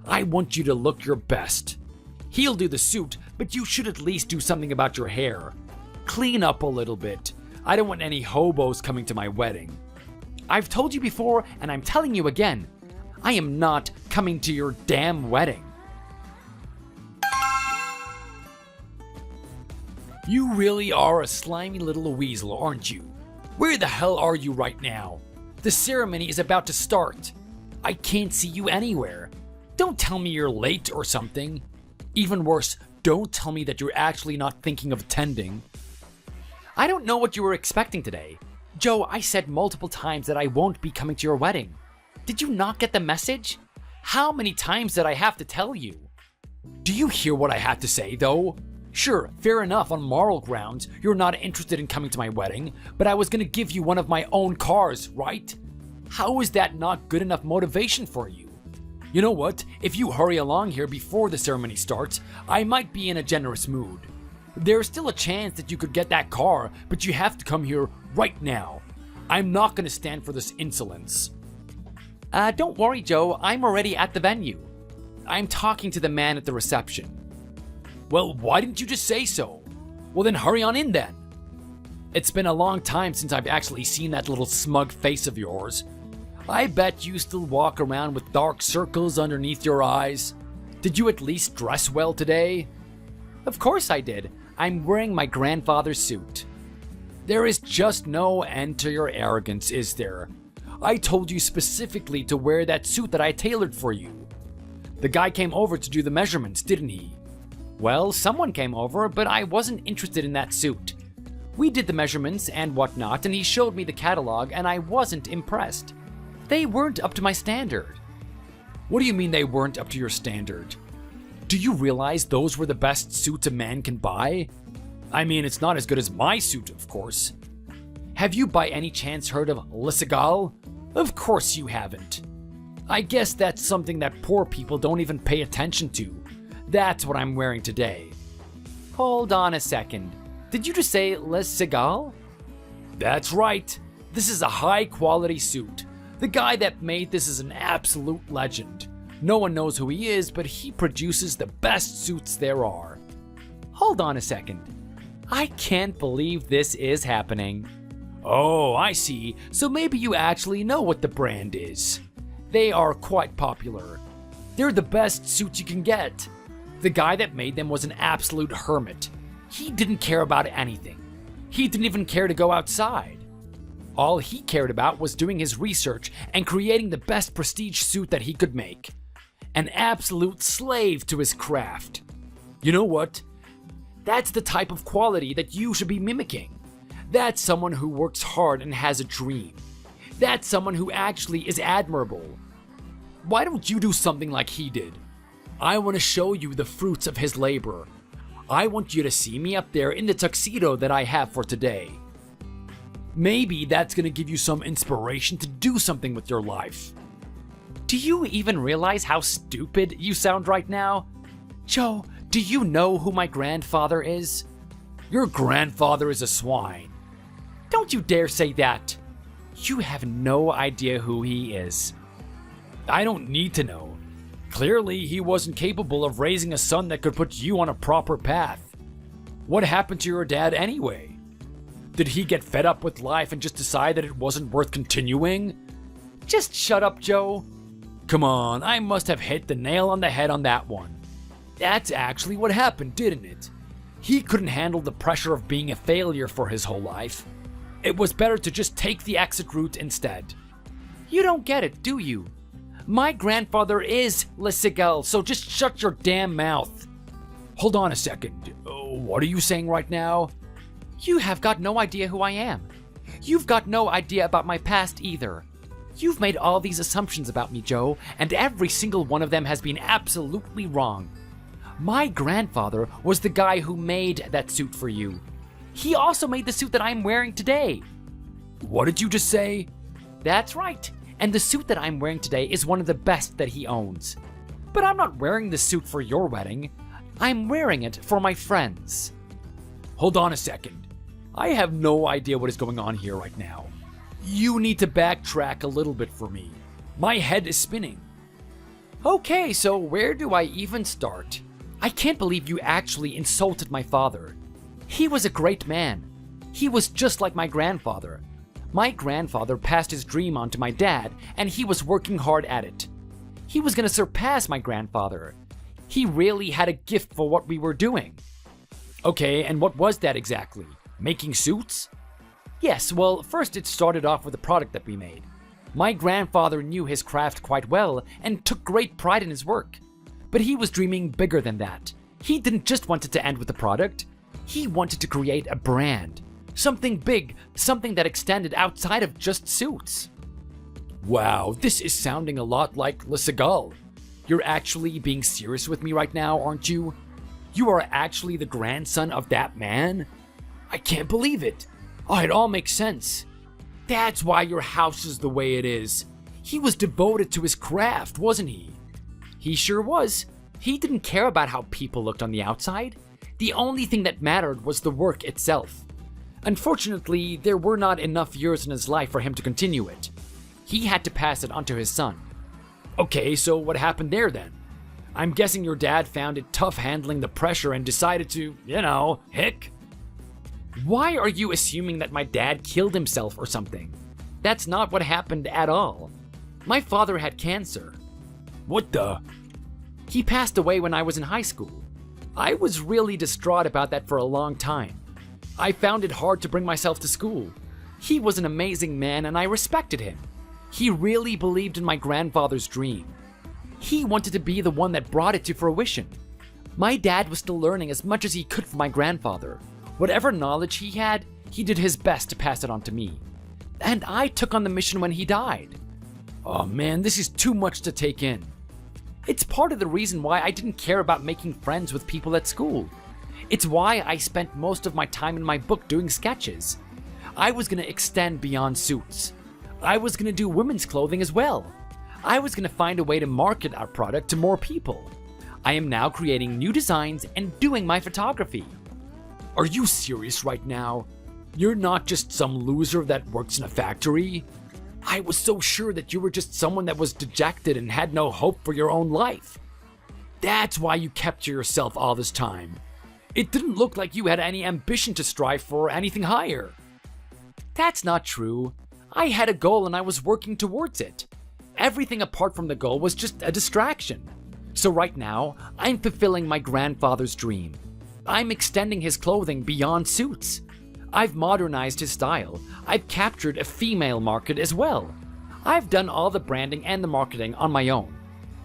I want you to look your best. He'll do the suit, but you should at least do something about your hair. Clean up a little bit. I don't want any hobos coming to my wedding. I've told you before, and I'm telling you again, I am not coming to your damn wedding. You really are a slimy little weasel, aren't you? Where the hell are you right now? The ceremony is about to start. I can't see you anywhere. Don't tell me you're late or something. Even worse, don't tell me that you're actually not thinking of attending. I don't know what you were expecting today. Joe, I said multiple times that I won't be coming to your wedding. Did you not get the message? How many times did I have to tell you? Do you hear what I had to say, though? Sure, fair enough, on moral grounds, you're not interested in coming to my wedding, but I was gonna give you one of my own cars, right? How is that not good enough motivation for you? You know what? If you hurry along here before the ceremony starts, I might be in a generous mood. There's still a chance that you could get that car, but you have to come here right now. I'm not gonna stand for this insolence. Don't worry, Joe, I'm already at the venue. I'm talking to the man at the reception. Well, why didn't you just say so? Well, then hurry on in then. It's been a long time since I've actually seen that little smug face of yours. I bet you still walk around with dark circles underneath your eyes. Did you at least dress well today? Of course I did. I'm wearing my grandfather's suit. There is just no end to your arrogance, is there? I told you specifically to wear that suit that I tailored for you. The guy came over to do the measurements, didn't he? Well, someone came over, but I wasn't interested in that suit. We did the measurements and whatnot, and he showed me the catalog, and I wasn't impressed. They weren't up to my standard. What do you mean they weren't up to your standard? Do you realize those were the best suits a man can buy? I mean, it's not as good as my suit, of course. Have you by any chance heard of Le Segal? Of course you haven't. I guess that's something that poor people don't even pay attention to. That's what I'm wearing today. Hold on a second. Did you just say Le Segal? That's right. This is a high-quality suit. The guy that made this is an absolute legend. No one knows who he is, but he produces the best suits there are. Hold on a second. I can't believe this is happening. Oh, I see. So maybe you actually know what the brand is. They are quite popular. They're the best suits you can get. The guy that made them was an absolute hermit. He didn't care about anything. He didn't even care to go outside. All he cared about was doing his research and creating the best prestige suit that he could make. An absolute slave to his craft. You know what? That's the type of quality that you should be mimicking. That's someone who works hard and has a dream. That's someone who actually is admirable. Why don't you do something like he did? I want to show you the fruits of his labor. I want you to see me up there in the tuxedo that I have for today. Maybe that's going to give you some inspiration to do something with your life. Do you even realize how stupid you sound right now? Joe, do you know who my grandfather is? Your grandfather is a swine. Don't you dare say that. You have no idea who he is. I don't need to know. Clearly, he wasn't capable of raising a son that could put you on a proper path. What happened to your dad anyway? Did he get fed up with life and just decide that it wasn't worth continuing? Just shut up, Joe. Come on, I must have hit the nail on the head on that one. That's actually what happened, didn't it? He couldn't handle the pressure of being a failure for his whole life. It was better to just take the exit route instead. You don't get it, do you? My grandfather is Le Segal, so just shut your damn mouth. Hold on a second. What are you saying right now? You have got no idea who I am. You've got no idea about my past either. You've made all these assumptions about me, Joe, and every single one of them has been absolutely wrong. My grandfather was the guy who made that suit for you. He also made the suit that I'm wearing today. What did you just say? That's right. And the suit that I'm wearing today is one of the best that he owns. But I'm not wearing the suit for your wedding. I'm wearing it for my friends. Hold on a second. I have no idea what is going on here right now. You need to backtrack a little bit for me. My head is spinning. Okay, so where do I even start? I can't believe you actually insulted my father. He was a great man. He was just like my grandfather. My grandfather passed his dream on to my dad, and he was working hard at it. He was going to surpass my grandfather. He really had a gift for what we were doing. Okay, and what was that exactly? Making suits? Yes, well, first it started off with a product that we made. My grandfather knew his craft quite well and took great pride in his work. But he was dreaming bigger than that. He didn't just want it to end with the product. He wanted to create a brand. Something big, something that extended outside of just suits. Wow, this is sounding a lot like Le Seagull. You're actually being serious with me right now, aren't you? You are actually the grandson of that man? I can't believe it. Oh, it all makes sense. That's why your house is the way it is. He was devoted to his craft, wasn't he? He sure was. He didn't care about how people looked on the outside. The only thing that mattered was the work itself. Unfortunately, there were not enough years in his life for him to continue it. He had to pass it on to his son. Okay, so what happened there then? I'm guessing your dad found it tough handling the pressure and decided to, hick. Why are you assuming that my dad killed himself or something? That's not what happened at all. My father had cancer. What the? He passed away when I was in high school. I was really distraught about that for a long time. I found it hard to bring myself to school. He was an amazing man and I respected him. He really believed in my grandfather's dream. He wanted to be the one that brought it to fruition. My dad was still learning as much as he could from my grandfather. Whatever knowledge he had, he did his best to pass it on to me. And I took on the mission when he died. Oh man, this is too much to take in. It's part of the reason why I didn't care about making friends with people at school. It's why I spent most of my time in my book doing sketches. I was going to extend beyond suits. I was going to do women's clothing as well. I was going to find a way to market our product to more people. I am now creating new designs and doing my photography. Are you serious right now? You're not just some loser that works in a factory? I was so sure that you were just someone that was dejected and had no hope for your own life. That's why you kept to yourself all this time. It didn't look like you had any ambition to strive for anything higher. That's not true. I had a goal and I was working towards it. Everything apart from the goal was just a distraction. So right now, I'm fulfilling my grandfather's dream. I'm extending his clothing beyond suits. I've modernized his style. I've captured a female market as well. I've done all the branding and the marketing on my own.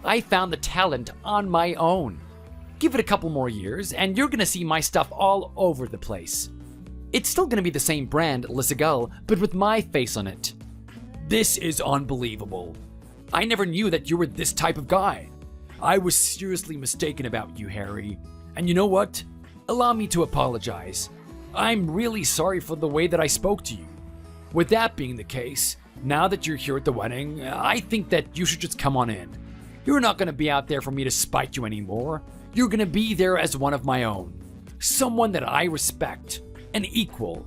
I found the talent on my own. Give it a couple more years and you're gonna see my stuff all over the place. It's still gonna be the same brand, Le Seagull, but with my face on it. This is unbelievable. I never knew that you were this type of guy. I was seriously mistaken about you, Harry. And you know what? Allow me to apologize. I'm really sorry for the way that I spoke to you. With that being the case, now that you're here at the wedding, I think that you should just come on in. You're not going to be out there for me to spite you anymore. You're going to be there as one of my own. Someone that I respect. An equal.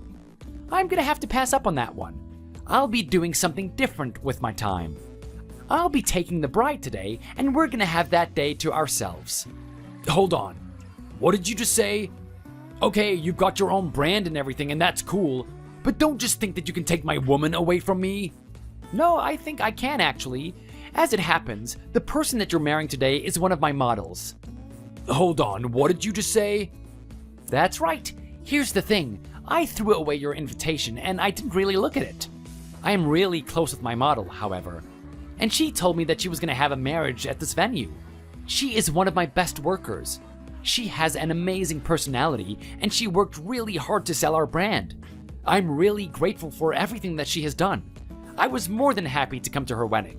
I'm going to have to pass up on that one. I'll be doing something different with my time. I'll be taking the bride today, and we're going to have that day to ourselves. Hold on. What did you just say? Okay, you've got your own brand and everything, and that's cool, but don't just think that you can take my woman away from me. No, I think I can actually. As it happens, the person that you're marrying today is one of my models. Hold on, what did you just say? That's right. Here's the thing. I threw away your invitation, and I didn't really look at it. I am really close with my model, however, and she told me that she was going to have a marriage at this venue. She is one of my best workers. She has an amazing personality, and she worked really hard to sell our brand. I'm really grateful for everything that she has done. I was more than happy to come to her wedding.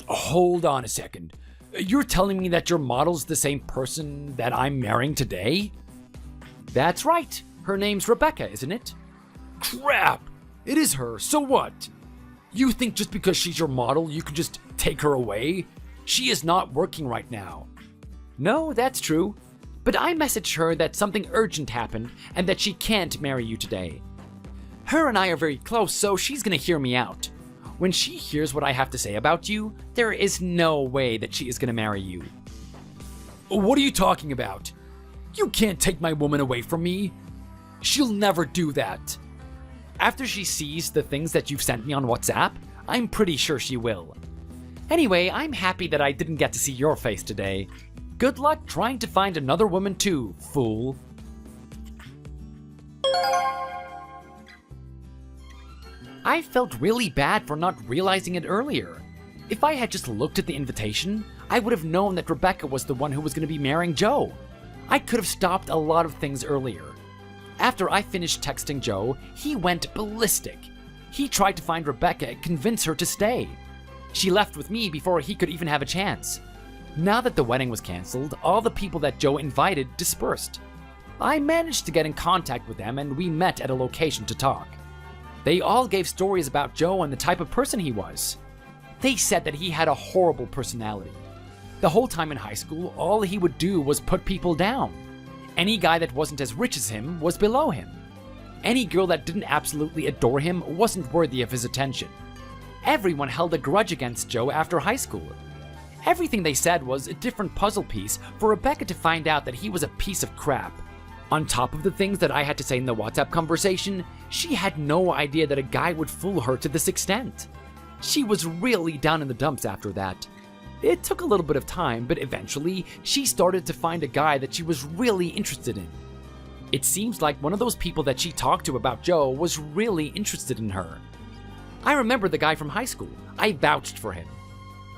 Hold on a second. You're telling me that your model's the same person that I'm marrying today? That's right. Her name's Rebecca, isn't it? Crap! It is her, so what? You think just because she's your model, you can just take her away? She is not working right now. No, that's true. But I messaged her that something urgent happened and that she can't marry you today. Her and I are very close, so she's gonna hear me out. When she hears what I have to say about you, there is no way that she is gonna marry you. What are you talking about? You can't take my woman away from me. She'll never do that. After she sees the things that you've sent me on WhatsApp, I'm pretty sure she will. Anyway, I'm happy that I didn't get to see your face today. Good luck trying to find another woman too, fool. I felt really bad for not realizing it earlier. If I had just looked at the invitation, I would have known that Rebecca was the one who was going to be marrying Joe. I could have stopped a lot of things earlier. After I finished texting Joe, he went ballistic. He tried to find Rebecca and convince her to stay. She left with me before he could even have a chance. Now that the wedding was canceled, all the people that Joe invited dispersed. I managed to get in contact with them and we met at a location to talk. They all gave stories about Joe and the type of person he was. They said that he had a horrible personality. The whole time in high school, all he would do was put people down. Any guy that wasn't as rich as him was below him. Any girl that didn't absolutely adore him wasn't worthy of his attention. Everyone held a grudge against Joe after high school. Everything they said was a different puzzle piece for Rebecca to find out that he was a piece of crap. On top of the things that I had to say in the WhatsApp conversation, she had no idea that a guy would fool her to this extent. She was really down in the dumps after that. It took a little bit of time, but eventually, she started to find a guy that she was really interested in. It seems like one of those people that she talked to about Joe was really interested in her. I remember the guy from high school. I vouched for him.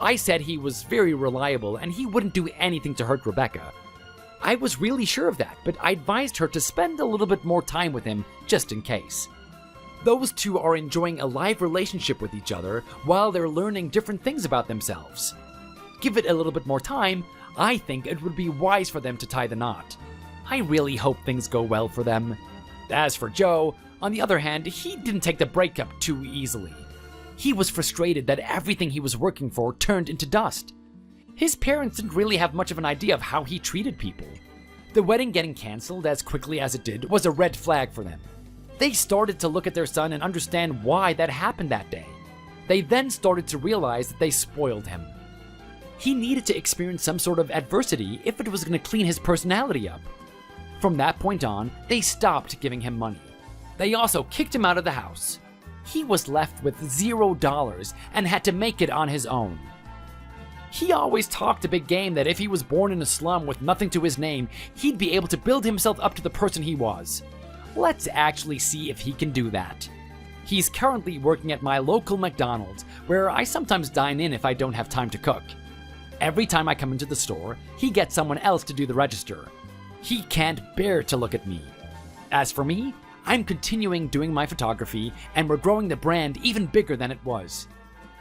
I said he was very reliable and he wouldn't do anything to hurt Rebecca. I was really sure of that, but I advised her to spend a little bit more time with him just in case. Those two are enjoying a live relationship with each other while they're learning different things about themselves. Give it a little bit more time, I think it would be wise for them to tie the knot. I really hope things go well for them. As for Joe, on the other hand, he didn't take the breakup too easily. He was frustrated that everything he was working for turned into dust. His parents didn't really have much of an idea of how he treated people. The wedding getting canceled as quickly as it did was a red flag for them. They started to look at their son and understand why that happened that day. They then started to realize that they spoiled him. He needed to experience some sort of adversity if it was going to clean his personality up. From that point on, they stopped giving him money. They also kicked him out of the house. He was left with $0 and had to make it on his own. He always talked a big game that if he was born in a slum with nothing to his name, he'd be able to build himself up to the person he was. Let's actually see if he can do that. He's currently working at my local McDonald's, where I sometimes dine in if I don't have time to cook. Every time I come into the store, he gets someone else to do the register. He can't bear to look at me. As for me, I'm continuing doing my photography, and we're growing the brand even bigger than it was.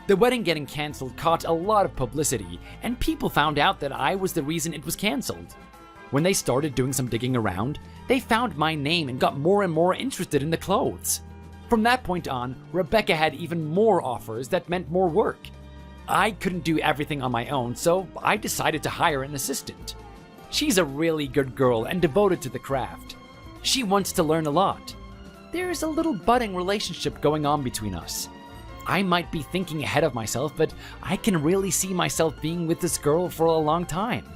The wedding getting canceled caught a lot of publicity, and people found out that I was the reason it was canceled. When they started doing some digging around, they found my name and got more and more interested in the clothes. From that point on, Rebecca had even more offers that meant more work. I couldn't do everything on my own, so I decided to hire an assistant. She's a really good girl and devoted to the craft. She wants to learn a lot. There's a little budding relationship going on between us. I might be thinking ahead of myself, but I can really see myself being with this girl for a long time.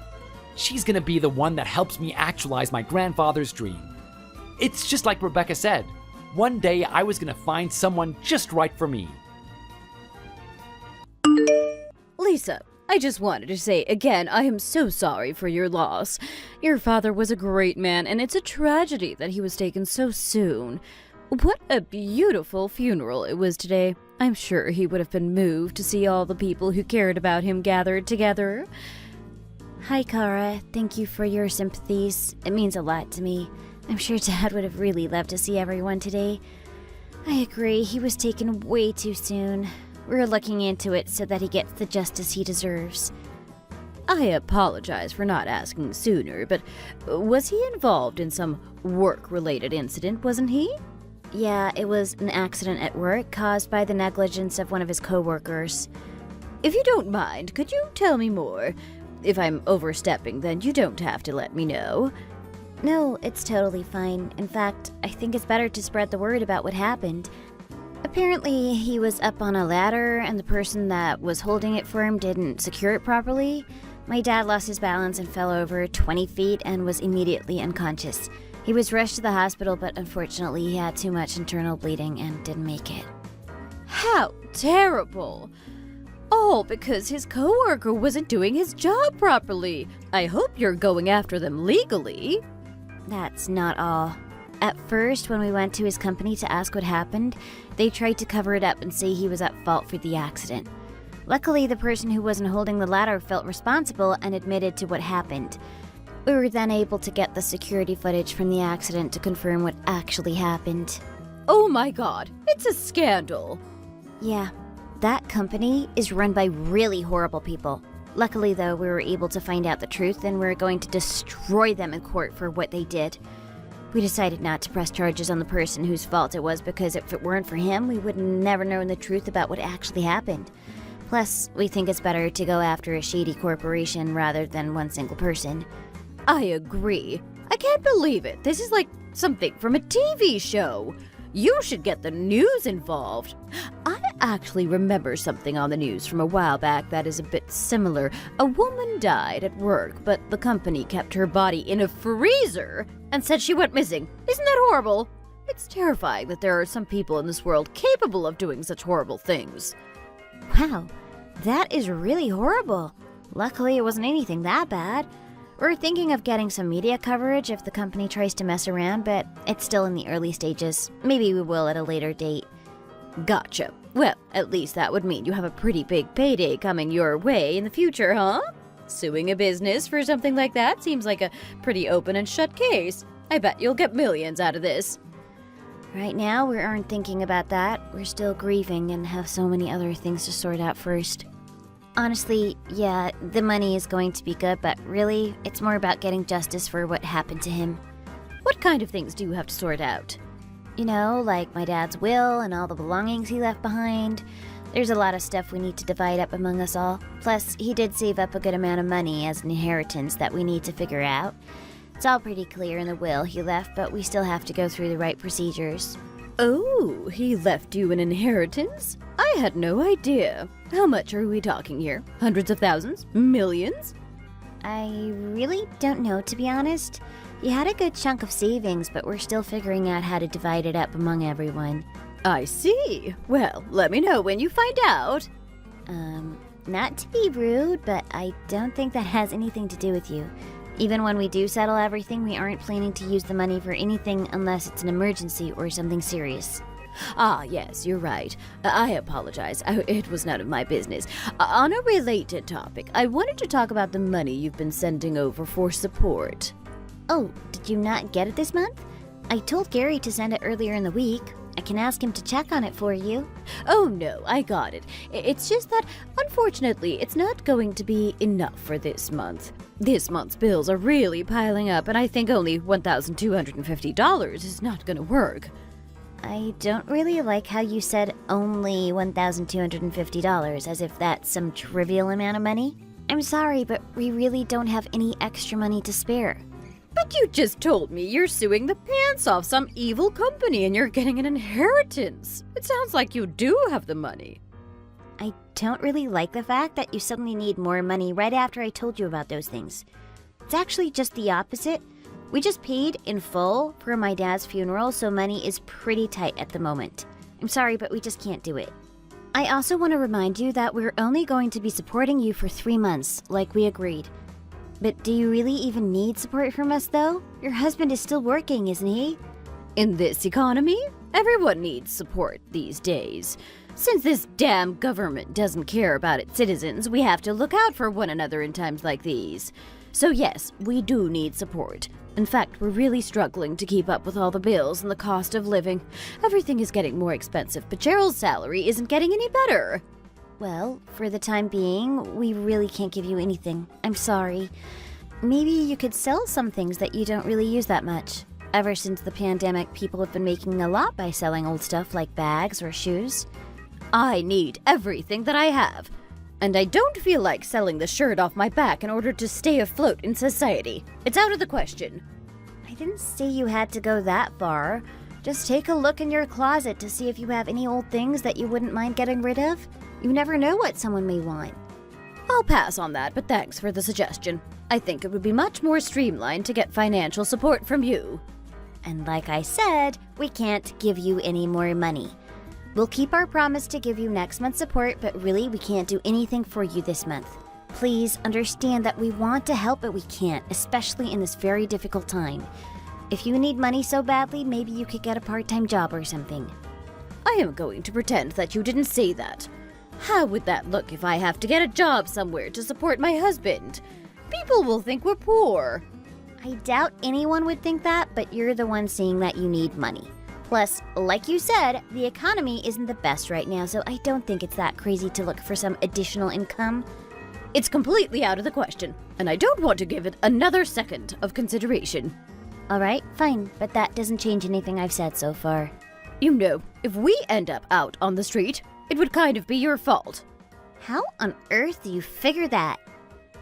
She's gonna be the one that helps me actualize my grandfather's dream. It's just like Rebecca said, one day I was gonna find someone just right for me. Lisa, I just wanted to say again, I am so sorry for your loss. Your father was a great man, and it's a tragedy that he was taken so soon. What a beautiful funeral it was today. I'm sure he would have been moved to see all the people who cared about him gathered together. Hi, Kara. Thank you for your sympathies. It means a lot to me. I'm sure Dad would have really loved to see everyone today. I agree, he was taken way too soon. We're looking into it so that he gets the justice he deserves. I apologize for not asking sooner, but was he involved in some work-related incident, wasn't he? Yeah, it was an accident at work caused by the negligence of one of his co-workers. If you don't mind, could you tell me more? If I'm overstepping, then you don't have to let me know. No, it's totally fine. In fact, I think it's better to spread the word about what happened. Apparently, he was up on a ladder, and the person that was holding it for him didn't secure it properly. My dad lost his balance and fell over 20 feet and was immediately unconscious. He was rushed to the hospital, but unfortunately he had too much internal bleeding and didn't make it. How terrible! All because his coworker wasn't doing his job properly. I hope you're going after them legally. That's not all. At first, when we went to his company to ask what happened, they tried to cover it up and say he was at fault for the accident. Luckily, the person who wasn't holding the ladder felt responsible and admitted to what happened. We were then able to get the security footage from the accident to confirm what actually happened. Oh my god, it's a scandal. Yeah, that company is run by really horrible people. Luckily, though, we were able to find out the truth and we're going to destroy them in court for what they did. We decided not to press charges on the person whose fault it was because if it weren't for him, we would never know the truth about what actually happened. Plus, we think it's better to go after a shady corporation rather than one single person. I agree. I can't believe it. This is like something from a TV show. You should get the news involved. I actually remember something on the news from a while back that is a bit similar. A woman died at work, but the company kept her body in a freezer and said she went missing. Isn't that horrible? It's terrifying that there are some people in this world capable of doing such horrible things. Wow, that is really horrible. Luckily, it wasn't anything that bad. We're thinking of getting some media coverage if the company tries to mess around, but it's still in the early stages. Maybe we will at a later date. Gotcha. Well, at least that would mean you have a pretty big payday coming your way in the future, huh? Suing a business for something like that seems like a pretty open and shut case. I bet you'll get millions out of this. Right now, we aren't thinking about that. We're still grieving and have so many other things to sort out first. Honestly, yeah, the money is going to be good, but really, it's more about getting justice for what happened to him. What kind of things do you have to sort out? You know, like my dad's will and all the belongings he left behind. There's a lot of stuff we need to divide up among us all. Plus, he did save up a good amount of money as an inheritance that we need to figure out. It's all pretty clear in the will he left, but we still have to go through the right procedures. Oh, he left you an inheritance? I had no idea. How much are we talking here? Hundreds of thousands? Millions? I really don't know, to be honest. He had a good chunk of savings, but we're still figuring out how to divide it up among everyone. I see. Well, let me know when you find out. Not to be rude, but I don't think that has anything to do with you. Even when we do settle everything, we aren't planning to use the money for anything unless it's an emergency or something serious. Ah, yes, you're right. I apologize. It was none of my business. On a related topic, I wanted to talk about the money you've been sending over for support. Oh, did you not get it this month? I told Gary to send it earlier in the week. I can ask him to check on it for you. Oh no, I got it. It's just that, unfortunately, it's not going to be enough for this month. This month's bills are really piling up, and I think only $1,250 is not going to work. I don't really like how you said only $1,250, as if that's some trivial amount of money. I'm sorry, but we really don't have any extra money to spare. But you just told me you're suing the pants off some evil company and you're getting an inheritance. It sounds like you do have the money. I don't really like the fact that you suddenly need more money right after I told you about those things. It's actually just the opposite. We just paid in full for my dad's funeral, so money is pretty tight at the moment. I'm sorry, but we just can't do it. I also want to remind you that we're only going to be supporting you for 3 months, like we agreed. But do you really even need support from us, though? Your husband is still working, isn't he? In this economy, everyone needs support these days. Since this damn government doesn't care about its citizens, we have to look out for one another in times like these. So yes, we do need support. In fact, we're really struggling to keep up with all the bills and the cost of living. Everything is getting more expensive, but Gerald's salary isn't getting any better. Well, for the time being, we really can't give you anything. I'm sorry. Maybe you could sell some things that you don't really use that much. Ever since the pandemic, people have been making a lot by selling old stuff like bags or shoes. I need everything that I have. And I don't feel like selling the shirt off my back in order to stay afloat in society. It's out of the question. I didn't say you had to go that far. Just take a look in your closet to see if you have any old things that you wouldn't mind getting rid of. You never know what someone may want. I'll pass on that, but thanks for the suggestion. I think it would be much more streamlined to get financial support from you. And like I said, we can't give you any more money. We'll keep our promise to give you next month's support, but really we can't do anything for you this month. Please understand that we want to help, but we can't, especially in this very difficult time. If you need money so badly, maybe you could get a part-time job or something. I am going to pretend that you didn't say that. How would that look if I have to get a job somewhere to support my husband? People will think we're poor. I doubt anyone would think that, but you're the one saying that you need money. Plus, like you said, the economy isn't the best right now, so I don't think it's that crazy to look for some additional income. It's completely out of the question, and I don't want to give it another second of consideration. Alright, fine, but that doesn't change anything I've said so far. You know, if we end up out on the street, it would kind of be your fault. How on earth do you figure that?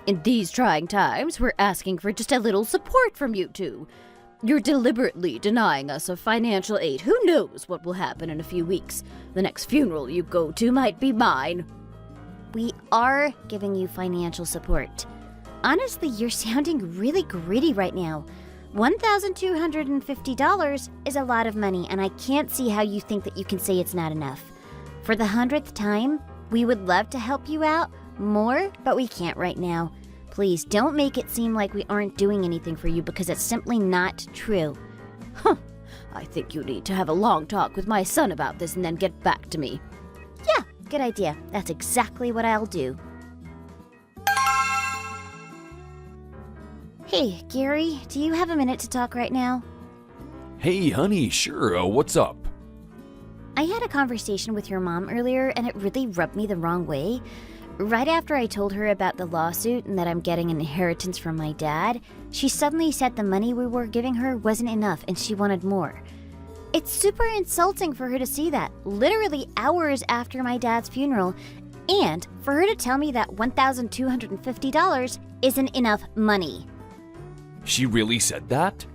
In these trying times, we're asking for just a little support from you two. You're deliberately denying us of financial aid. Who knows what will happen in a few weeks? The next funeral you go to might be mine. We are giving you financial support. Honestly, you're sounding really greedy right now. $1,250 is a lot of money, and I can't see how you think that you can say it's not enough. For the 100th time, we would love to help you out more, but we can't right now. Please don't make it seem like we aren't doing anything for you because it's simply not true. I think you need to have a long talk with my son about this and then get back to me. Yeah, good idea. That's exactly what I'll do. Hey, Gary, do you have a minute to talk right now? Hey, honey, sure. What's up? I had a conversation with your mom earlier, and it really rubbed me the wrong way. Right after I told her about the lawsuit and that I'm getting an inheritance from my dad, she suddenly said the money we were giving her wasn't enough and she wanted more. It's super insulting for her to see that, literally hours after my dad's funeral, and for her to tell me that $1,250 isn't enough money. She really said that?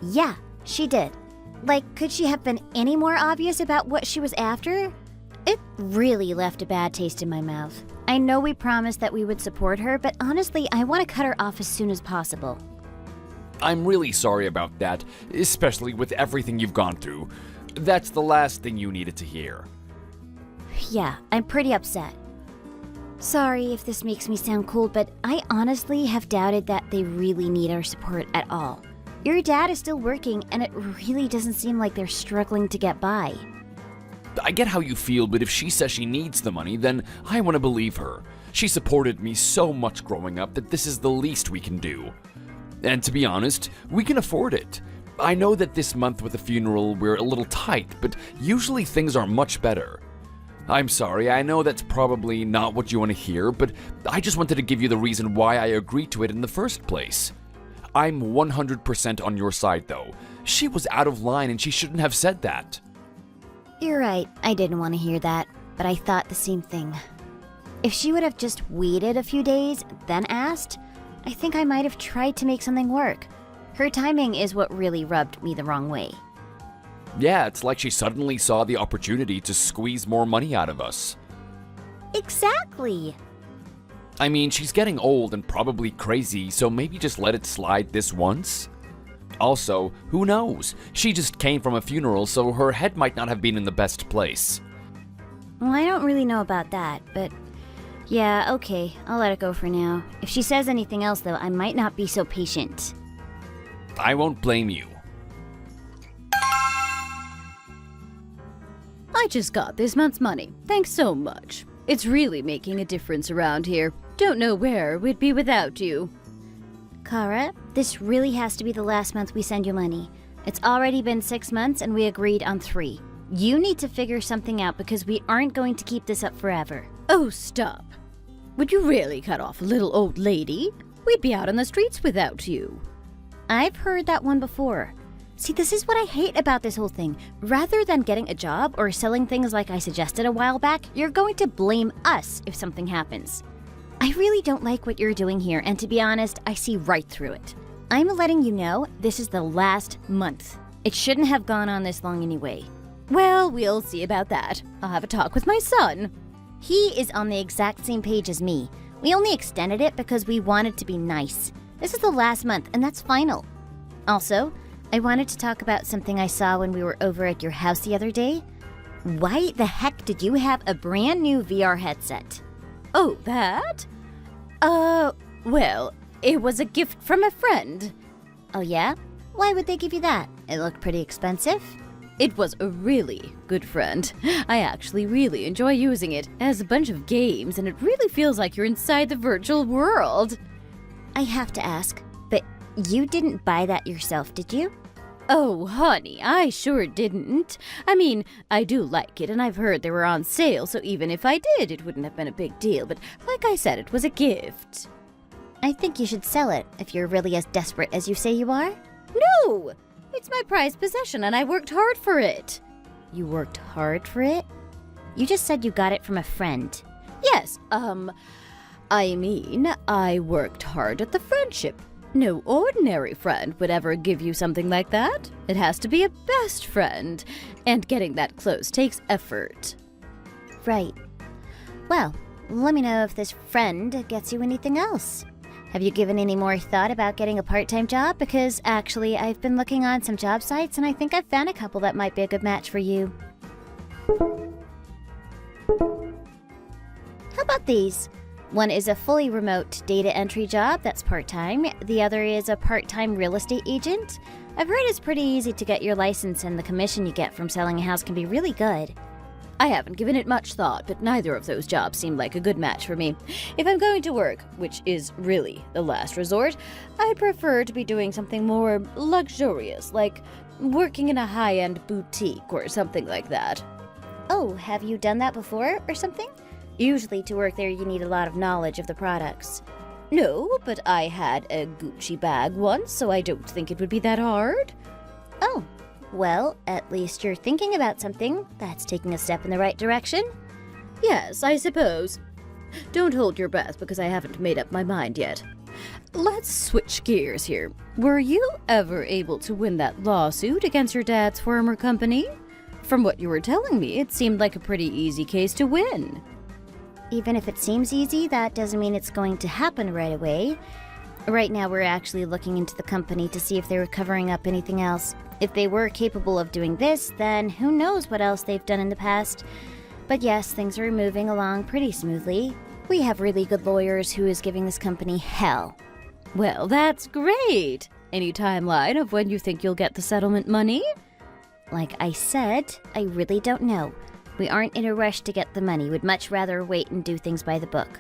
Yeah, she did. Like, could she have been any more obvious about what she was after? It really left a bad taste in my mouth. I know we promised that we would support her, but honestly, I want to cut her off as soon as possible. I'm really sorry about that, especially with everything you've gone through. That's the last thing you needed to hear. Yeah, I'm pretty upset. Sorry if this makes me sound cold, but I honestly have doubted that they really need our support at all. Your dad is still working, and it really doesn't seem like they're struggling to get by. I get how you feel, but if she says she needs the money, then I want to believe her. She supported me so much growing up that this is the least we can do. And to be honest, we can afford it. I know that this month with the funeral we're a little tight, but usually things are much better. I'm sorry, I know that's probably not what you want to hear, but I just wanted to give you the reason why I agreed to it in the first place. I'm 100% on your side, though. She was out of line and she shouldn't have said that. You're right, I didn't want to hear that, but I thought the same thing. If she would have just waited a few days, then asked, I think I might have tried to make something work. Her timing is what really rubbed me the wrong way. Yeah, it's like she suddenly saw the opportunity to squeeze more money out of us. Exactly! I mean, she's getting old and probably crazy, so maybe just let it slide this once? Also, who knows? She just came from a funeral, so her head might not have been in the best place. Well, I don't really know about that, but yeah, okay, I'll let it go for now. If she says anything else, though, I might not be so patient. I won't blame you. I just got this month's money. Thanks so much. It's really making a difference around here. Don't know where we'd be without you. Kara, this really has to be the last month we send you money. It's already been 6 months and we agreed on 3. You need to figure something out because we aren't going to keep this up forever. Oh, stop. Would you really cut off a little old lady? We'd be out on the streets without you. I've heard that one before. See, this is what I hate about this whole thing. Rather than getting a job or selling things like I suggested a while back, you're going to blame us if something happens. I really don't like what you're doing here, and to be honest, I see right through it. I'm letting you know this is the last month. It shouldn't have gone on this long anyway. Well, we'll see about that. I'll have a talk with my son. He is on the exact same page as me. We only extended it because we wanted to be nice. This is the last month, and that's final. Also, I wanted to talk about something I saw when we were over at your house the other day. Why the heck did you have a brand new VR headset? Oh, that? Well, it was a gift from a friend. Oh yeah? Why would they give you that? It looked pretty expensive. It was a really good friend. I actually really enjoy using it. It has a bunch of games, and it really feels like you're inside the virtual world. I have to ask, but you didn't buy that yourself, did you? Oh, honey, I sure didn't. I mean, I do like it, and I've heard they were on sale, so even if I did, it wouldn't have been a big deal. But like I said, it was a gift. I think you should sell it if you're really as desperate as you say you are. No! It's my prized possession, and I worked hard for it. You worked hard for it? You just said you got it from a friend. Yes, I mean, I worked hard at the friendship. No ordinary friend would ever give you something like that. It has to be a best friend, and getting that close takes effort. Right. Well, let me know if this friend gets you anything else. Have you given any more thought about getting a part-time job? Because actually, I've been looking on some job sites, and I think I've found a couple that might be a good match for you. How about these? One is a fully remote data entry job that's part-time. The other is a part-time real estate agent. I've heard it's pretty easy to get your license, and the commission you get from selling a house can be really good. I haven't given it much thought, but neither of those jobs seem like a good match for me. If I'm going to work, which is really the last resort, I'd prefer to be doing something more luxurious, like working in a high-end boutique or something like that. Oh, have you done that before or something? Usually to work there you need a lot of knowledge of the products. No, but I had a Gucci bag once, so I don't think it would be that hard. Oh, well, at least you're thinking about something. That's taking a step in the right direction. Yes, I suppose. Don't hold your breath because I haven't made up my mind yet. Let's switch gears here. Were you ever able to win that lawsuit against your dad's former company? From what you were telling me, it seemed like a pretty easy case to win. Even if it seems easy, that doesn't mean it's going to happen right away. Right now, we're actually looking into the company to see if they were covering up anything else. If they were capable of doing this, then who knows what else they've done in the past. But yes, things are moving along pretty smoothly. We have really good lawyers who is giving this company hell. Well, that's great. Any timeline of when you think you'll get the settlement money? Like I said, I really don't know. We aren't in a rush to get the money. We'd much rather wait and do things by the book.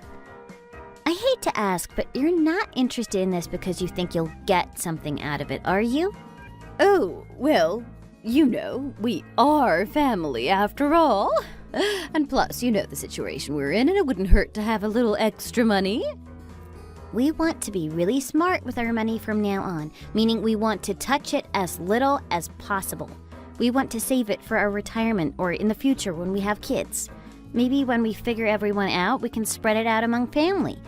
I hate to ask, but you're not interested in this because you think you'll get something out of it, are you? Oh, well, you know, we are family after all. And plus, you know the situation we're in, and it wouldn't hurt to have a little extra money. We want to be really smart with our money from now on, meaning we want to touch it as little as possible. We want to save it for our retirement or in the future when we have kids. Maybe when we figure everyone out, we can spread it out among family.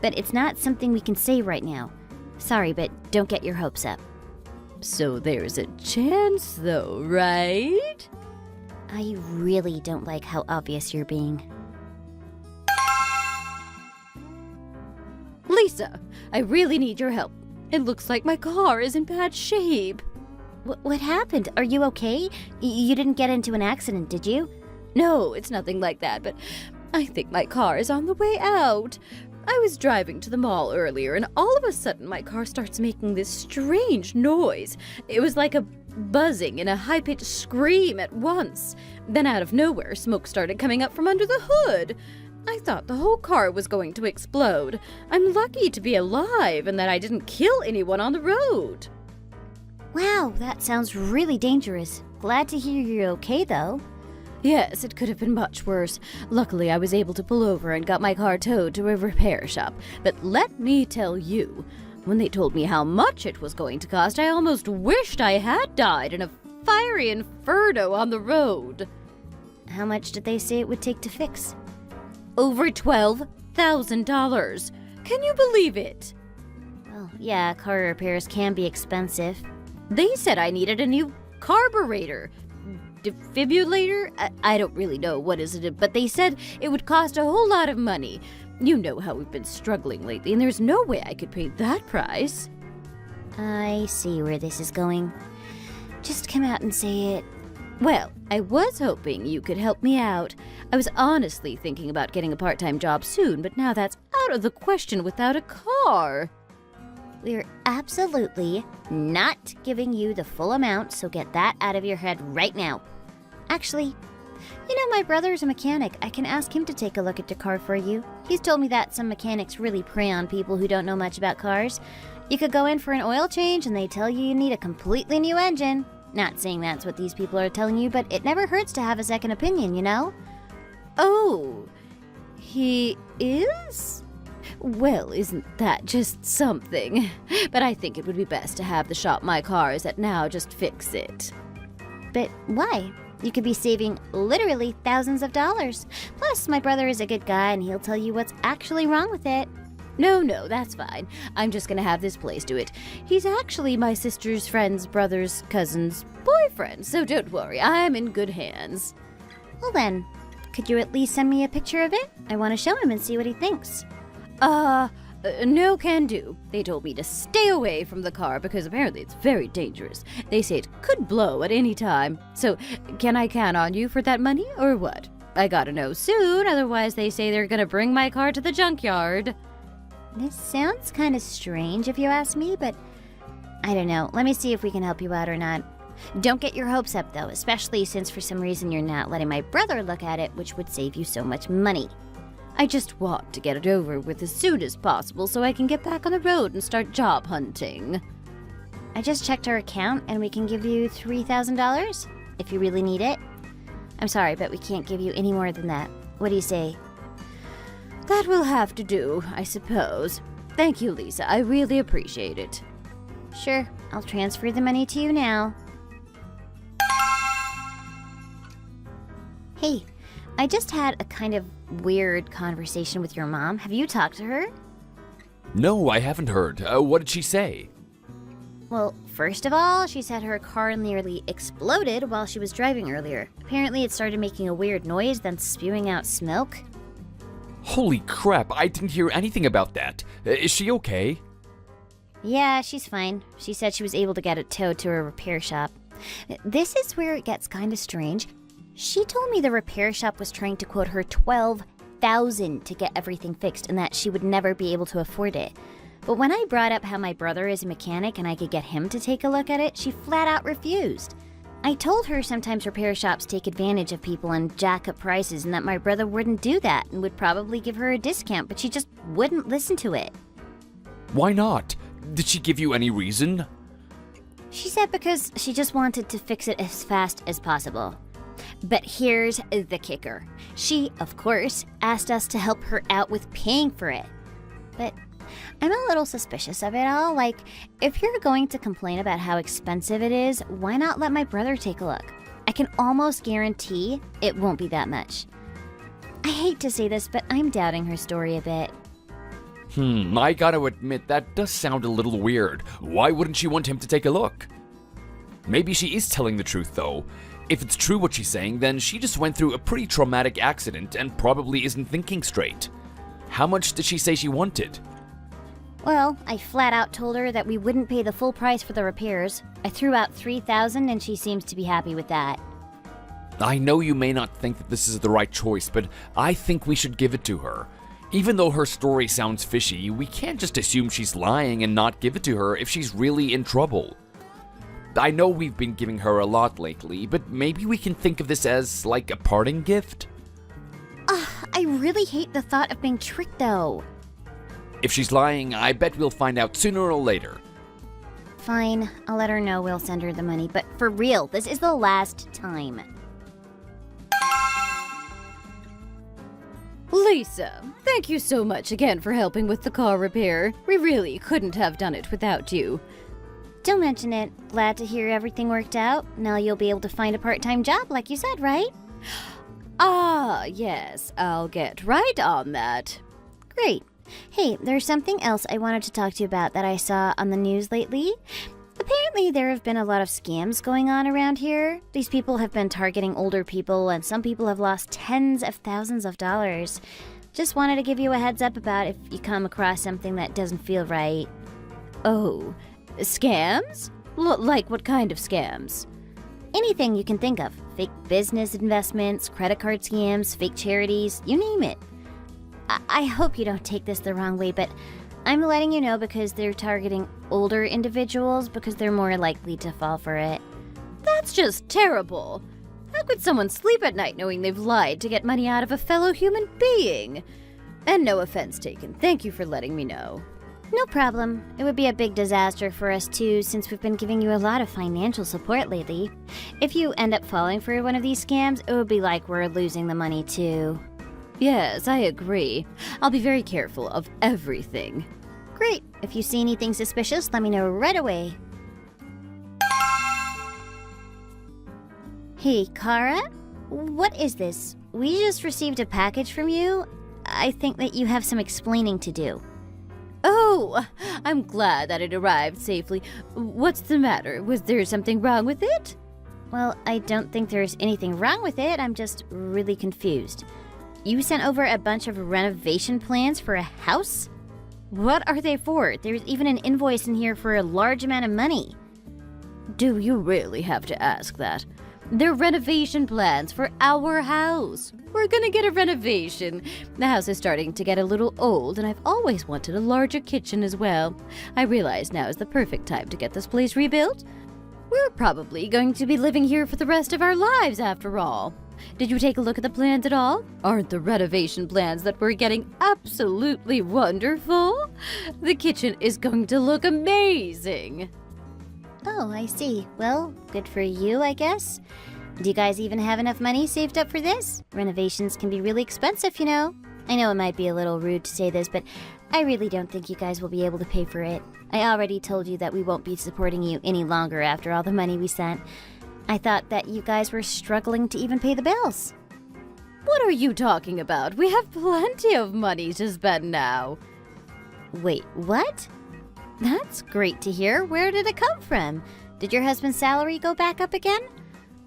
But it's not something we can say right now. Sorry, but don't get your hopes up. So there's a chance, though, right? I really don't like how obvious you're being. Lisa, I really need your help. It looks like my car is in bad shape. What happened? Are you okay? You didn't get into an accident, did you? No, it's nothing like that, but I think my car is on the way out. I was driving to the mall earlier, and all of a sudden my car starts making this strange noise. It was like a buzzing and a high-pitched scream at once. Then out of nowhere, smoke started coming up from under the hood. I thought the whole car was going to explode. I'm lucky to be alive and that I didn't kill anyone on the road. Wow, that sounds really dangerous. Glad to hear you're okay, though. Yes, it could have been much worse. Luckily, I was able to pull over and got my car towed to a repair shop. But let me tell you, when they told me how much it was going to cost, I almost wished I had died in a fiery inferno on the road. How much did they say it would take to fix? Over $12,000. Can you believe it? Well, yeah, car repairs can be expensive. They said I needed a new carburetor. Defibrillator? I don't really know what is it, but they said it would cost a whole lot of money. You know how we've been struggling lately, and there's no way I could pay that price. I see where this is going. Just come out and say it. Well, I was hoping you could help me out. I was honestly thinking about getting a part-time job soon, but now that's out of the question without a car. We're absolutely not giving you the full amount, so get that out of your head right now. Actually, my brother's a mechanic. I can ask him to take a look at your car for you. He's told me that some mechanics really prey on people who don't know much about cars. You could go in for an oil change and they tell you need a completely new engine. Not saying that's what these people are telling you, but it never hurts to have a second opinion, you know? Oh, he is? Well, isn't that just something? But I think it would be best to have the shop my car is at now just fix it. But why? You could be saving literally thousands of dollars. Plus, my brother is a good guy and he'll tell you what's actually wrong with it. No, that's fine. I'm just gonna have this place do it. He's actually my sister's friend's brother's cousin's boyfriend, so don't worry, I'm in good hands. Well then, could you at least send me a picture of it? I want to show him and see what he thinks. No can do. They told me to stay away from the car because apparently it's very dangerous. They say it could blow at any time. So, can I count on you for that money or what? I gotta know soon, otherwise they say they're gonna bring my car to the junkyard. This sounds kind of strange if you ask me, but I don't know. Let me see if we can help you out or not. Don't get your hopes up though, especially since for some reason you're not letting my brother look at it, which would save you so much money. I just want to get it over with as soon as possible so I can get back on the road and start job hunting. I just checked our account and we can give you $3,000 if you really need it. I'm sorry, but we can't give you any more than that. What do you say? That will have to do, I suppose. Thank you, Lisa. I really appreciate it. Sure, I'll transfer the money to you now. Hey, I just had a kind of weird conversation with your mom. Have you talked to her? No, I haven't heard. What did she say? Well, first of all, she said her car nearly exploded while she was driving earlier. Apparently it started making a weird noise, then spewing out smoke. Holy crap, I didn't hear anything about that. Is she okay? Yeah, she's fine. She said she was able to get it towed to a repair shop. This is where it gets kind of strange. She told me the repair shop was trying to quote her $12,000 to get everything fixed and that she would never be able to afford it. But when I brought up how my brother is a mechanic and I could get him to take a look at it, she flat out refused. I told her sometimes repair shops take advantage of people and jack up prices and that my brother wouldn't do that and would probably give her a discount, but she just wouldn't listen to it. Why not? Did she give you any reason? She said because she just wanted to fix it as fast as possible. But here's the kicker. She, of course, asked us to help her out with paying for it. But I'm a little suspicious of it all. Like, if you're going to complain about how expensive it is, why not let my brother take a look? I can almost guarantee it won't be that much. I hate to say this, but I'm doubting her story a bit. I gotta admit, that does sound a little weird. Why wouldn't she want him to take a look? Maybe she is telling the truth, though. If it's true what she's saying, then she just went through a pretty traumatic accident and probably isn't thinking straight. How much did she say she wanted? Well, I flat out told her that we wouldn't pay the full price for the repairs. I threw out $3,000 and she seems to be happy with that. I know you may not think that this is the right choice, but I think we should give it to her. Even though her story sounds fishy, we can't just assume she's lying and not give it to her if she's really in trouble. I know we've been giving her a lot lately, but maybe we can think of this as, like, a parting gift? I really hate the thought of being tricked, though. If she's lying, I bet we'll find out sooner or later. Fine, I'll let her know we'll send her the money, but for real, this is the last time. Lisa, thank you so much again for helping with the car repair. We really couldn't have done it without you. Don't mention it. Glad to hear everything worked out. Now you'll be able to find a part-time job like you said, right? Ah, yes, I'll get right on that. Great. Hey, there's something else I wanted to talk to you about that I saw on the news lately. Apparently there have been a lot of scams going on around here. These people have been targeting older people and some people have lost tens of thousands of dollars. Just wanted to give you a heads up about if you come across something that doesn't feel right. Oh, scams? Like what kind of scams? Anything you can think of. Fake business investments, credit card scams, fake charities, you name it. I hope you don't take this the wrong way, but I'm letting you know because they're targeting older individuals because they're more likely to fall for it. That's just terrible. How could someone sleep at night knowing they've lied to get money out of a fellow human being? And no offense taken. Thank you for letting me know. No problem. It would be a big disaster for us too, since we've been giving you a lot of financial support lately. If you end up falling for one of these scams, it would be like we're losing the money too. Yes, I agree. I'll be very careful of everything. Great. If you see anything suspicious, let me know right away. Hey, Kara? What is this? We just received a package from you. I think that you have some explaining to do. Oh, I'm glad that it arrived safely. What's the matter? Was there something wrong with it? Well, I don't think there's anything wrong with it. I'm just really confused. You sent over a bunch of renovation plans for a house? What are they for? There's even an invoice in here for a large amount of money. Do you really have to ask that? They're renovation plans for our house. We're gonna get a renovation. The house is starting to get a little old, and I've always wanted a larger kitchen as well. I realize now is the perfect time to get this place rebuilt. We're probably going to be living here for the rest of our lives after all. Did you take a look at the plans at all? Aren't the renovation plans that we're getting absolutely wonderful? The kitchen is going to look amazing. Oh, I see. Well, good for you, I guess. Do you guys even have enough money saved up for this? Renovations can be really expensive, you know. I know it might be a little rude to say this, but I really don't think you guys will be able to pay for it. I already told you that we won't be supporting you any longer after all the money we sent. I thought that you guys were struggling to even pay the bills. What are you talking about? We have plenty of money to spend now. Wait, what? That's great to hear. Where did it come from? Did your husband's salary go back up again?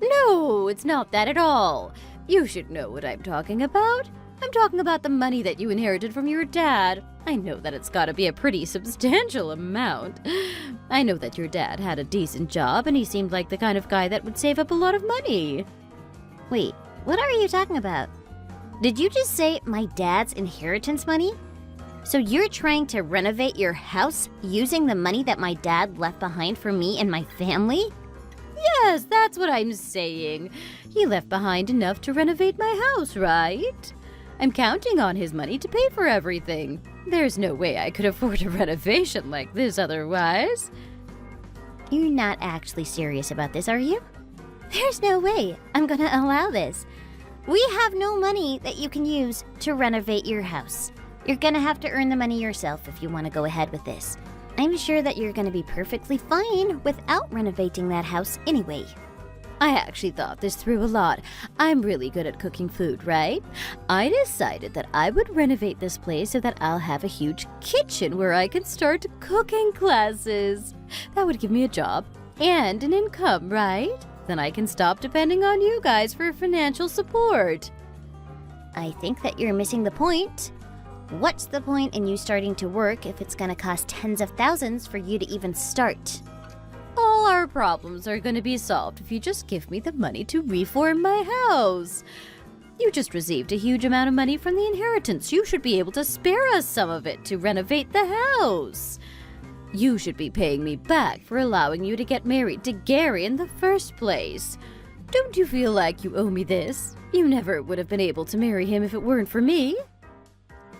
No, it's not that at all. You should know what I'm talking about. I'm talking about the money that you inherited from your dad. I know that it's gotta be a pretty substantial amount. I know that your dad had a decent job and he seemed like the kind of guy that would save up a lot of money. Wait, what are you talking about? Did you just say my dad's inheritance money? So you're trying to renovate your house using the money that my dad left behind for me and my family? Yes, that's what I'm saying. He left behind enough to renovate my house, right? I'm counting on his money to pay for everything. There's no way I could afford a renovation like this otherwise. You're not actually serious about this, are you? There's no way I'm gonna allow this. We have no money that you can use to renovate your house. You're gonna have to earn the money yourself if you want to go ahead with this. I'm sure that you're gonna be perfectly fine without renovating that house anyway. I actually thought this through a lot. I'm really good at cooking food, right? I decided that I would renovate this place so that I'll have a huge kitchen where I can start cooking classes. That would give me a job and an income, right? Then I can stop depending on you guys for financial support. I think that you're missing the point. What's the point in you starting to work if it's gonna cost tens of thousands for you to even start? All our problems are going to be solved if you just give me the money to reform my house. You just received a huge amount of money from the inheritance. You should be able to spare us some of it to renovate the house. You should be paying me back for allowing you to get married to Gary in the first place. Don't you feel like you owe me this? You never would have been able to marry him if it weren't for me.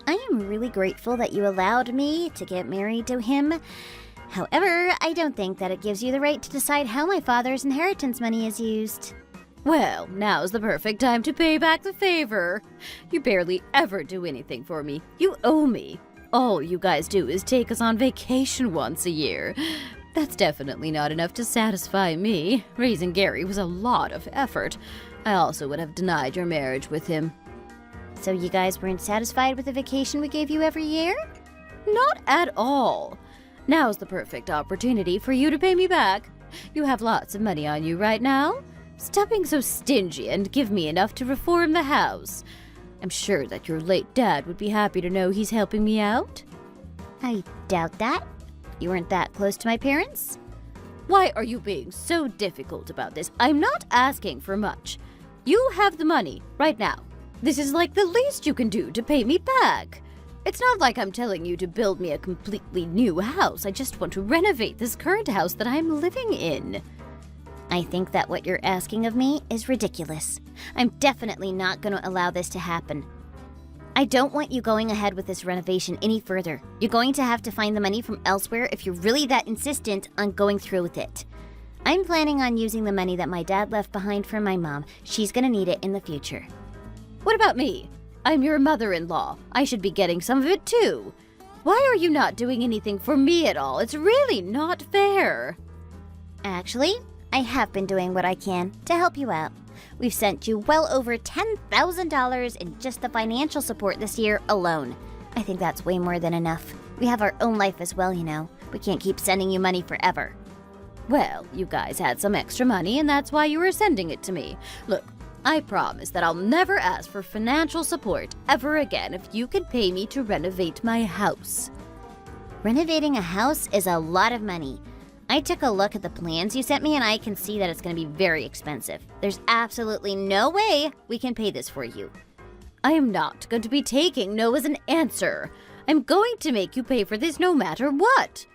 I am really grateful that you allowed me to get married to him. However, I don't think that it gives you the right to decide how my father's inheritance money is used. Well, now's the perfect time to pay back the favor. You barely ever do anything for me. You owe me. All you guys do is take us on vacation once a year. That's definitely not enough to satisfy me. Raising Gary was a lot of effort. I also would have denied your marriage with him. So you guys weren't satisfied with the vacation we gave you every year? Not at all. Now's the perfect opportunity for you to pay me back. You have lots of money on you right now. Stop being so stingy and give me enough to reform the house. I'm sure that your late dad would be happy to know he's helping me out. I doubt that. You weren't that close to my parents? Why are you being so difficult about this? I'm not asking for much. You have the money right now. This is like the least you can do to pay me back. It's not like I'm telling you to build me a completely new house. I just want to renovate this current house that I'm living in. I think that what you're asking of me is ridiculous. I'm definitely not going to allow this to happen. I don't want you going ahead with this renovation any further. You're going to have to find the money from elsewhere if you're really that insistent on going through with it. I'm planning on using the money that my dad left behind for my mom. She's going to need it in the future. What about me? I'm your mother-in-law. I should be getting some of it too. Why are you not doing anything for me at all? It's really not fair. Actually, I have been doing what I can to help you out. We've sent you well over $10,000 in just the financial support this year alone. I think that's way more than enough. We have our own life as well, you know. We can't keep sending you money forever. Well, you guys had some extra money and that's why you were sending it to me. Look, I promise that I'll never ask for financial support ever again if you can pay me to renovate my house. Renovating a house is a lot of money. I took a look at the plans you sent me and I can see that it's going to be very expensive. There's absolutely no way we can pay this for you. I am not going to be taking no as an answer. I'm going to make you pay for this no matter what.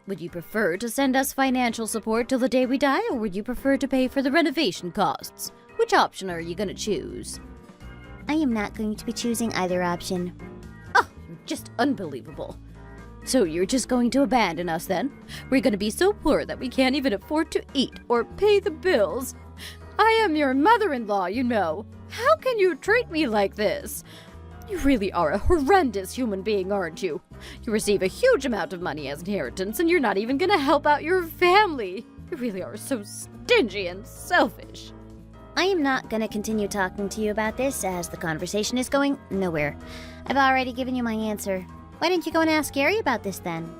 Would you prefer to send us financial support till the day we die, or would you prefer to pay for the renovation costs? Which option are you going to choose? I am not going to be choosing either option. Oh, just unbelievable. So you're just going to abandon us then? We're going to be so poor that we can't even afford to eat or pay the bills. I am your mother-in-law, you know. How can you treat me like this? You really are a horrendous human being, aren't you? You receive a huge amount of money as inheritance, and you're not even going to help out your family. You really are so stingy and selfish. I am not going to continue talking to you about this as the conversation is going nowhere. I've already given you my answer. Why didn't you go and ask Gary about this then?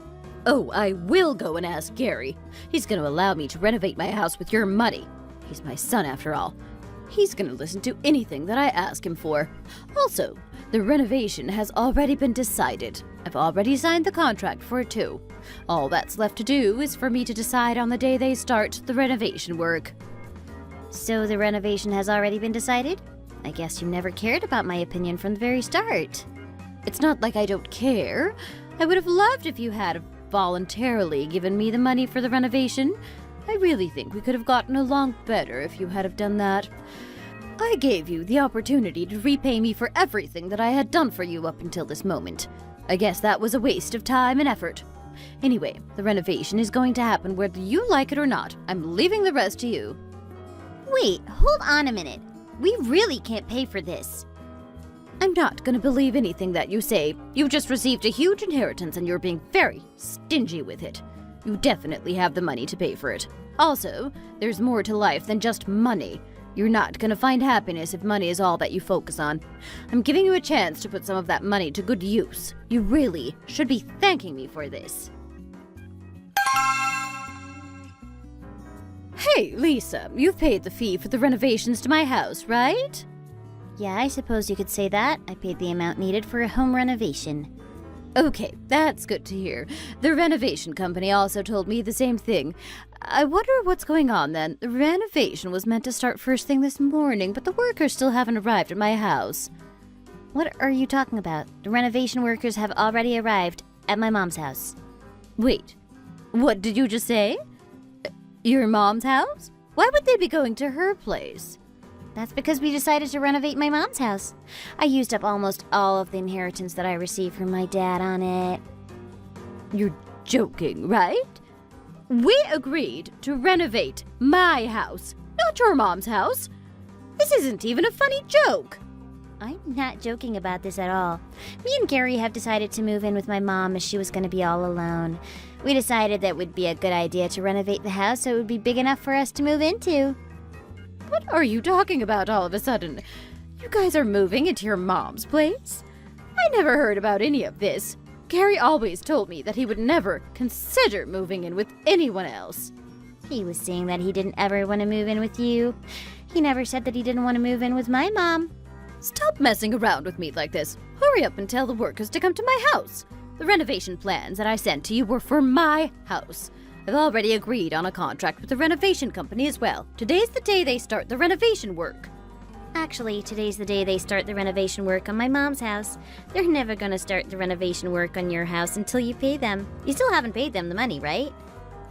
Oh, I will go and ask Gary. He's going to allow me to renovate my house with your money. He's my son after all. He's going to listen to anything that I ask him for. Also, the renovation has already been decided. I've already signed the contract for it too. All that's left to do is for me to decide on the day they start the renovation work. So the renovation has already been decided? I guess you never cared about my opinion from the very start. It's not like I don't care. I would have loved if you had voluntarily given me the money for the renovation. I really think we could have gotten along better if you had have done that. I gave you the opportunity to repay me for everything that I had done for you up until this moment. I guess that was a waste of time and effort. Anyway, the renovation is going to happen whether you like it or not. I'm leaving the rest to you. Wait, hold on a minute. We really can't pay for this. I'm not going to believe anything that you say. You just received a huge inheritance and you're being very stingy with it. You definitely have the money to pay for it. Also, there's more to life than just money. You're not going to find happiness if money is all that you focus on. I'm giving you a chance to put some of that money to good use. You really should be thanking me for this. Hey, Lisa, you've paid the fee for the renovations to my house, right? Yeah, I suppose you could say that. I paid the amount needed for a home renovation. Okay, that's good to hear. The renovation company also told me the same thing. I wonder what's going on then. The renovation was meant to start first thing this morning, but the workers still haven't arrived at my house. What are you talking about? The renovation workers have already arrived at my mom's house. Wait, what did you just say? Your mom's house? Why would they be going to her place? That's because we decided to renovate my mom's house. I used up almost all of the inheritance that I received from my dad on it. You're joking, right? We agreed to renovate my house, not your mom's house. This isn't even a funny joke. I'm not joking about this at all. Me and Gary have decided to move in with my mom as she was going to be all alone. We decided that it would be a good idea to renovate the house so it would be big enough for us to move into. What are you talking about all of a sudden? You guys are moving into your mom's place? I never heard about any of this. Gary always told me that he would never consider moving in with anyone else. He was saying that he didn't ever want to move in with you. He never said that he didn't want to move in with my mom. Stop messing around with me like this. Hurry up and tell the workers to come to my house. The renovation plans that I sent to you were for my house. I've already agreed on a contract with the renovation company as well. Today's the day they start the renovation work. Actually, today's the day they start the renovation work on my mom's house. They're never gonna start the renovation work on your house until you pay them. You still haven't paid them the money, right?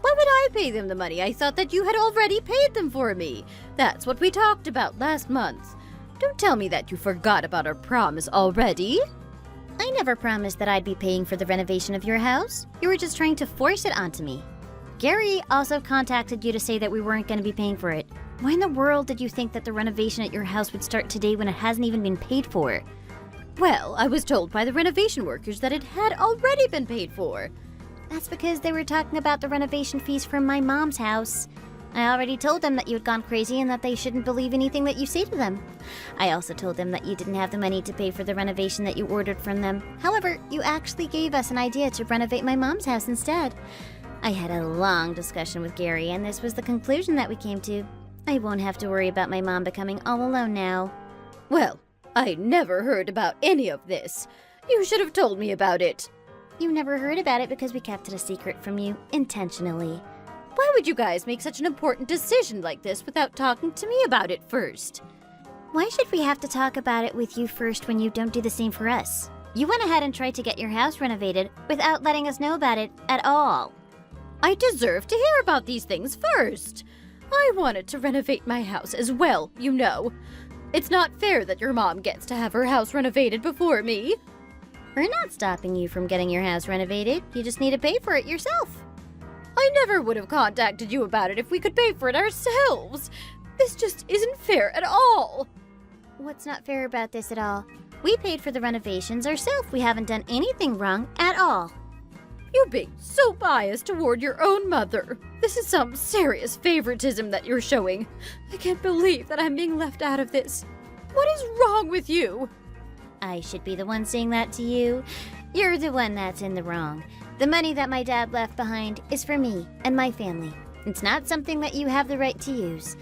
Why would I pay them the money? I thought that you had already paid them for me. That's what we talked about last month. Don't tell me that you forgot about our promise already. I never promised that I'd be paying for the renovation of your house. You were just trying to force it onto me. Gary also contacted you to say that we weren't going to be paying for it. Why in the world did you think that the renovation at your house would start today when it hasn't even been paid for? Well, I was told by the renovation workers that it had already been paid for. That's because they were talking about the renovation fees from my mom's house. I already told them that you had gone crazy and that they shouldn't believe anything that you say to them. I also told them that you didn't have the money to pay for the renovation that you ordered from them. However, you actually gave us an idea to renovate my mom's house instead. I had a long discussion with Gary, and this was the conclusion that we came to. I won't have to worry about my mom becoming all alone now. Well, I never heard about any of this. You should have told me about it. You never heard about it because we kept it a secret from you, intentionally. Why would you guys make such an important decision like this without talking to me about it first? Why should we have to talk about it with you first when you don't do the same for us? You went ahead and tried to get your house renovated without letting us know about it at all. I deserve to hear about these things first. I wanted to renovate my house as well, you know. It's not fair that your mom gets to have her house renovated before me. We're not stopping you from getting your house renovated. You just need to pay for it yourself. I never would have contacted you about it if we could pay for it ourselves. This just isn't fair at all. What's not fair about this at all? We paid for the renovations ourselves. We haven't done anything wrong at all. You being so biased toward your own mother. This is some serious favoritism that you're showing. I can't believe that I'm being left out of this. What is wrong with you? I should be the one saying that to you. You're the one that's in the wrong. The money that my dad left behind is for me and my family. It's not something that you have the right to use.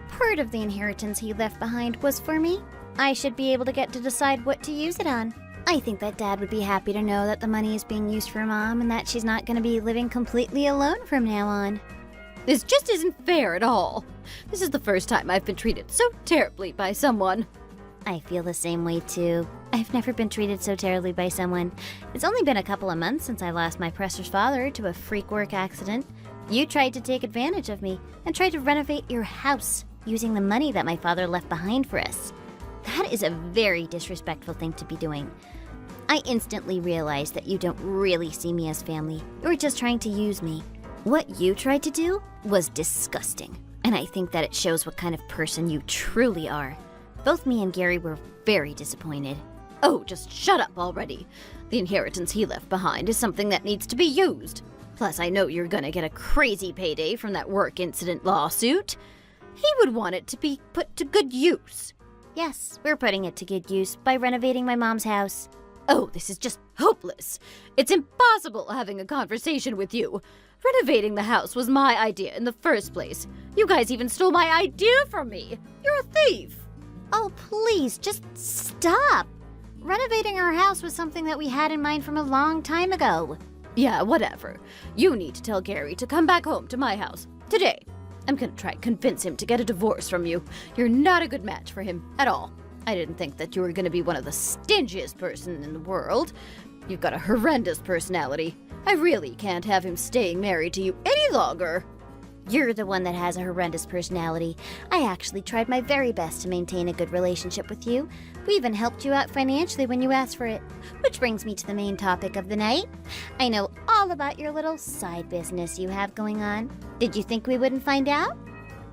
Part of the inheritance he left behind was for me. I should be able to get to decide what to use it on. I think that Dad would be happy to know that the money is being used for Mom and that she's not going to be living completely alone from now on. This just isn't fair at all. This is the first time I've been treated so terribly by someone. I feel the same way too. I've never been treated so terribly by someone. It's only been a couple of months since I lost my precious father to a freak work accident. You tried to take advantage of me and tried to renovate your house using the money that my father left behind for us. That is a very disrespectful thing to be doing. I instantly realized that you don't really see me as family. You're just trying to use me. What you tried to do was disgusting, and I think that it shows what kind of person you truly are. Both me and Gary were very disappointed. Oh, just shut up already. The inheritance he left behind is something that needs to be used. Plus, I know you're gonna get a crazy payday from that work incident lawsuit. He would want it to be put to good use. Yes, we're putting it to good use by renovating my mom's house. Oh, this is just hopeless. It's impossible having a conversation with you. Renovating the house was my idea in the first place. You guys even stole my idea from me. You're a thief. Oh, please, just stop. Renovating our house was something that we had in mind from a long time ago. Yeah, whatever. You need to tell Gary to come back home to my house today. I'm gonna try to convince him to get a divorce from you. You're not a good match for him at all. I didn't think that you were gonna be one of the stingiest person in the world. You've got a horrendous personality. I really can't have him staying married to you any longer. You're the one that has a horrendous personality. I actually tried my very best to maintain a good relationship with you. We even helped you out financially when you asked for it. Which brings me to the main topic of the night. I know all about your little side business you have going on. Did you think we wouldn't find out?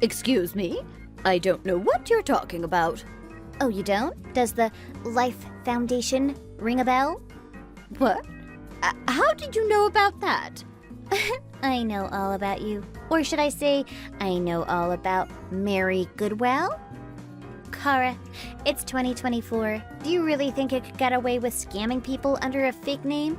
Excuse me? I don't know what you're talking about. Oh, you don't? Does the Life Foundation ring a bell? What? How did you know about that? I know all about you. Or should I say, I know all about Mary Goodwell? Kara, it's 2024. Do you really think you could get away with scamming people under a fake name?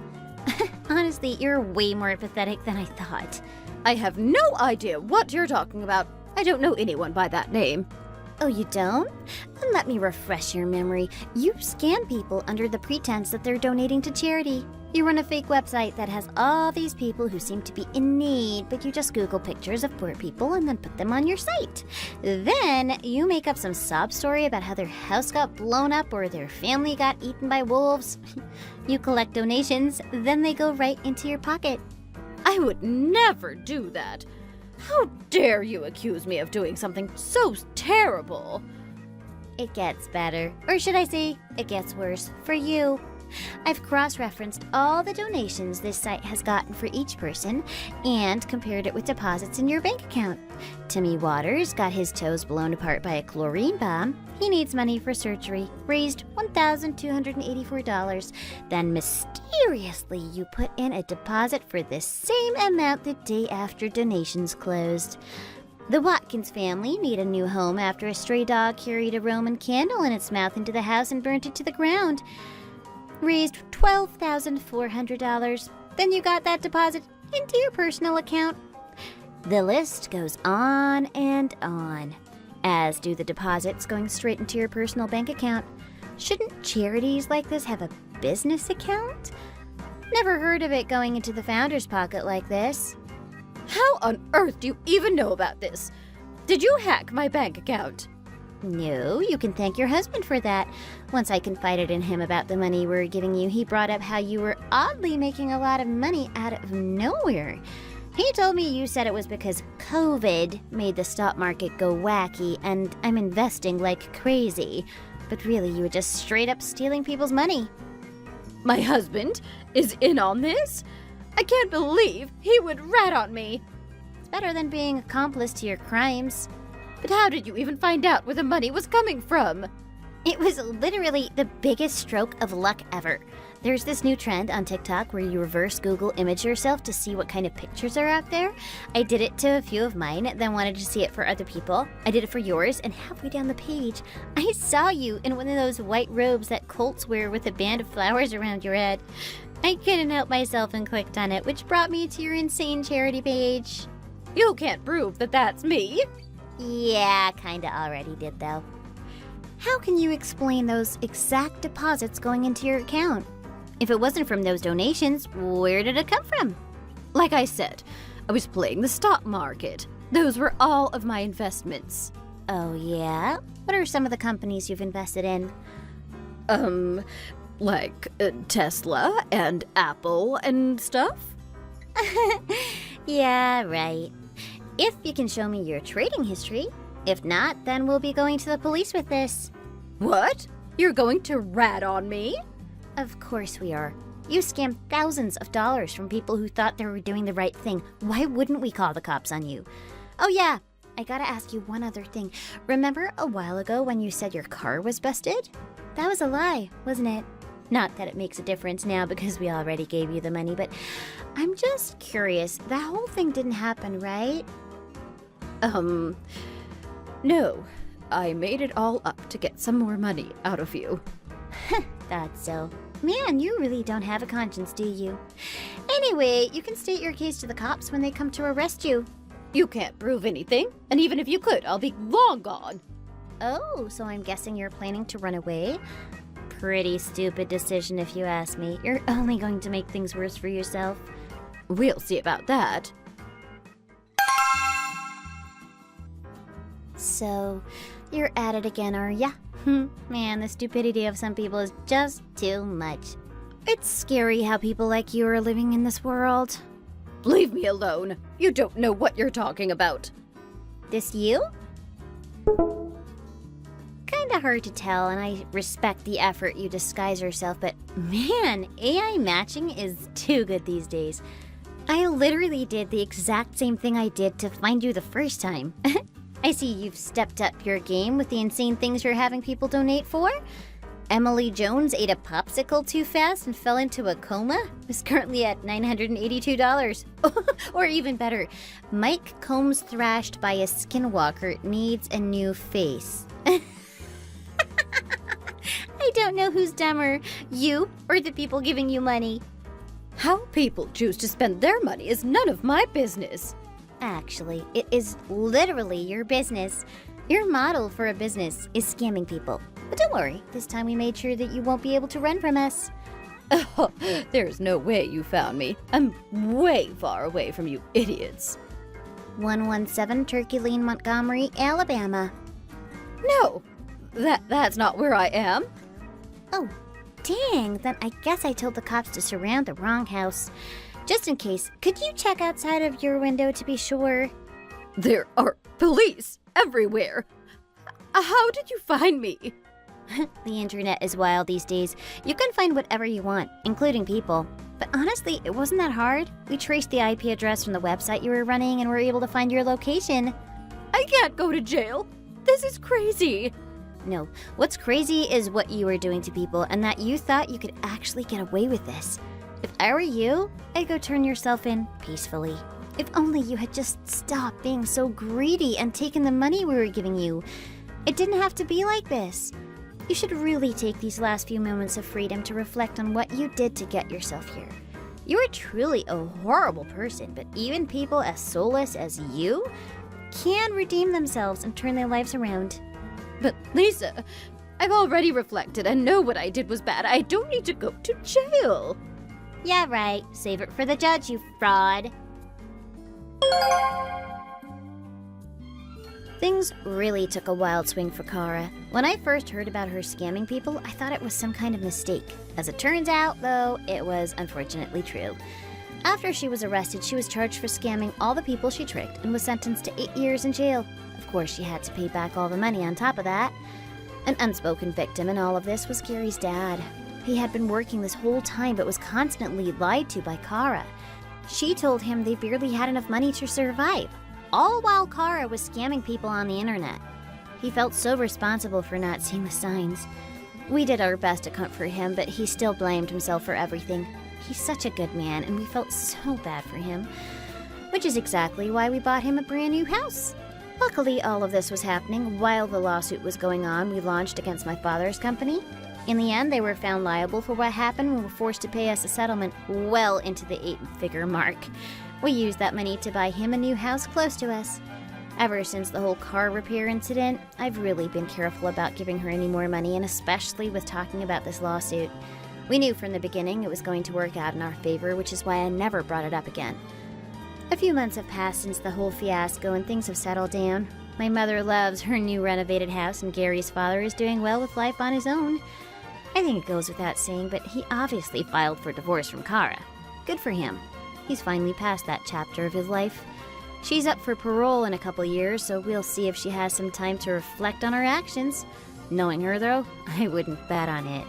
Honestly, you're way more pathetic than I thought. I have no idea what you're talking about. I don't know anyone by that name. Oh, you don't? Then let me refresh your memory. You scam people under the pretense that they're donating to charity. You run a fake website that has all these people who seem to be in need, but you just Google pictures of poor people and then put them on your site. Then you make up some sob story about how their house got blown up or their family got eaten by wolves. You collect donations, then they go right into your pocket. I would never do that. How dare you accuse me of doing something so terrible? It gets better. Or should I say, it gets worse for you. I've cross-referenced all the donations this site has gotten for each person and compared it with deposits in your bank account. Timmy Waters got his toes blown apart by a chlorine bomb. He needs money for surgery. Raised $1,284. Then mysteriously you put in a deposit for the same amount the day after donations closed. The Watkins family need a new home after a stray dog carried a Roman candle in its mouth into the house and burnt it to the ground. Raised $12,400. Then you got that deposit into your personal account. The list goes on and on, as do the deposits going straight into your personal bank account. Shouldn't charities like this have a business account? Never heard of it going into the founder's pocket like this. How on earth do you even know about this? Did you hack my bank account? No, you can thank your husband for that. Once I confided in him about the money we were giving you, he brought up how you were oddly making a lot of money out of nowhere. He told me you said it was because COVID made the stock market go wacky and I'm investing like crazy. But really, you were just straight up stealing people's money. My husband is in on this? I can't believe he would rat on me. It's better than being accomplice to your crimes. But how did you even find out where the money was coming from? It was literally the biggest stroke of luck ever. There's this new trend on TikTok where you reverse Google image yourself to see what kind of pictures are out there. I did it to a few of mine, then wanted to see it for other people. I did it for yours, and halfway down the page, I saw you in one of those white robes that cults wear with a band of flowers around your head. I couldn't help myself and clicked on it, which brought me to your insane charity page. You can't prove that that's me. Yeah, kinda already did though. How can you explain those exact deposits going into your account? If it wasn't from those donations, where did it come from? Like I said, I was playing the stock market. Those were all of my investments. Oh yeah? What are some of the companies you've invested in? Like Tesla and Apple and stuff? Yeah, right. If you can show me your trading history. If not, then we'll be going to the police with this. What? You're going to rat on me? Of course we are. You scammed thousands of dollars from people who thought they were doing the right thing. Why wouldn't we call the cops on you? Oh yeah, I gotta ask you one other thing. Remember a while ago when you said your car was busted? That was a lie, wasn't it? Not that it makes a difference now because we already gave you the money, but I'm just curious. That whole thing didn't happen, right? No. I made it all up to get some more money out of you. Thought so. Man, you really don't have a conscience, do you? Anyway, you can state your case to the cops when they come to arrest you. You can't prove anything, and even if you could, I'll be long gone. Oh, so I'm guessing you're planning to run away? Pretty stupid decision if you ask me. You're only going to make things worse for yourself. We'll see about that. So, you're at it again, are ya? Man, the stupidity of some people is just too much. It's scary how people like you are living in this world. Leave me alone. You don't know what you're talking about. This you? Kinda hard to tell, and I respect the effort you disguise yourself, but man, AI matching is too good these days. I literally did the exact same thing I did to find you the first time. I see you've stepped up your game with the insane things you're having people donate for. Emily Jones ate a popsicle too fast and fell into a coma. Is currently at $982. Or even better, Mike Combs thrashed by a skinwalker needs a new face. I don't know who's dumber, you or the people giving you money. How people choose to spend their money is none of my business. Actually, it is literally your business. Your model for a business is scamming people. But don't worry, this time we made sure that you won't be able to run from us. Oh, there's no way you found me. I'm way far away from you idiots. 117 Turkey Lane, Montgomery, Alabama. No, that's not where I am. Oh, dang, then I guess I told the cops to surround the wrong house. Just in case, could you check outside of your window to be sure? There are police everywhere. How did you find me? The internet is wild these days. You can find whatever you want, including people. But honestly, it wasn't that hard. We traced the IP address from the website you were running and were able to find your location. I can't go to jail. This is crazy. No, what's crazy is what you were doing to people and that you thought you could actually get away with this. If I were you, I'd go turn yourself in peacefully. If only you had just stopped being so greedy and taken the money we were giving you. It didn't have to be like this. You should really take these last few moments of freedom to reflect on what you did to get yourself here. You are truly a horrible person, but even people as soulless as you can redeem themselves and turn their lives around. But Lisa, I've already reflected and know what I did was bad. I don't need to go to jail. Yeah, right. Save it for the judge, you fraud. Things really took a wild swing for Kara. When I first heard about her scamming people, I thought it was some kind of mistake. As it turns out, though, it was unfortunately true. After she was arrested, she was charged for scamming all the people she tricked and was sentenced to 8 years in jail. Of course, she had to pay back all the money on top of that. An unspoken victim in all of this was Gary's dad. He had been working this whole time but was constantly lied to by Kara. She told him they barely had enough money to survive, all while Kara was scamming people on the internet. He felt so responsible for not seeing the signs. We did our best to comfort him, but he still blamed himself for everything. He's such a good man, and we felt so bad for him, which is exactly why we bought him a brand new house. Luckily, all of this was happening while the lawsuit was going on we launched against my father's company. In the end, they were found liable for what happened and were forced to pay us a settlement well into the 8-figure mark. We used that money to buy him a new house close to us. Ever since the whole car repair incident, I've really been careful about giving her any more money, and especially with talking about this lawsuit. We knew from the beginning it was going to work out in our favor, which is why I never brought it up again. A few months have passed since the whole fiasco and things have settled down. My mother loves her new renovated house, and Gary's father is doing well with life on his own. I think it goes without saying, but he obviously filed for divorce from Kara. Good for him. He's finally past that chapter of his life. She's up for parole in a couple years, so we'll see if she has some time to reflect on her actions. Knowing her, though, I wouldn't bet on it.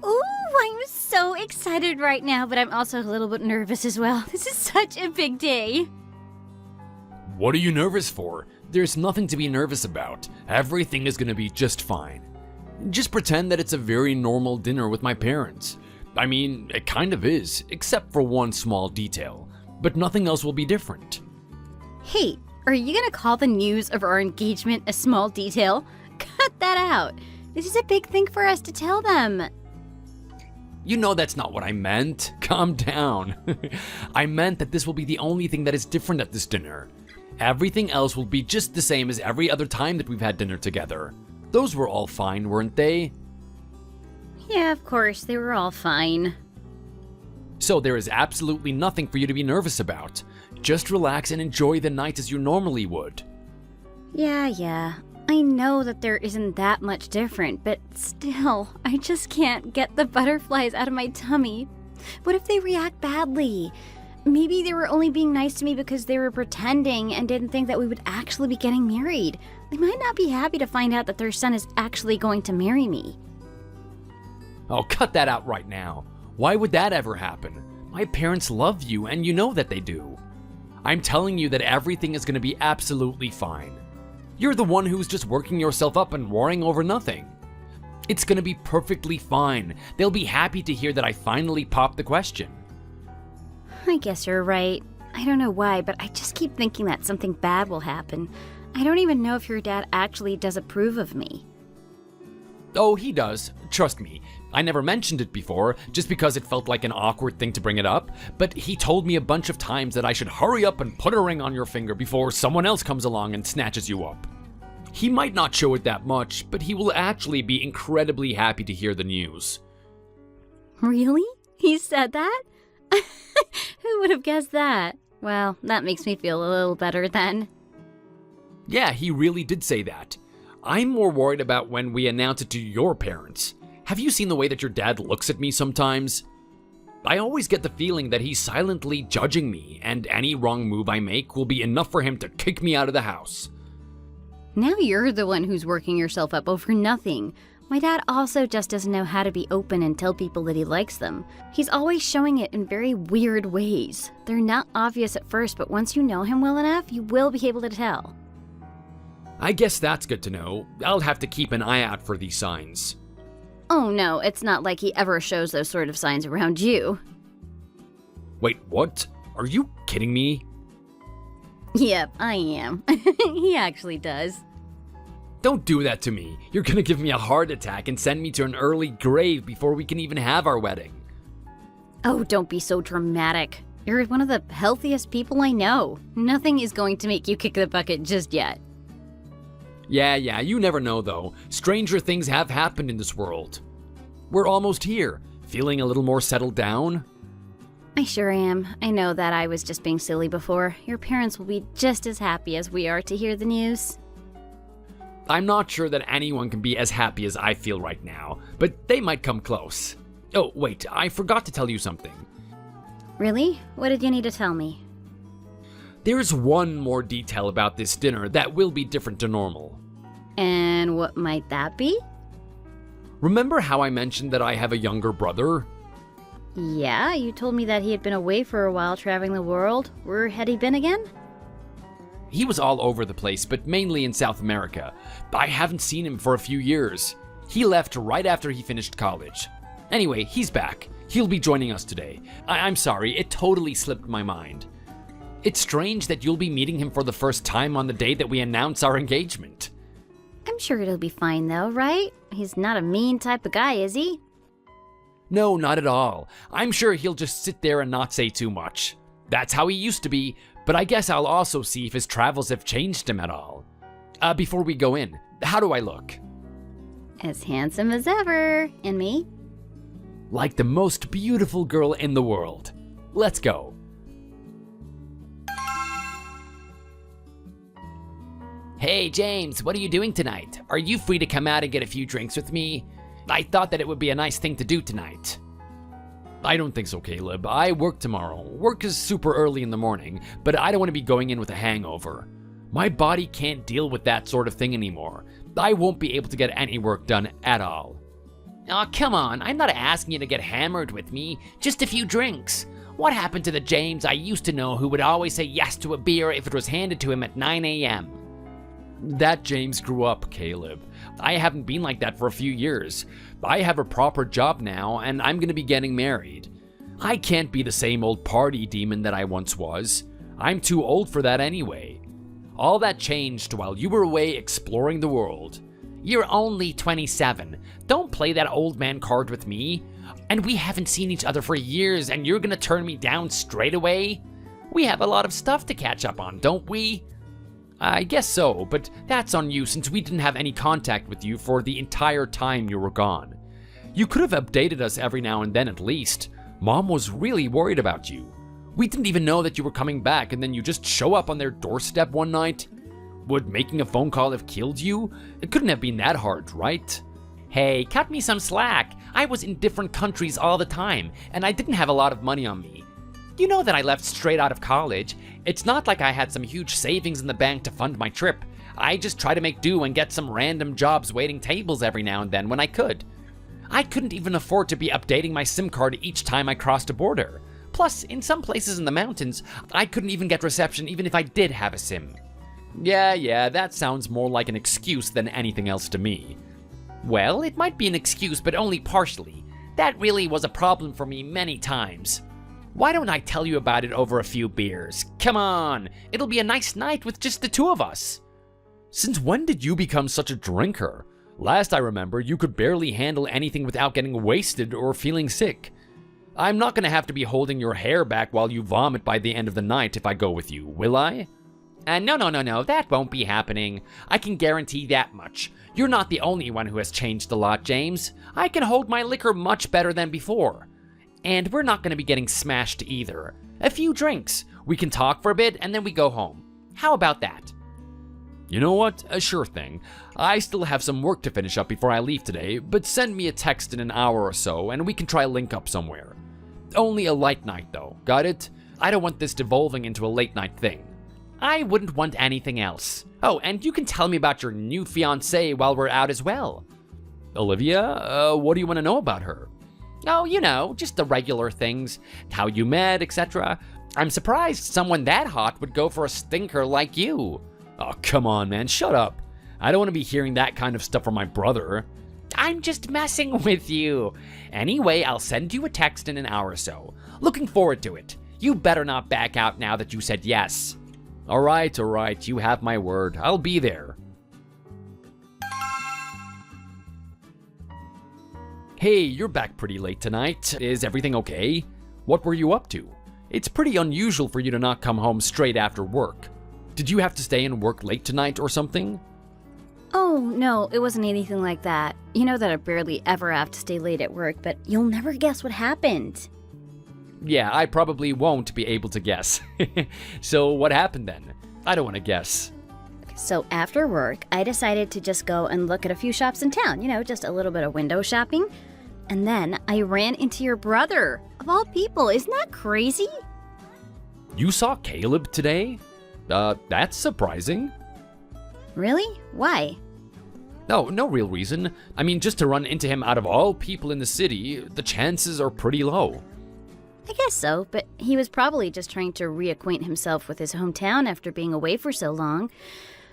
Ooh, I'm so excited right now, but I'm also a little bit nervous as well. This is such a big day. What are you nervous for? There's nothing to be nervous about. Everything is gonna be just fine. Just pretend that it's a very normal dinner with my parents. I mean, it kind of is, except for one small detail. But nothing else will be different. Hey, are you gonna call the news of our engagement a small detail? Cut that out. This is a big thing for us to tell them. You know that's not what I meant. Calm down. I meant that this will be the only thing that is different at this dinner. Everything else will be just the same as every other time that we've had dinner together. Those were all fine, weren't they? Yeah, of course, they were all fine. So there is absolutely nothing for you to be nervous about. Just relax and enjoy the night as you normally would. Yeah. I know that there isn't that much different, but still, I just can't get the butterflies out of my tummy. What if they react badly? Maybe they were only being nice to me because they were pretending and didn't think that we would actually be getting married. They might not be happy to find out that their son is actually going to marry me. Oh, cut that out right now. Why would that ever happen? My parents love you, and you know that they do. I'm telling you that everything is going to be absolutely fine. You're the one who's just working yourself up and worrying over nothing. It's going to be perfectly fine. They'll be happy to hear that I finally popped the question. I guess you're right. I don't know why, but I just keep thinking that something bad will happen. I don't even know if your dad actually does approve of me. Oh, he does. Trust me. I never mentioned it before, just because it felt like an awkward thing to bring it up, but he told me a bunch of times that I should hurry up and put a ring on your finger before someone else comes along and snatches you up. He might not show it that much, but he will actually be incredibly happy to hear the news. Really? He said that? Who would have guessed that? Well, that makes me feel a little better then. Yeah, he really did say that. I'm more worried about when we announce it to your parents. Have you seen the way that your dad looks at me sometimes? I always get the feeling that he's silently judging me, and any wrong move I make will be enough for him to kick me out of the house. Now you're the one who's working yourself up over nothing. My dad also just doesn't know how to be open and tell people that he likes them. He's always showing it in very weird ways. They're not obvious at first, but once you know him well enough, you will be able to tell. I guess that's good to know. I'll have to keep an eye out for these signs. Oh no, it's not like he ever shows those sort of signs around you. Wait, what? Are you kidding me? Yep, I am. He actually does. Don't do that to me. You're gonna give me a heart attack and send me to an early grave before we can even have our wedding. Oh, don't be so dramatic. You're one of the healthiest people I know. Nothing is going to make you kick the bucket just yet. Yeah, you never know though. Stranger things have happened in this world. We're almost here. Feeling a little more settled down? I sure am. I know that I was just being silly before. Your parents will be just as happy as we are to hear the news. I'm not sure that anyone can be as happy as I feel right now, but they might come close. Oh, wait, I forgot to tell you something. Really? What did you need to tell me? There's one more detail about this dinner that will be different to normal. And what might that be? Remember how I mentioned that I have a younger brother? Yeah, you told me that he had been away for a while traveling the world. Where had he been again? He was all over the place, but mainly in South America. I haven't seen him for a few years. He left right after he finished college. Anyway, he's back. He'll be joining us today. I'm sorry, it totally slipped my mind. It's strange that you'll be meeting him for the first time on the day that we announce our engagement. I'm sure it'll be fine though, right? He's not a mean type of guy, is he? No, not at all. I'm sure he'll just sit there and not say too much. That's how he used to be, but I guess I'll also see if his travels have changed him at all. Before we go in, how do I look? As handsome as ever. And me? Like the most beautiful girl in the world. Let's go. Hey, James, what are you doing tonight? Are you free to come out and get a few drinks with me? I thought that it would be a nice thing to do tonight. I don't think so, Caleb. I work tomorrow. Work is super early in the morning, but I don't want to be going in with a hangover. My body can't deal with that sort of thing anymore. I won't be able to get any work done at all. Oh, come on. I'm not asking you to get hammered with me. Just a few drinks. What happened to the James I used to know who would always say yes to a beer if it was handed to him at 9 a.m.? That James grew up, Caleb. I haven't been like that for a few years. I have a proper job now, and I'm gonna be getting married. I can't be the same old party demon that I once was. I'm too old for that anyway. All that changed while you were away exploring the world. You're only 27. Don't play that old man card with me. And we haven't seen each other for years, and you're gonna turn me down straight away? We have a lot of stuff to catch up on, don't we? I guess so, but that's on you since we didn't have any contact with you for the entire time you were gone. You could have updated us every now and then at least. Mom was really worried about you. We didn't even know that you were coming back, and then you just show up on their doorstep one night. Would making a phone call have killed you? It couldn't have been that hard, right? Hey, cut me some slack. I was in different countries all the time, and I didn't have a lot of money on me. You know that I left straight out of college. It's not like I had some huge savings in the bank to fund my trip. I just try to make do and get some random jobs waiting tables every now and then when I could. I couldn't even afford to be updating my SIM card each time I crossed a border. Plus, in some places in the mountains, I couldn't even get reception even if I did have a SIM. Yeah, that sounds more like an excuse than anything else to me. Well, it might be an excuse, but only partially. That really was a problem for me many times. Why don't I tell you about it over a few beers? Come on, it'll be a nice night with just the two of us. Since when did you become such a drinker? Last I remember, you could barely handle anything without getting wasted or feeling sick. I'm not gonna have to be holding your hair back while you vomit by the end of the night if I go with you, will I? No, that won't be happening. I can guarantee that much. You're not the only one who has changed a lot, James. I can hold my liquor much better than before. And we're not gonna be getting smashed either. A few drinks. We can talk for a bit and then we go home. How about that? You know what? A sure thing. I still have some work to finish up before I leave today, but send me a text in an hour or so and we can try link up somewhere. Only a light night though, got it? I don't want this devolving into a late night thing. I wouldn't want anything else. Oh, and you can tell me about your new fiancée while we're out as well. Olivia, what do you want to know about her? Oh, you know, just the regular things. How you met, etc. I'm surprised someone that hot would go for a stinker like you. Oh, come on, man, shut up. I don't want to be hearing that kind of stuff from my brother. I'm just messing with you. Anyway, I'll send you a text in an hour or so. Looking forward to it. You better not back out now that you said yes. All right, you have my word. I'll be there. Hey, you're back pretty late tonight. Is everything okay? What were you up to? It's pretty unusual for you to not come home straight after work. Did you have to stay and work late tonight or something? Oh, no, it wasn't anything like that. You know that I barely ever have to stay late at work, but you'll never guess what happened. Yeah, I probably won't be able to guess. So what happened then? I don't want to guess. So after work, I decided to just go and look at a few shops in town, you know, just a little bit of window shopping. And then I ran into your brother. Of all people, isn't that crazy? You saw Caleb today? That's surprising. Really? Why? No real reason. I mean, just to run into him out of all people in the city, the chances are pretty low. I guess so, but he was probably just trying to reacquaint himself with his hometown after being away for so long.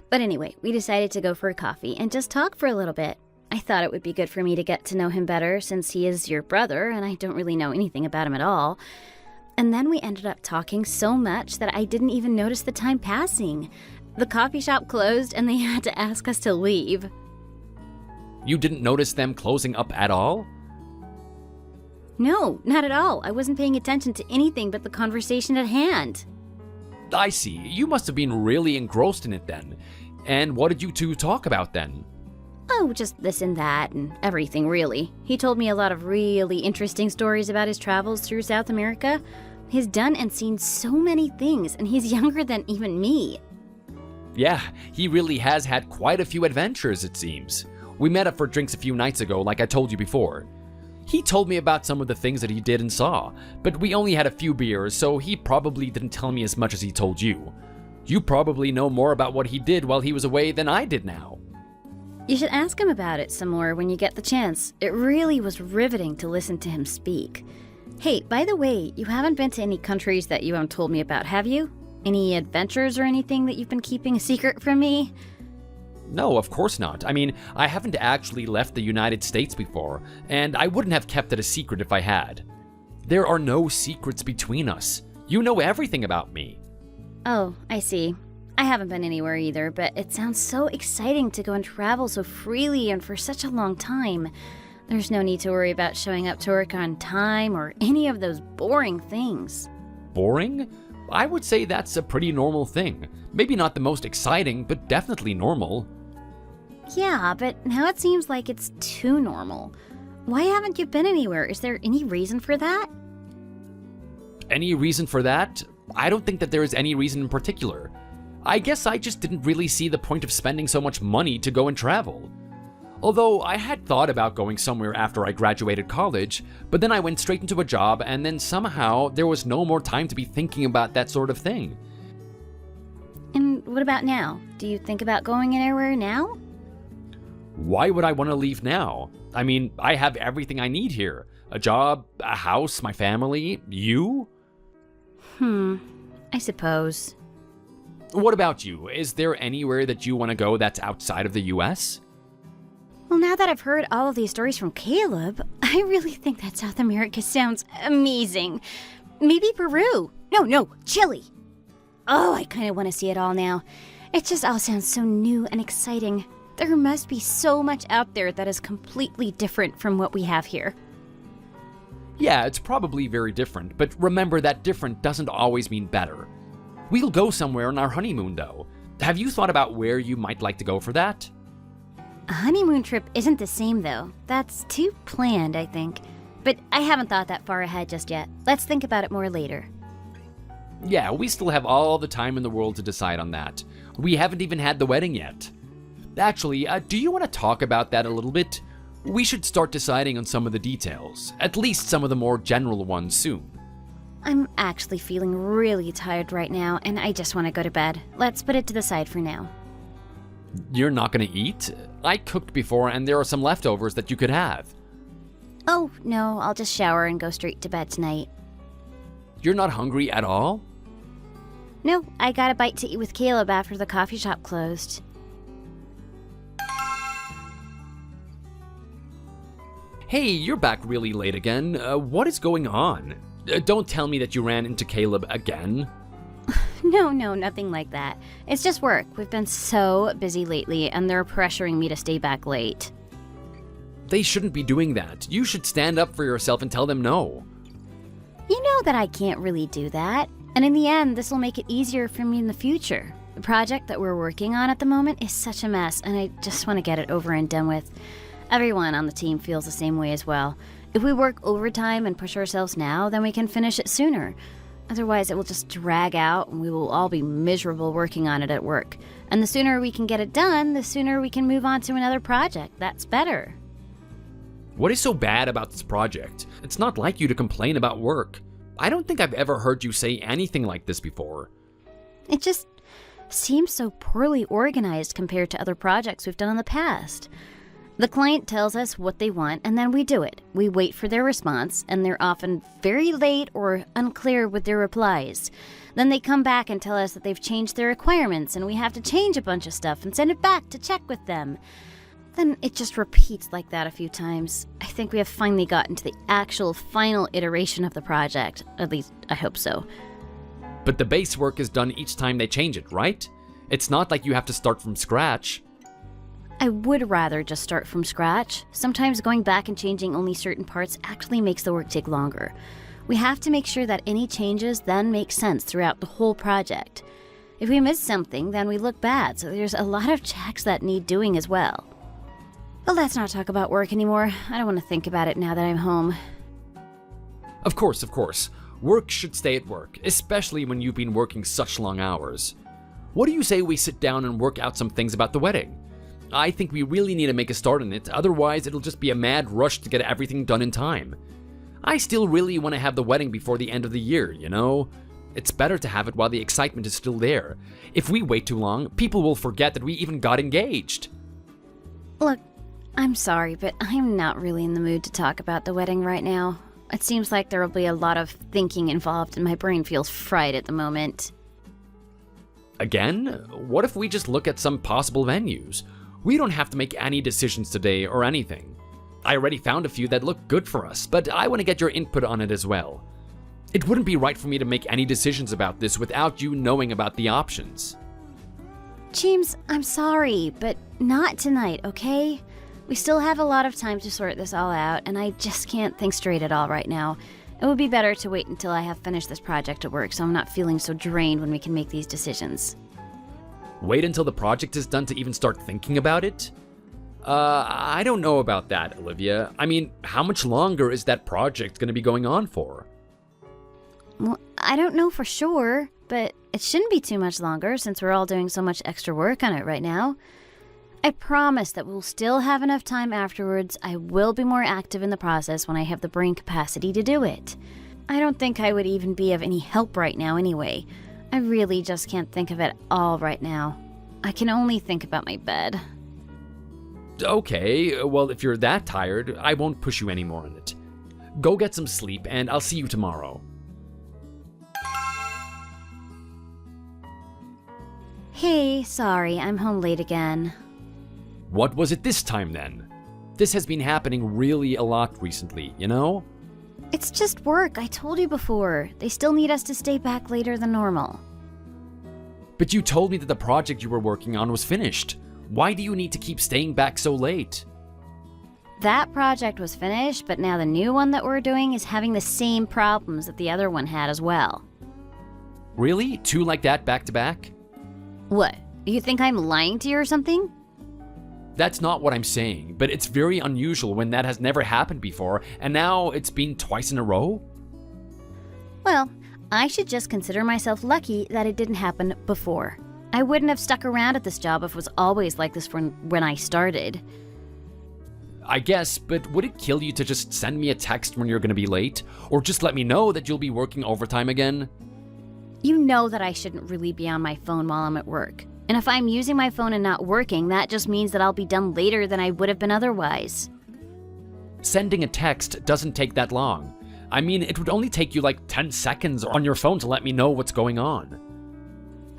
But anyway, we decided to go for a coffee and just talk for a little bit. I thought it would be good for me to get to know him better since he is your brother and I don't really know anything about him at all. And then we ended up talking so much that I didn't even notice the time passing. The coffee shop closed and they had to ask us to leave. You didn't notice them closing up at all? No, not at all. I wasn't paying attention to anything but the conversation at hand. I see. You must have been really engrossed in it then. And what did you two talk about then? Oh, just this and that and everything, really. He told me a lot of really interesting stories about his travels through South America. He's done and seen so many things, and he's younger than even me. Yeah, he really has had quite a few adventures, it seems. We met up for drinks a few nights ago, like I told you before. He told me about some of the things that he did and saw, but we only had a few beers, so he probably didn't tell me as much as he told you. You probably know more about what he did while he was away than I did now. You should ask him about it some more when you get the chance. It really was riveting to listen to him speak. Hey, by the way, you haven't been to any countries that you haven't told me about, have you? Any adventures or anything that you've been keeping a secret from me? No, of course not. I mean, I haven't actually left the United States before, and I wouldn't have kept it a secret if I had. There are no secrets between us. You know everything about me. Oh, I see. I haven't been anywhere either, but it sounds so exciting to go and travel so freely and for such a long time. There's no need to worry about showing up to work on time or any of those boring things. Boring? I would say that's a pretty normal thing. Maybe not the most exciting, but definitely normal. Yeah, but now it seems like it's too normal. Why haven't you been anywhere? Is there any reason for that? Any reason for that? I don't think that there is any reason in particular. I guess I just didn't really see the point of spending so much money to go and travel. Although I had thought about going somewhere after I graduated college, but then I went straight into a job and then somehow there was no more time to be thinking about that sort of thing. And what about now? Do you think about going anywhere now? Why would I want to leave now? I mean, I have everything I need here. A job, a house, my family, you? I suppose. What about you? Is there anywhere that you want to go that's outside of the US? Well, now that I've heard all of these stories from Caleb, I really think that South America sounds amazing. Maybe Peru. No, Chile. Oh, I kind of want to see it all now. It just all sounds so new and exciting. There must be so much out there that is completely different from what we have here. Yeah, it's probably very different, but remember that different doesn't always mean better. We'll go somewhere on our honeymoon, though. Have you thought about where you might like to go for that? A honeymoon trip isn't the same, though. That's too planned, I think. But I haven't thought that far ahead just yet. Let's think about it more later. Yeah, we still have all the time in the world to decide on that. We haven't even had the wedding yet. Actually, do you want to talk about that a little bit? We should start deciding on some of the details, at least some of the more general ones soon. I'm actually feeling really tired right now, and I just want to go to bed. Let's put it to the side for now. You're not gonna eat? I cooked before and there are some leftovers that you could have. Oh, no, I'll just shower and go straight to bed tonight. You're not hungry at all? No, I got a bite to eat with Caleb after the coffee shop closed. Hey, you're back really late again. What is going on? Don't tell me that you ran into Caleb again. No, nothing like that. It's just work. We've been so busy lately, and they're pressuring me to stay back late. They shouldn't be doing that. You should stand up for yourself and tell them no. You know that I can't really do that. And in the end, this will make it easier for me in the future. The project that we're working on at the moment is such a mess, and I just want to get it over and done with. Everyone on the team feels the same way as well. If we work overtime and push ourselves now, then we can finish it sooner. Otherwise, it will just drag out and we will all be miserable working on it at work. And the sooner we can get it done, the sooner we can move on to another project. That's better. What is so bad about this project? It's not like you to complain about work. I don't think I've ever heard you say anything like this before. It just seems so poorly organized compared to other projects we've done in the past. The client tells us what they want, and then we do it. We wait for their response, and they're often very late or unclear with their replies. Then they come back and tell us that they've changed their requirements, and we have to change a bunch of stuff and send it back to check with them. Then it just repeats like that a few times. I think we have finally gotten to the actual final iteration of the project. At least, I hope so. But the base work is done each time they change it, right? It's not like you have to start from scratch. I would rather just start from scratch. Sometimes going back and changing only certain parts actually makes the work take longer. We have to make sure that any changes then make sense throughout the whole project. If we miss something, then we look bad, so there's a lot of checks that need doing as well. But let's not talk about work anymore. I don't want to think about it now that I'm home. Of course. Work should stay at work, especially when you've been working such long hours. What do you say we sit down and work out some things about the wedding? I think we really need to make a start on it, otherwise it'll just be a mad rush to get everything done in time. I still really want to have the wedding before the end of the year, you know? It's better to have it while the excitement is still there. If we wait too long, people will forget that we even got engaged. Look, I'm sorry, but I'm not really in the mood to talk about the wedding right now. It seems like there will be a lot of thinking involved and my brain feels fried at the moment. Again? What if we just look at some possible venues? We don't have to make any decisions today or anything. I already found a few that look good for us, but I want to get your input on it as well. It wouldn't be right for me to make any decisions about this without you knowing about the options. James, I'm sorry, but not tonight, okay? We still have a lot of time to sort this all out, and I just can't think straight at all right now. It would be better to wait until I have finished this project at work so I'm not feeling so drained when we can make these decisions. Wait until the project is done to even start thinking about it? I don't know about that, Olivia. I mean, how much longer is that project going to be going on for? Well, I don't know for sure, but it shouldn't be too much longer since we're all doing so much extra work on it right now. I promise that we'll still have enough time afterwards. I will be more active in the process when I have the brain capacity to do it. I don't think I would even be of any help right now anyway. I really just can't think of it all right now. I can only think about my bed. Okay, well, if you're that tired, I won't push you any more on it. Go get some sleep, and I'll see you tomorrow. Hey, sorry, I'm home late again. What was it this time, then? This has been happening really a lot recently, you know? It's just work, I told you before. They still need us to stay back later than normal. But you told me that the project you were working on was finished. Why do you need to keep staying back so late? That project was finished, but now the new one that we're doing is having the same problems that the other one had as well. Really? 2 like that back to back? What? You think I'm lying to you or something? That's not what I'm saying, but it's very unusual when that has never happened before, and now it's been twice in a row? Well, I should just consider myself lucky that it didn't happen before. I wouldn't have stuck around at this job if it was always like this when I started. I guess, but would it kill you to just send me a text when you're gonna be late? Or just let me know that you'll be working overtime again? You know that I shouldn't really be on my phone while I'm at work. And if I'm using my phone and not working, that just means that I'll be done later than I would have been otherwise. Sending a text doesn't take that long. I mean, it would only take you like 10 seconds on your phone to let me know what's going on.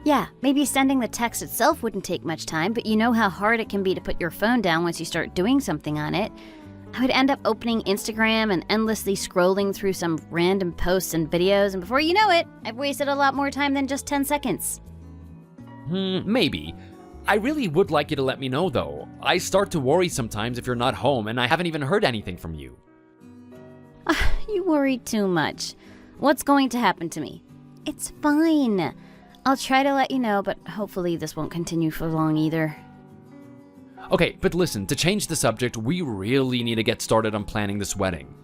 Yeah, maybe sending the text itself wouldn't take much time, but you know how hard it can be to put your phone down once you start doing something on it. I would end up opening Instagram and endlessly scrolling through some random posts and videos, and before you know it, I've wasted a lot more time than just 10 seconds. Maybe. I really would like you to let me know, though. I start to worry sometimes if you're not home, and I haven't even heard anything from you. You worry too much. What's going to happen to me? It's fine. I'll try to let you know, but hopefully this won't continue for long either. Okay, but listen, to change the subject, we really need to get started on planning this wedding.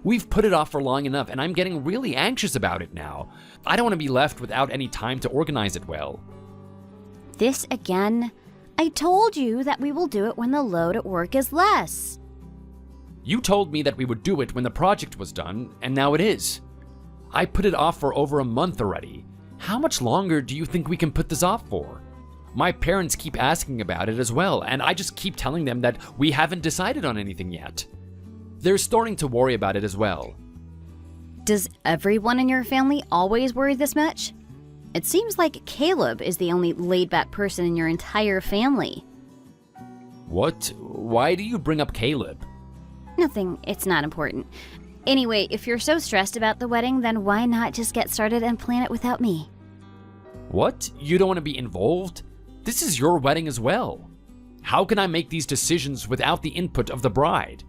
We've put it off for long enough, and I'm getting really anxious about it now. I don't want to be left without any time to organize it well. This again? I told you that we will do it when the load at work is less. You told me that we would do it when the project was done, and now it is. I put it off for over a month already. How much longer do you think we can put this off for? My parents keep asking about it as well, and I just keep telling them that we haven't decided on anything yet. They're starting to worry about it as well. Does everyone in your family always worry this much? It seems like Caleb is the only laid-back person in your entire family. What? Why do you bring up Caleb? Nothing, it's not important. Anyway, if you're so stressed about the wedding, then why not just get started and plan it without me? What? You don't want to be involved? This is your wedding as well. How can I make these decisions without the input of the bride?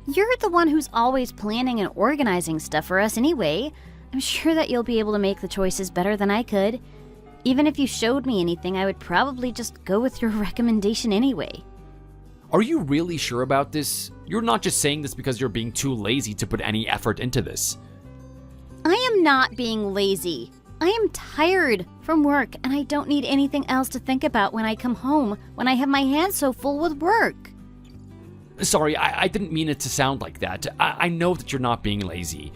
You're the one who's always planning and organizing stuff for us anyway. I'm sure that you'll be able to make the choices better than I could. Even if you showed me anything, I would probably just go with your recommendation anyway. Are you really sure about this? You're not just saying this because you're being too lazy to put any effort into this. I am not being lazy. I am tired from work, and I don't need anything else to think about when I come home when I have my hands so full with work. Sorry, I didn't mean it to sound like that. I know that you're not being lazy.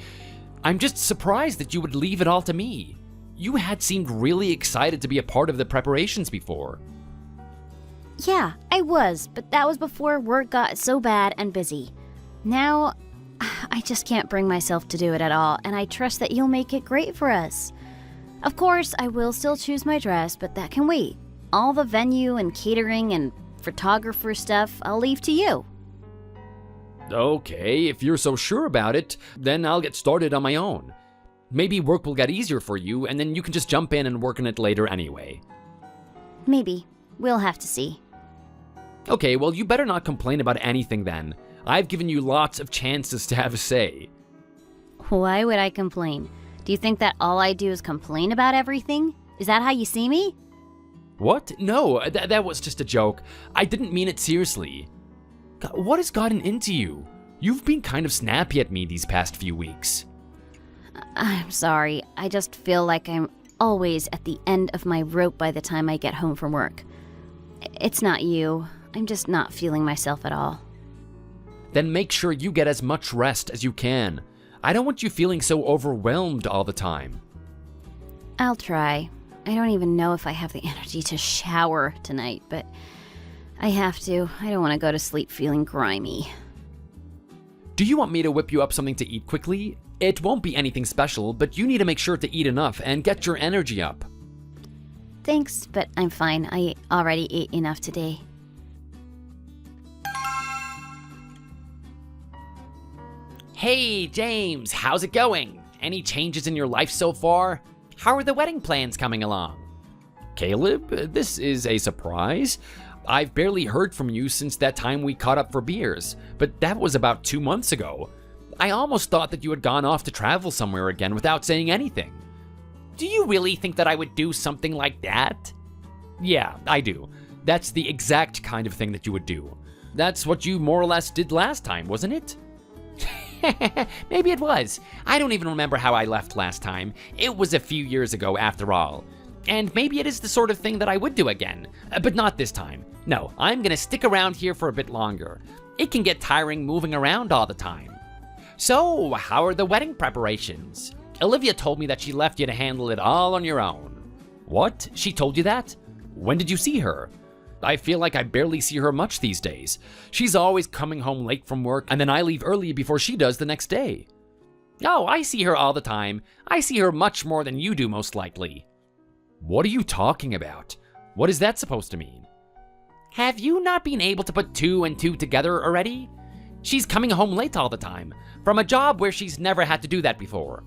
I'm just surprised that you would leave it all to me. You had seemed really excited to be a part of the preparations before. Yeah, I was, but that was before work got so bad and busy. Now, I just can't bring myself to do it at all, and I trust that you'll make it great for us. Of course, I will still choose my dress, but that can wait. All the venue and catering and photographer stuff, I'll leave to you. Okay, if you're so sure about it, then I'll get started on my own. Maybe work will get easier for you, and then you can just jump in and work on it later anyway. Maybe. We'll have to see. Okay, well, you better not complain about anything then. I've given you lots of chances to have a say. Why would I complain? Do you think that all I do is complain about everything? Is that how you see me? What? No, that was just a joke. I didn't mean it seriously. God, what has gotten into you? You've been kind of snappy at me these past few weeks. I'm sorry. I just feel like I'm always at the end of my rope by the time I get home from work. It's not you. I'm just not feeling myself at all. Then make sure you get as much rest as you can. I don't want you feeling so overwhelmed all the time. I'll try. I don't even know if I have the energy to shower tonight, but I have to. I don't want to go to sleep feeling grimy. Do you want me to whip you up something to eat quickly? It won't be anything special, but you need to make sure to eat enough and get your energy up. Thanks, but I'm fine. I already ate enough today. Hey, James, how's it going? Any changes in your life so far? How are the wedding plans coming along? Caleb, this is a surprise. I've barely heard from you since that time we caught up for beers, but that was about 2 months ago. I almost thought that you had gone off to travel somewhere again without saying anything. Do you really think that I would do something like that? Yeah, I do. That's the exact kind of thing that you would do. That's what you more or less did last time, wasn't it? Maybe it was. I don't even remember how I left last time. It was a few years ago after all. And maybe it is the sort of thing that I would do again. But not this time. No, I'm gonna stick around here for a bit longer. It can get tiring moving around all the time. So, how are the wedding preparations? Olivia told me that she left you to handle it all on your own. What? She told you that? When did you see her? I feel like I barely see her much these days. She's always coming home late from work, and then I leave early before she does the next day. Oh, I see her all the time. I see her much more than you do, most likely. What are you talking about? What is that supposed to mean? Have you not been able to put 2 and 2 together already? She's coming home late all the time, from a job where she's never had to do that before.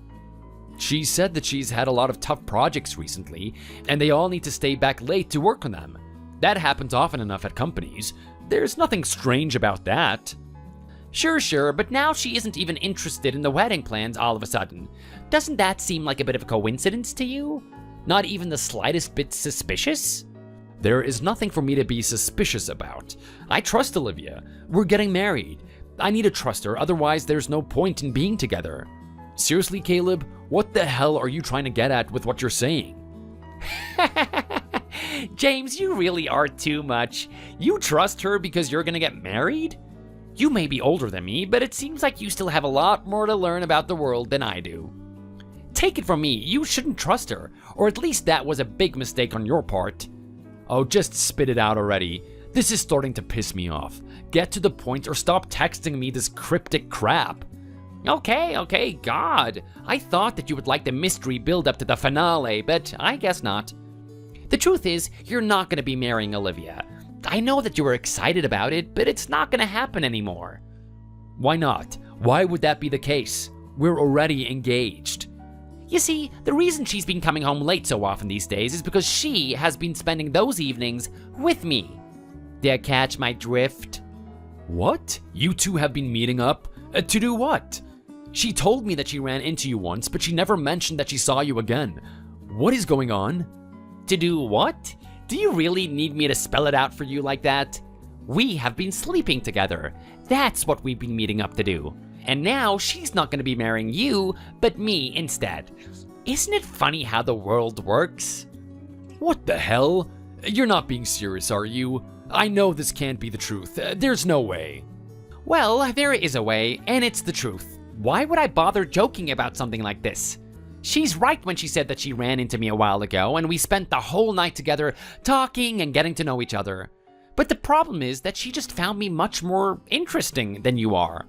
She said that she's had a lot of tough projects recently, and they all need to stay back late to work on them. That happens often enough at companies. There's nothing strange about that. Sure, but now she isn't even interested in the wedding plans all of a sudden. Doesn't that seem like a bit of a coincidence to you? Not even the slightest bit suspicious? There is nothing for me to be suspicious about. I trust Olivia. We're getting married. I need to trust her, otherwise there's no point in being together. Seriously, Caleb, what the hell are you trying to get at with what you're saying? James, you really are too much. You trust her because you're gonna get married? You may be older than me, but it seems like you still have a lot more to learn about the world than I do. Take it from me, you shouldn't trust her, or at least that was a big mistake on your part. Oh, just spit it out already. This is starting to piss me off. Get to the point or stop texting me this cryptic crap. Okay, God. I thought that you would like the mystery build up to the finale, but I guess not. The truth is, you're not going to be marrying Olivia. I know that you were excited about it, but it's not going to happen anymore. Why not? Why would that be the case? We're already engaged. You see, the reason she's been coming home late so often these days is because she has been spending those evenings with me. Do you catch my drift? What? You two have been meeting up? To do what? She told me that she ran into you once, but she never mentioned that she saw you again. What is going on? To do what? Do you really need me to spell it out for you like that? We have been sleeping together. That's what we've been meeting up to do. And now she's not going to be marrying you, but me instead. Isn't it funny how the world works? What the hell? You're not being serious, are you? I know this can't be the truth. There's no way. Well, there is a way, and it's the truth. Why would I bother joking about something like this? She's right when she said that she ran into me a while ago, and we spent the whole night together talking and getting to know each other. But the problem is that she just found me much more interesting than you are.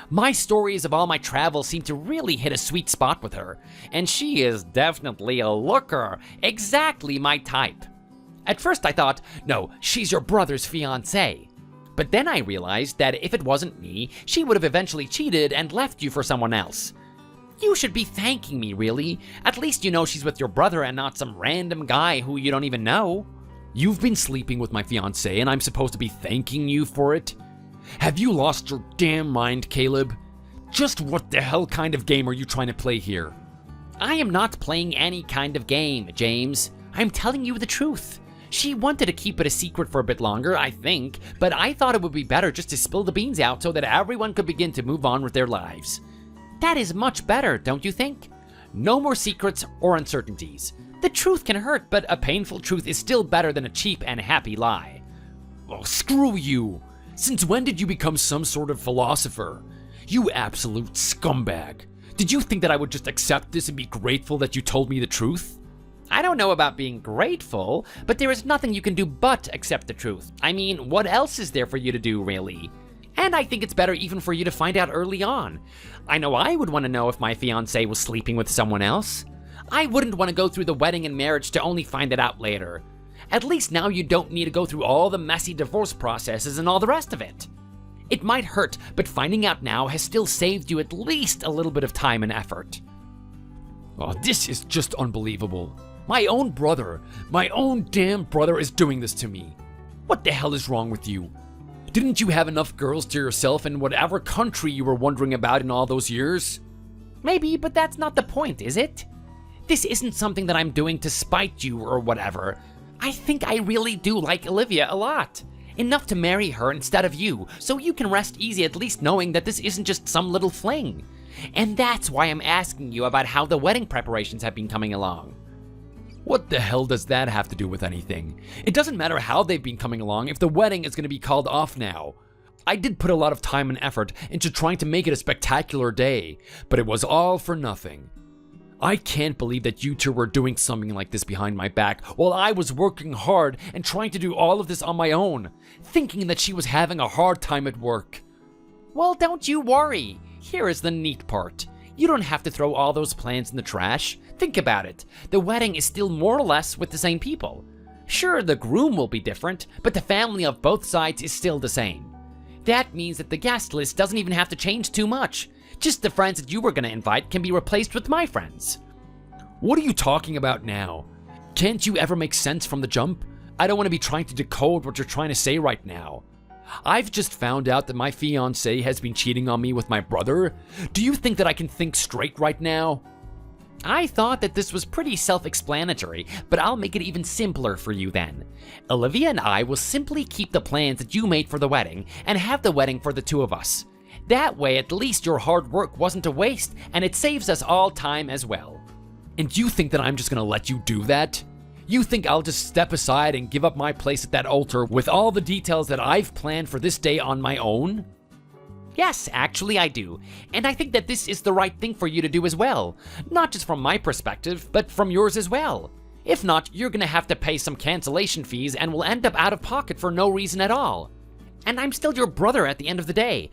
My stories of all my travels seem to really hit a sweet spot with her, and she is definitely a looker, exactly my type. At first I thought, no, she's your brother's fiancée. But then I realized that if it wasn't me, she would have eventually cheated and left you for someone else. You should be thanking me, really. At least you know she's with your brother and not some random guy who you don't even know. You've been sleeping with my fiancée and I'm supposed to be thanking you for it? Have you lost your damn mind, Caleb? Just what the hell kind of game are you trying to play here? I am not playing any kind of game, James. I'm telling you the truth. She wanted to keep it a secret for a bit longer, I think, but I thought it would be better just to spill the beans out so that everyone could begin to move on with their lives. That is much better, don't you think? No more secrets or uncertainties. The truth can hurt, but a painful truth is still better than a cheap and happy lie. Oh, screw you! Since when did you become some sort of philosopher? You absolute scumbag. Did you think that I would just accept this and be grateful that you told me the truth? I don't know about being grateful, but there is nothing you can do but accept the truth. I mean, what else is there for you to do, really? And I think it's better even for you to find out early on. I know I would want to know if my fiancé was sleeping with someone else. I wouldn't want to go through the wedding and marriage to only find it out later. At least now you don't need to go through all the messy divorce processes and all the rest of it. It might hurt, but finding out now has still saved you at least a little bit of time and effort. Oh, this is just unbelievable. My own brother, my own damn brother is doing this to me. What the hell is wrong with you? Didn't you have enough girls to yourself in whatever country you were wondering about in all those years? Maybe, but that's not the point, is it? This isn't something that I'm doing to spite you or whatever. I think I really do like Olivia a lot. Enough to marry her instead of you, so you can rest easy at least knowing that this isn't just some little fling. And that's why I'm asking you about how the wedding preparations have been coming along. What the hell does that have to do with anything? It doesn't matter how they've been coming along if the wedding is going to be called off now. I did put a lot of time and effort into trying to make it a spectacular day, but it was all for nothing. I can't believe that you two were doing something like this behind my back while I was working hard and trying to do all of this on my own, thinking that she was having a hard time at work. Well, don't you worry. Here is the neat part. You don't have to throw all those plans in the trash. Think about it. The wedding is still more or less with the same people. Sure, the groom will be different, but the family of both sides is still the same. That means that the guest list doesn't even have to change too much. Just the friends that you were going to invite can be replaced with my friends. What are you talking about now? Can't you ever make sense from the jump? I don't want to be trying to decode what you're trying to say right now. I've just found out that my fiancé has been cheating on me with my brother. Do you think that I can think straight right now? I thought that this was pretty self-explanatory, but I'll make it even simpler for you then. Olivia and I will simply keep the plans that you made for the wedding and have the wedding for the two of us. That way, at least your hard work wasn't a waste, and it saves us all time as well. And you think that I'm just gonna let you do that? You think I'll just step aside and give up my place at that altar with all the details that I've planned for this day on my own? Yes, actually I do. And I think that this is the right thing for you to do as well. Not just from my perspective, but from yours as well. If not, you're gonna have to pay some cancellation fees and will end up out of pocket for no reason at all. And I'm still your brother at the end of the day.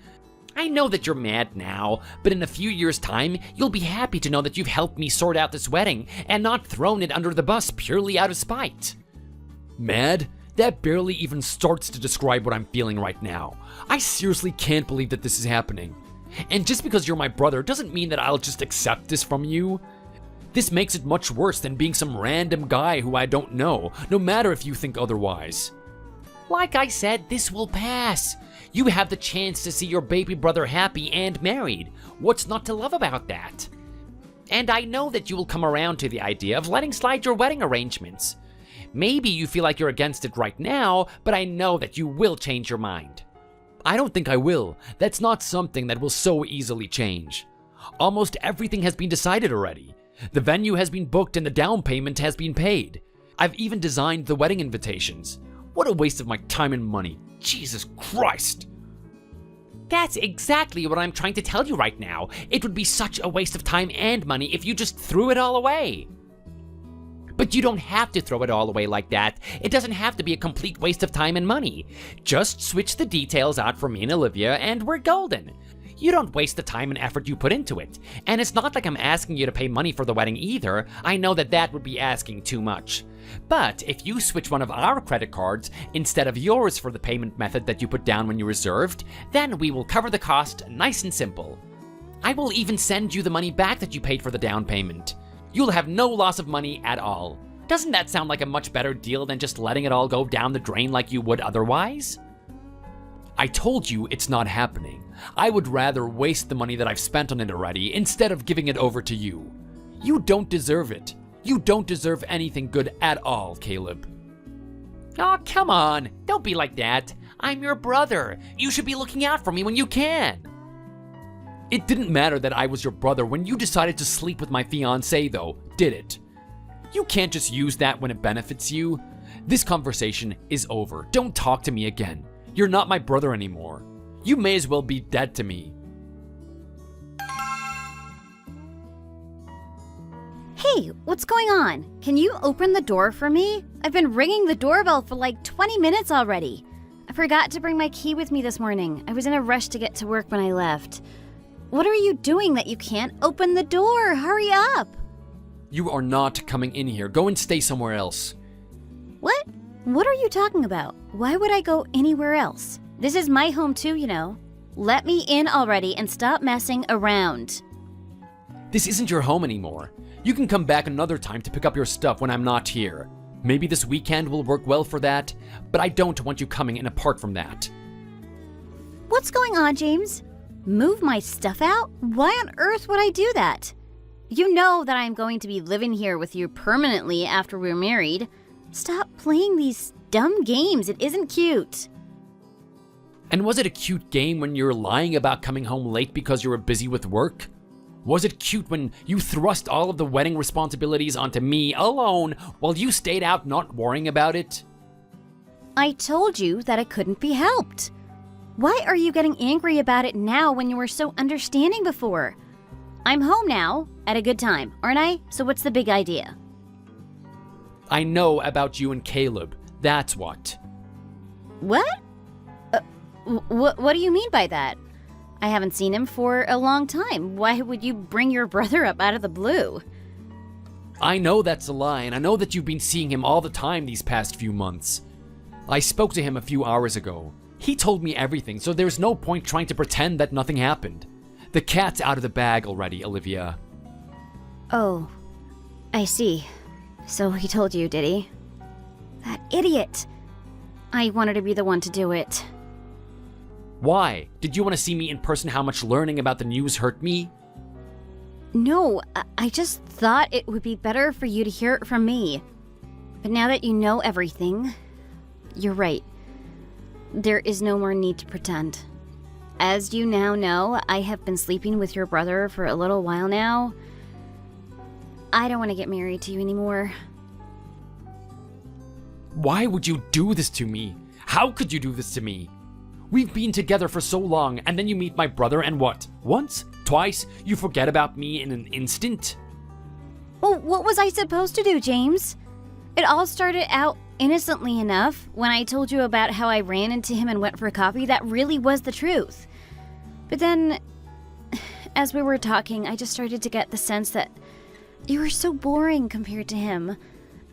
I know that you're mad now, but in a few years' time, you'll be happy to know that you've helped me sort out this wedding and not thrown it under the bus purely out of spite. Mad? That barely even starts to describe what I'm feeling right now. I seriously can't believe that this is happening. And just because you're my brother doesn't mean that I'll just accept this from you. This makes it much worse than being some random guy who I don't know, no matter if you think otherwise. Like I said, this will pass. You have the chance to see your baby brother happy and married. What's not to love about that? And I know that you will come around to the idea of letting slide your wedding arrangements. Maybe you feel like you're against it right now, but I know that you will change your mind. I don't think I will. That's not something that will so easily change. Almost everything has been decided already. The venue has been booked and the down payment has been paid. I've even designed the wedding invitations. What a waste of my time and money. Jesus Christ! That's exactly what I'm trying to tell you right now. It would be such a waste of time and money if you just threw it all away. But you don't have to throw it all away like that. It doesn't have to be a complete waste of time and money. Just switch the details out for me and Olivia and we're golden. You don't waste the time and effort you put into it. And it's not like I'm asking you to pay money for the wedding either. I know that that would be asking too much. But if you switch one of our credit cards instead of yours for the payment method that you put down when you reserved, then we will cover the cost nice and simple. I will even send you the money back that you paid for the down payment. You'll have no loss of money at all. Doesn't that sound like a much better deal than just letting it all go down the drain like you would otherwise? I told you it's not happening. I would rather waste the money that I've spent on it already instead of giving it over to you. You don't deserve it. You don't deserve anything good at all, Caleb. Oh, come on. Don't be like that. I'm your brother. You should be looking out for me when you can. It didn't matter that I was your brother when you decided to sleep with my fiancée, though, did it? You can't just use that when it benefits you. This conversation is over. Don't talk to me again. You're not my brother anymore. You may as well be dead to me. Hey, what's going on? Can you open the door for me? I've been ringing the doorbell for like 20 minutes already. I forgot to bring my key with me this morning. I was in a rush to get to work when I left. What are you doing that you can't open the door? Hurry up! You are not coming in here. Go and stay somewhere else. What? What are you talking about? Why would I go anywhere else? This is my home too, you know. Let me in already and stop messing around. This isn't your home anymore. You can come back another time to pick up your stuff when I'm not here. Maybe this weekend will work well for that, but I don't want you coming in apart from that. What's going on, James? Move my stuff out? Why on earth would I do that? You know that I'm going to be living here with you permanently after we're married. Stop playing these dumb games. It isn't cute. And was it a cute game when you were lying about coming home late because you were busy with work? Was it cute when you thrust all of the wedding responsibilities onto me alone while you stayed out not worrying about it? I told you that it couldn't be helped. Why are you getting angry about it now when you were so understanding before? I'm home now, at a good time, aren't I? So what's the big idea? I know about you and Caleb, that's what. What? What do you mean by that? I haven't seen him for a long time. Why would you bring your brother up out of the blue? I know that's a lie, and I know that you've been seeing him all the time these past few months. I spoke to him a few hours ago. He told me everything, so there's no point trying to pretend that nothing happened. The cat's out of the bag already, Olivia. Oh, I see. So he told you, did he? That idiot! I wanted to be the one to do it. Why? Did you want to see me in person how much learning about the news hurt me? No, I just thought it would be better for you to hear it from me. But now that you know everything, you're right. There is no more need to pretend. As you now know, I have been sleeping with your brother for a little while now. I don't want to get married to you anymore. Why would you do this to me? How could you do this to me? We've been together for so long, and then you meet my brother, and what? Once? Twice? You forget about me in an instant? Well, what was I supposed to do, James? It all started out innocently enough when I told you about how I ran into him and went for a coffee. That really was the truth. But then, as we were talking, I just started to get the sense that you were so boring compared to him.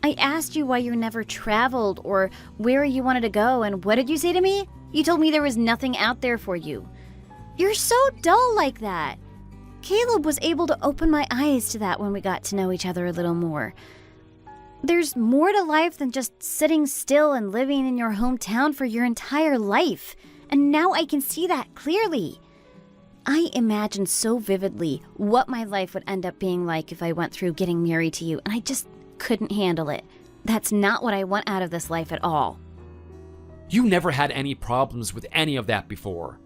I asked you why you never traveled or where you wanted to go, and what did you say to me? You told me there was nothing out there for you. You're so dull like that. Caleb was able to open my eyes to that when we got to know each other a little more. There's more to life than just sitting still and living in your hometown for your entire life. And now I can see that clearly. I imagined so vividly what my life would end up being like if I went through getting married to you, and I just couldn't handle it. That's not what I want out of this life at all. You never had any problems with any of that before.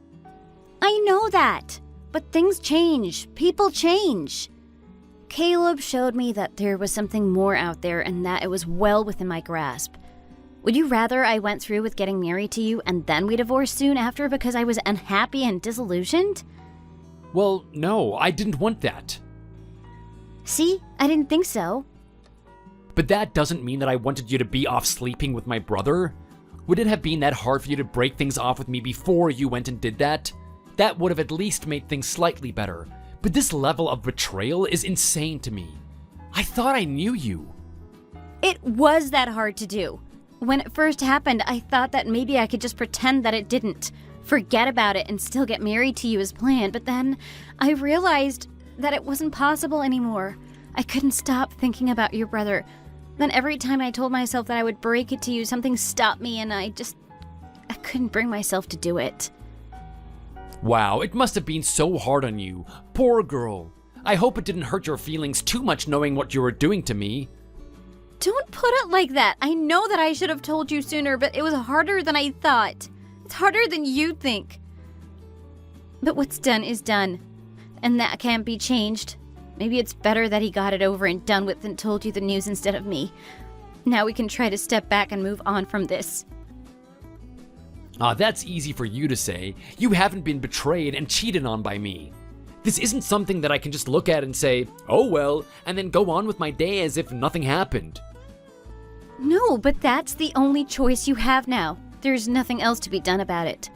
I know that, but things change. People change. Caleb showed me that there was something more out there and that it was well within my grasp. Would you rather I went through with getting married to you and then we divorced soon after because I was unhappy and disillusioned? Well, no, I didn't want that. See, I didn't think so. But that doesn't mean that I wanted you to be off sleeping with my brother. Would it have been that hard for you to break things off with me before you went and did that? That would have at least made things slightly better. But this level of betrayal is insane to me. I thought I knew you. It was that hard to do. When it first happened, I thought that maybe I could just pretend that it didn't, forget about it, and still get married to you as planned. But then I realized that it wasn't possible anymore. I couldn't stop thinking about your brother. Then every time I told myself that I would break it to you, something stopped me and I couldn't bring myself to do it. Wow, it must have been so hard on you. Poor girl. I hope it didn't hurt your feelings too much knowing what you were doing to me. Don't put it like that. I know that I should have told you sooner, but it was harder than I thought. It's harder than you think. But what's done is done, and that can't be changed. Maybe it's better that he got it over and done with and told you the news instead of me. Now we can try to step back and move on from this. That's easy for you to say. You haven't been betrayed and cheated on by me. This isn't something that I can just look at and say, oh well, and then go on with my day as if nothing happened. No, but that's the only choice you have now. There's nothing else to be done about it.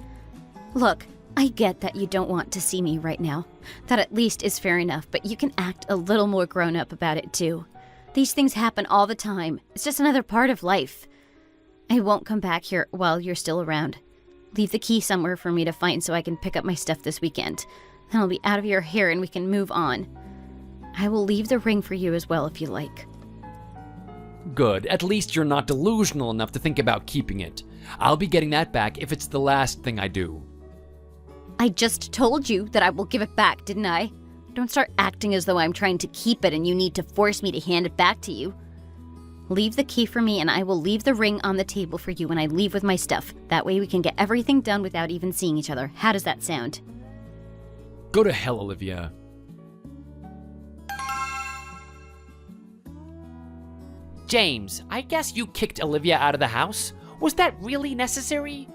Look, I get that you don't want to see me right now. That at least is fair enough, but you can act a little more grown up about it too. These things happen all the time. It's just another part of life. I won't come back here while you're still around. Leave the key somewhere for me to find so I can pick up my stuff this weekend. Then I'll be out of your hair and we can move on. I will leave the ring for you as well if you like. Good, at least you're not delusional enough to think about keeping it. I'll be getting that back if it's the last thing I do. I just told you that I will give it back, didn't I? Don't start acting as though I'm trying to keep it and you need to force me to hand it back to you. Leave the key for me and I will leave the ring on the table for you when I leave with my stuff. That way we can get everything done without even seeing each other. How does that sound? Go to hell, Olivia. James, I guess you kicked Olivia out of the house? Was that really necessary?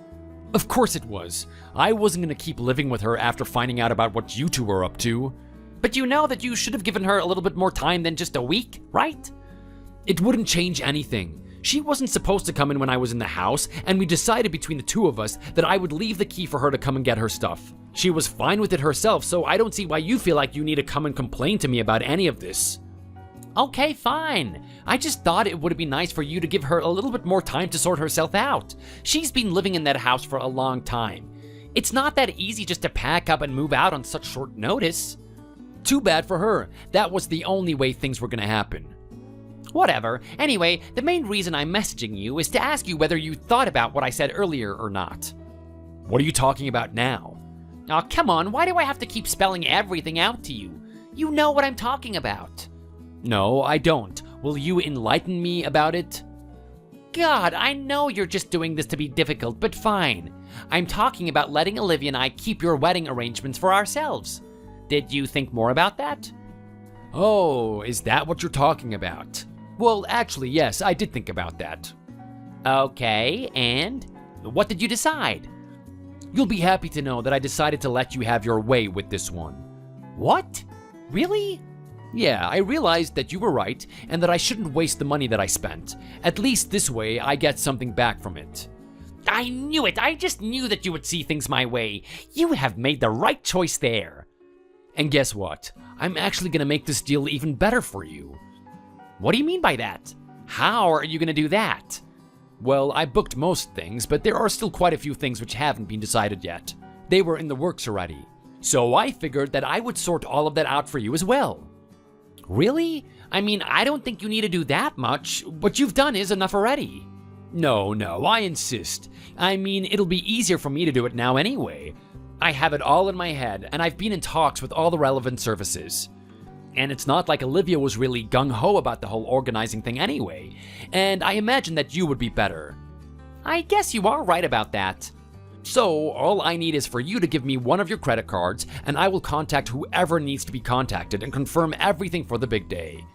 Of course it was. I wasn't gonna keep living with her after finding out about what you two were up to. But you know that you should have given her a little bit more time than just a week, right? It wouldn't change anything. She wasn't supposed to come in when I was in the house, and we decided between the two of us that I would leave the key for her to come and get her stuff. She was fine with it herself, so I don't see why you feel like you need to come and complain to me about any of this. Okay, fine. I just thought it would be nice for you to give her a little bit more time to sort herself out. She's been living in that house for a long time. It's not that easy just to pack up and move out on such short notice. Too bad for her. That was the only way things were gonna happen. Whatever. Anyway, the main reason I'm messaging you is to ask you whether you thought about what I said earlier or not. What are you talking about now? Aw, come on, why do I have to keep spelling everything out to you? You know what I'm talking about. No, I don't. Will you enlighten me about it? God, I know you're just doing this to be difficult, but fine. I'm talking about letting Olivia and I keep your wedding arrangements for ourselves. Did you think more about that? Oh, is that what you're talking about? Well, actually, yes, I did think about that. Okay, and what did you decide? You'll be happy to know that I decided to let you have your way with this one. What? Really? Yeah, I realized that you were right and that I shouldn't waste the money that I spent. At least this way, I get something back from it. I knew it! I just knew that you would see things my way. You have made the right choice there. And guess what? I'm actually gonna make this deal even better for you. What do you mean by that? How are you gonna do that? Well, I booked most things, but there are still quite a few things which haven't been decided yet. They were in the works already. So I figured that I would sort all of that out for you as well. Really? I mean, I don't think you need to do that much. What you've done is enough already. No, I insist. I mean, it'll be easier for me to do it now anyway. I have it all in my head, and I've been in talks with all the relevant services. And it's not like Olivia was really gung-ho about the whole organizing thing anyway, and I imagine that you would be better. I guess you are right about that. So, all I need is for you to give me one of your credit cards, and I will contact whoever needs to be contacted and confirm everything for the big day.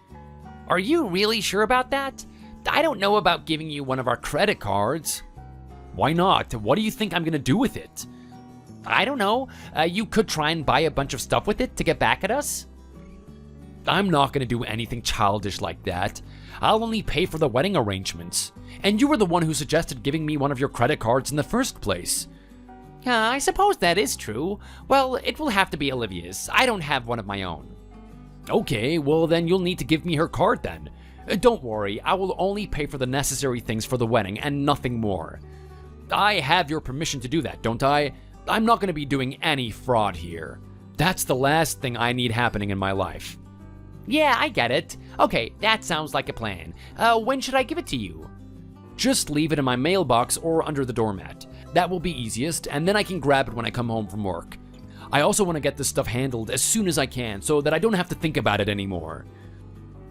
Are you really sure about that? I don't know about giving you one of our credit cards. Why not? What do you think I'm gonna do with it? I don't know. You could try and buy a bunch of stuff with it to get back at us. I'm not gonna do anything childish like that. I'll only pay for the wedding arrangements. And you were the one who suggested giving me one of your credit cards in the first place. I suppose that is true. Well, it will have to be Olivia's. I don't have one of my own. Okay, well then you'll need to give me her card then. Don't worry, I will only pay for the necessary things for the wedding and nothing more. I have your permission to do that, don't I? I'm not going to be doing any fraud here. That's the last thing I need happening in my life. Yeah, I get it. Okay, that sounds like a plan. When should I give it to you? Just leave it in my mailbox or under the doormat. That will be easiest, and then I can grab it when I come home from work. I also want to get this stuff handled as soon as I can so that I don't have to think about it anymore.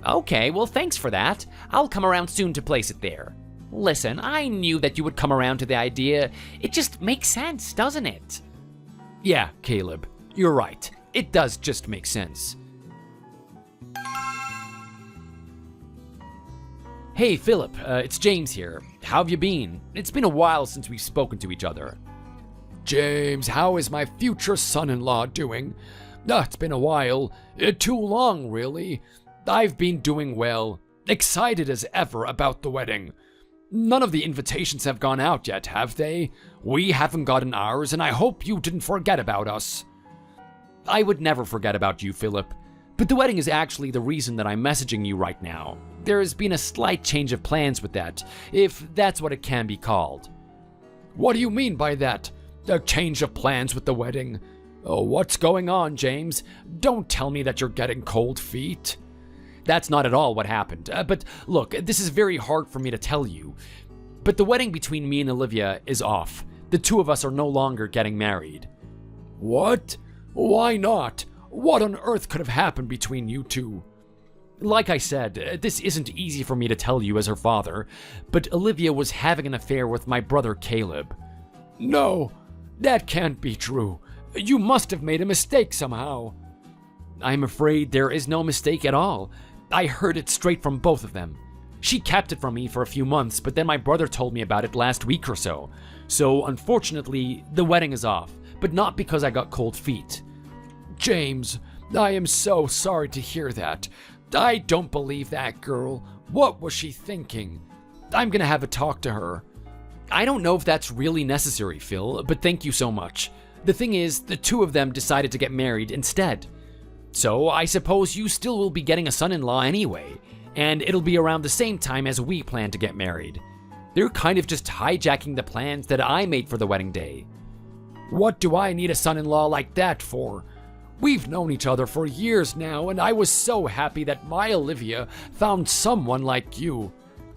Okay, well thanks for that. I'll come around soon to place it there. Listen, I knew that you would come around to the idea. It just makes sense, doesn't it? Yeah, Caleb, you're right. It does just make sense. Hey, Philip, it's James here. How have you been? It's been a while since we've spoken to each other. James, how is my future son-in-law doing? It's been a while. Too long, really. I've been doing well. Excited as ever about the wedding. None of the invitations have gone out yet, have they? We haven't gotten ours, and I hope you didn't forget about us. I would never forget about you, Philip. But the wedding is actually the reason that I'm messaging you right now. There has been a slight change of plans with that, if that's what it can be called. What do you mean by that? A change of plans with the wedding? Oh, what's going on, James? Don't tell me that you're getting cold feet. That's not at all what happened. But look, this is very hard for me to tell you. But the wedding between me and Olivia is off. The two of us are no longer getting married. What? Why not? What on earth could have happened between you two? Like I said, this isn't easy for me to tell you as her father, but Olivia was having an affair with my brother Caleb. No, that can't be true. You must have made a mistake somehow. I'm afraid there is no mistake at all. I heard it straight from both of them. She kept it from me for a few months, but then my brother told me about it last week or so. So, unfortunately, the wedding is off, but not because I got cold feet. James, I am so sorry to hear that. I don't believe that girl. What was she thinking? I'm gonna have a talk to her. I don't know if that's really necessary, Phil, but thank you so much. The thing is, the two of them decided to get married instead. So, I suppose you still will be getting a son-in-law anyway, and it'll be around the same time as we plan to get married. They're kind of just hijacking the plans that I made for the wedding day. What do I need a son-in-law like that for? We've known each other for years now, and I was so happy that my Olivia found someone like you.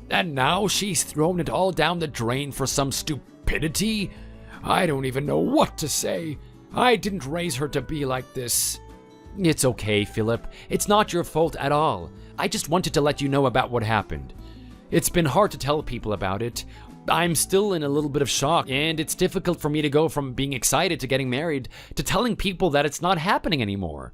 And now she's thrown it all down the drain for some stupidity? I don't even know what to say. I didn't raise her to be like this. It's okay, Philip. It's not your fault at all. I just wanted to let you know about what happened. It's been hard to tell people about it. I'm still in a little bit of shock, and it's difficult for me to go from being excited to getting married to telling people that it's not happening anymore.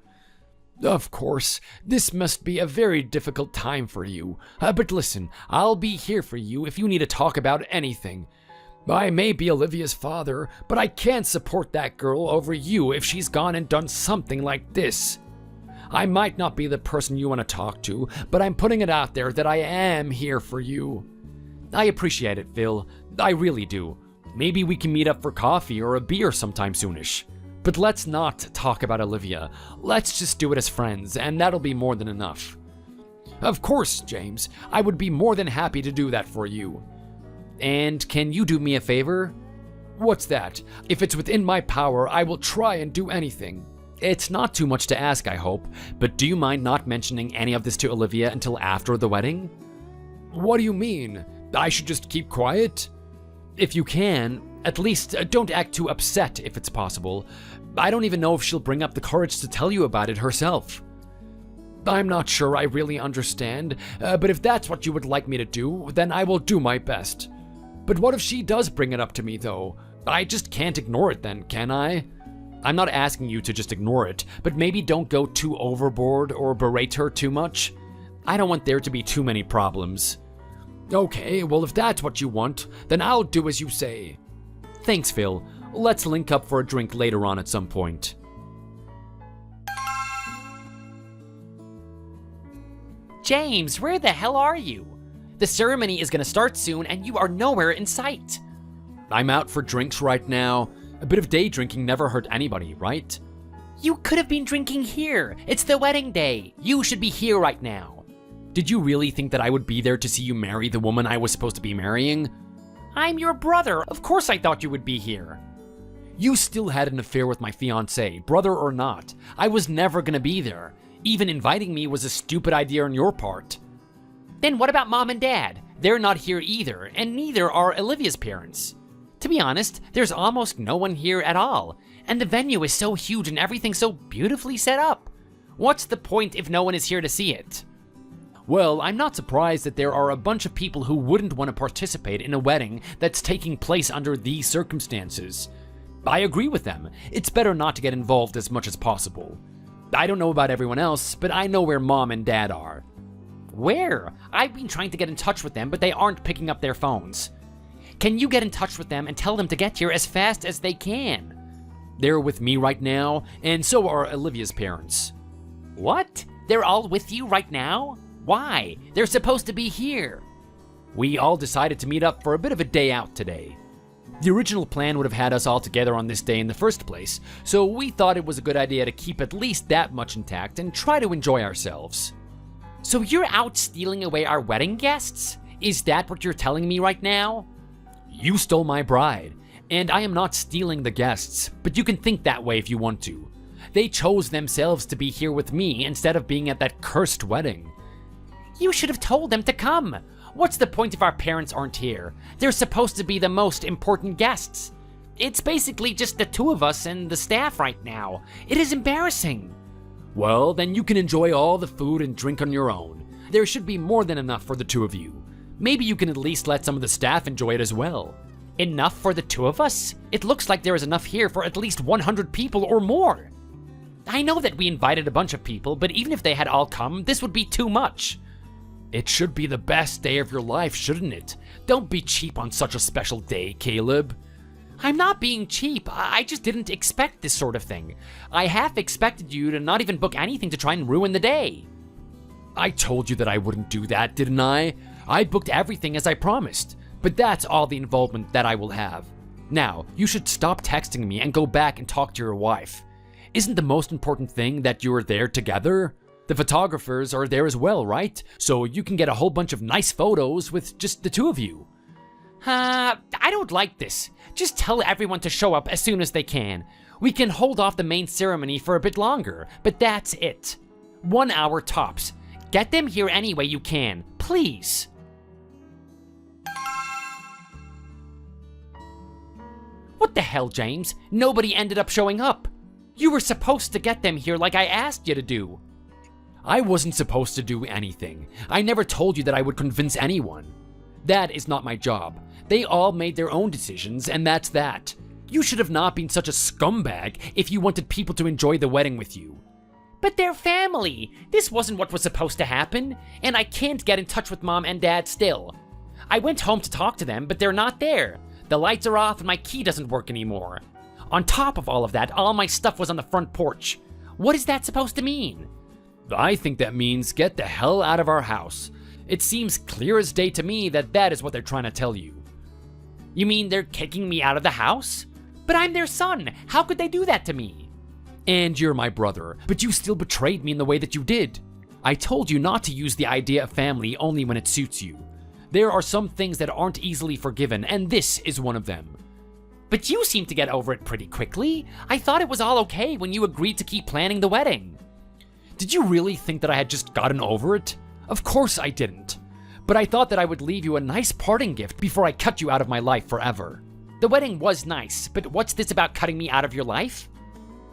Of course, this must be a very difficult time for you. But listen, I'll be here for you if you need to talk about anything. I may be Olivia's father, but I can't support that girl over you if she's gone and done something like this. I might not be the person you want to talk to, but I'm putting it out there that I am here for you. I appreciate it, Phil. I really do. Maybe we can meet up for coffee or a beer sometime soonish. But let's not talk about Olivia. Let's just do it as friends, and that'll be more than enough. Of course, James. I would be more than happy to do that for you. And can you do me a favor? What's that? If it's within my power, I will try and do anything. It's not too much to ask, I hope, but do you mind not mentioning any of this to Olivia until after the wedding? What do you mean? I should just keep quiet? If you can, at least don't act too upset if it's possible. I don't even know if she'll bring up the courage to tell you about it herself. I'm not sure I really understand, but if that's what you would like me to do, then I will do my best. But what if she does bring it up to me, though? I just can't ignore it then, can I? I'm not asking you to just ignore it, but maybe don't go too overboard or berate her too much. I don't want there to be too many problems. Okay, well if that's what you want, then I'll do as you say. Thanks, Phil. Let's link up for a drink later on at some point. James, where the hell are you? The ceremony is gonna start soon and you are nowhere in sight. I'm out for drinks right now. A bit of day drinking never hurt anybody, right? You could have been drinking here. It's the wedding day. You should be here right now. Did you really think that I would be there to see you marry the woman I was supposed to be marrying? I'm your brother. Of course I thought you would be here. You still had an affair with my fiancé, brother or not. I was never gonna be there. Even inviting me was a stupid idea on your part. Then what about Mom and Dad? They're not here either, and neither are Olivia's parents. To be honest, there's almost no one here at all, and the venue is so huge and everything so beautifully set up. What's the point if no one is here to see it? Well, I'm not surprised that there are a bunch of people who wouldn't want to participate in a wedding that's taking place under these circumstances. I agree with them. It's better not to get involved as much as possible. I don't know about everyone else, but I know where Mom and Dad are. Where? I've been trying to get in touch with them, but they aren't picking up their phones. Can you get in touch with them and tell them to get here as fast as they can? They're with me right now, and so are Olivia's parents. What? They're all with you right now? Why? They're supposed to be here. We all decided to meet up for a bit of a day out today. The original plan would have had us all together on this day in the first place, so we thought it was a good idea to keep at least that much intact and try to enjoy ourselves. So you're out stealing away our wedding guests? Is that what you're telling me right now? You stole my bride, and I am not stealing the guests, but you can think that way if you want to. They chose themselves to be here with me instead of being at that cursed wedding. You should have told them to come. What's the point if our parents aren't here? They're supposed to be the most important guests. It's basically just the two of us and the staff right now. It is embarrassing. Well, then you can enjoy all the food and drink on your own. There should be more than enough for the two of you. Maybe you can at least let some of the staff enjoy it as well. Enough for the two of us? It looks like there is enough here for at least 100 people or more. I know that we invited a bunch of people, but even if they had all come, this would be too much. It should be the best day of your life, shouldn't it? Don't be cheap on such a special day, Caleb. I'm not being cheap. I just didn't expect this sort of thing. I half expected you to not even book anything to try and ruin the day. I told you that I wouldn't do that, didn't I? I booked everything as I promised, but that's all the involvement that I will have. Now, you should stop texting me and go back and talk to your wife. Isn't the most important thing that you're there together? The photographers are there as well, right? So you can get a whole bunch of nice photos with just the two of you. I don't like this. Just tell everyone to show up as soon as they can. We can hold off the main ceremony for a bit longer, but that's it. 1 hour tops. Get them here any way you can, please. What the hell, James? Nobody ended up showing up. You were supposed to get them here like I asked you to do. I wasn't supposed to do anything. I never told you that I would convince anyone. That is not my job. They all made their own decisions, and that's that. You should have not been such a scumbag if you wanted people to enjoy the wedding with you. But they're family. This wasn't what was supposed to happen, and I can't get in touch with Mom and Dad still. I went home to talk to them, but they're not there. The lights are off and my key doesn't work anymore. On top of all of that, all my stuff was on the front porch. What is that supposed to mean? I think that means get the hell out of our house. It seems clear as day to me that that is what they're trying to tell you. You mean they're kicking me out of the house? But I'm their son. How could they do that to me? And you're my brother, but you still betrayed me in the way that you did. I told you not to use the idea of family only when it suits you. There are some things that aren't easily forgiven, and this is one of them. But you seem to get over it pretty quickly. I thought it was all okay when you agreed to keep planning the wedding. Did you really think that I had just gotten over it? Of course I didn't. But I thought that I would leave you a nice parting gift before I cut you out of my life forever. The wedding was nice, but what's this about cutting me out of your life?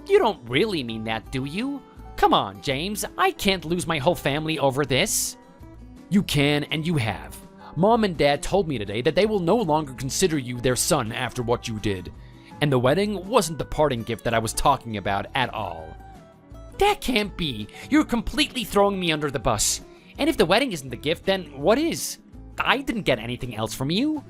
You don't really mean that, do you? Come on, James. I can't lose my whole family over this. You can, and you have. Mom and Dad told me today that they will no longer consider you their son after what you did. And the wedding wasn't the parting gift that I was talking about at all. That can't be. You're completely throwing me under the bus. And if the wedding isn't the gift, then what is? I didn't get anything else from you.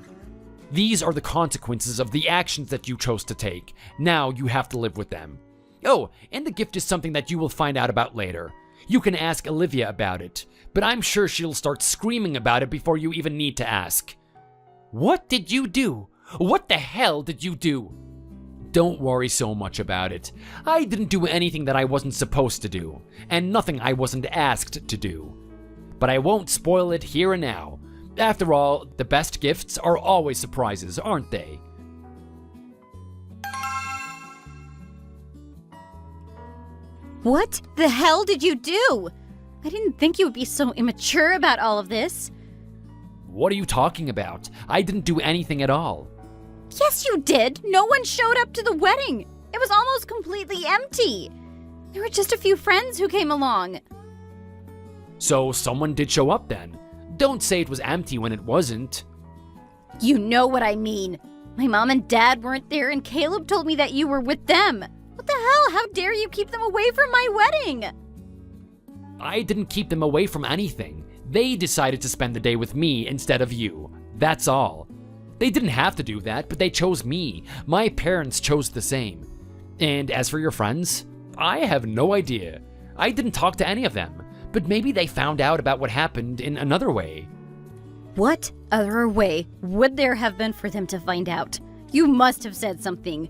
These are the consequences of the actions that you chose to take. Now you have to live with them. Oh, and the gift is something that you will find out about later. You can ask Olivia about it, but I'm sure she'll start screaming about it before you even need to ask. What did you do? What the hell did you do? Don't worry so much about it. I didn't do anything that I wasn't supposed to do, and nothing I wasn't asked to do. But I won't spoil it here and now. After all, the best gifts are always surprises, aren't they? What the hell did you do? I didn't think you would be so immature about all of this. What are you talking about? I didn't do anything at all. Yes, you did. No one showed up to the wedding. It was almost completely empty. There were just a few friends who came along. So someone did show up then. Don't say it was empty when it wasn't. You know what I mean. My mom and dad weren't there, and Caleb told me that you were with them. What the hell? How dare you keep them away from my wedding? I didn't keep them away from anything. They decided to spend the day with me instead of you. That's all. They didn't have to do that, but they chose me. My parents chose the same. And as for your friends, I have no idea. I didn't talk to any of them, but maybe they found out about what happened in another way. What other way would there have been for them to find out? You must have said something.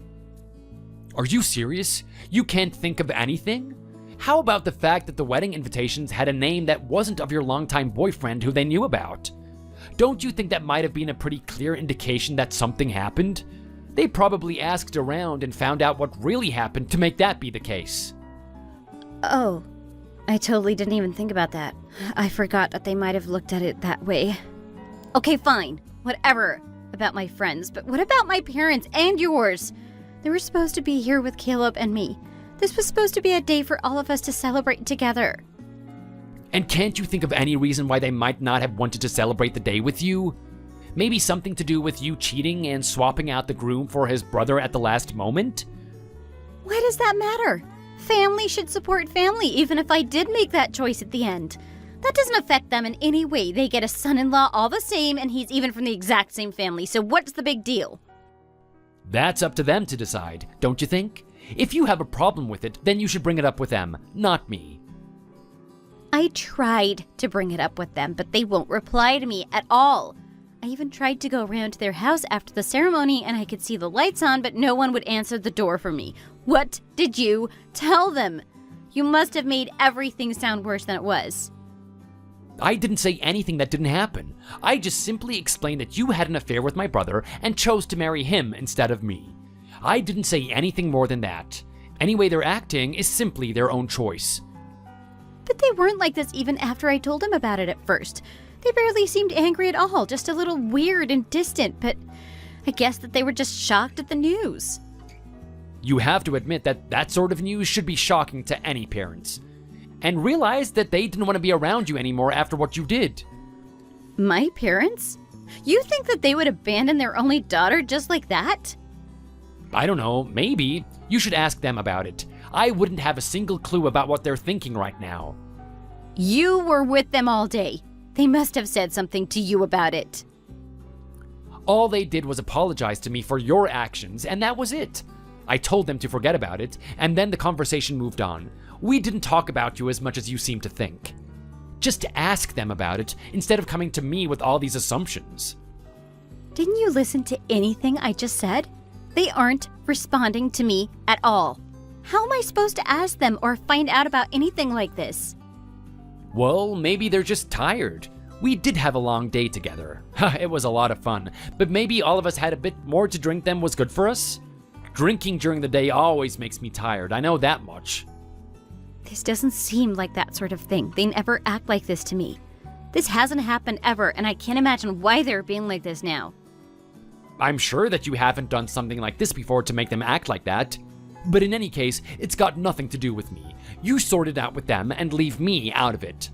Are you serious? You can't think of anything? How about the fact that the wedding invitations had a name that wasn't of your longtime boyfriend who they knew about? Don't you think that might have been a pretty clear indication that something happened? They probably asked around and found out what really happened to make that be the case. Oh, I totally didn't even think about that. I forgot that they might have looked at it that way. Okay, fine. Whatever about my friends, but what about my parents and yours? They were supposed to be here with Caleb and me. This was supposed to be a day for all of us to celebrate together. And can't you think of any reason why they might not have wanted to celebrate the day with you? Maybe something to do with you cheating and swapping out the groom for his brother at the last moment? Why does that matter? Family should support family, even if I did make that choice at the end. That doesn't affect them in any way. They get a son-in-law all the same, and he's even from the exact same family, so what's the big deal? That's up to them to decide, don't you think? If you have a problem with it, then you should bring it up with them, not me. I tried to bring it up with them, but they won't reply to me at all. I even tried to go around to their house after the ceremony, and I could see the lights on, but no one would answer the door for me. What did you tell them? You must have made everything sound worse than it was. I didn't say anything that didn't happen. I just simply explained that you had an affair with my brother and chose to marry him instead of me. I didn't say anything more than that. Any way they're acting is simply their own choice. But they weren't like this even after I told them about it at first. They barely seemed angry at all, just a little weird and distant, but I guess that they were just shocked at the news. You have to admit that that sort of news should be shocking to any parents. And realize that they didn't want to be around you anymore after what you did. My parents? You think that they would abandon their only daughter just like that? I don't know, maybe. You should ask them about it. I wouldn't have a single clue about what they're thinking right now. You were with them all day. They must have said something to you about it. All they did was apologize to me for your actions, and that was it. I told them to forget about it, and then the conversation moved on. We didn't talk about you as much as you seem to think. Just ask them about it instead of coming to me with all these assumptions. Didn't you listen to anything I just said? They aren't responding to me at all. How am I supposed to ask them or find out about anything like this? Well, maybe they're just tired. We did have a long day together. It was a lot of fun, but maybe all of us had a bit more to drink than was good for us? Drinking during the day always makes me tired, I know that much. This doesn't seem like that sort of thing. They never act like this to me. This hasn't happened ever, and I can't imagine why they're being like this now. I'm sure that you haven't done something like this before to make them act like that. But in any case, it's got nothing to do with me. You sort it out with them and leave me out of it.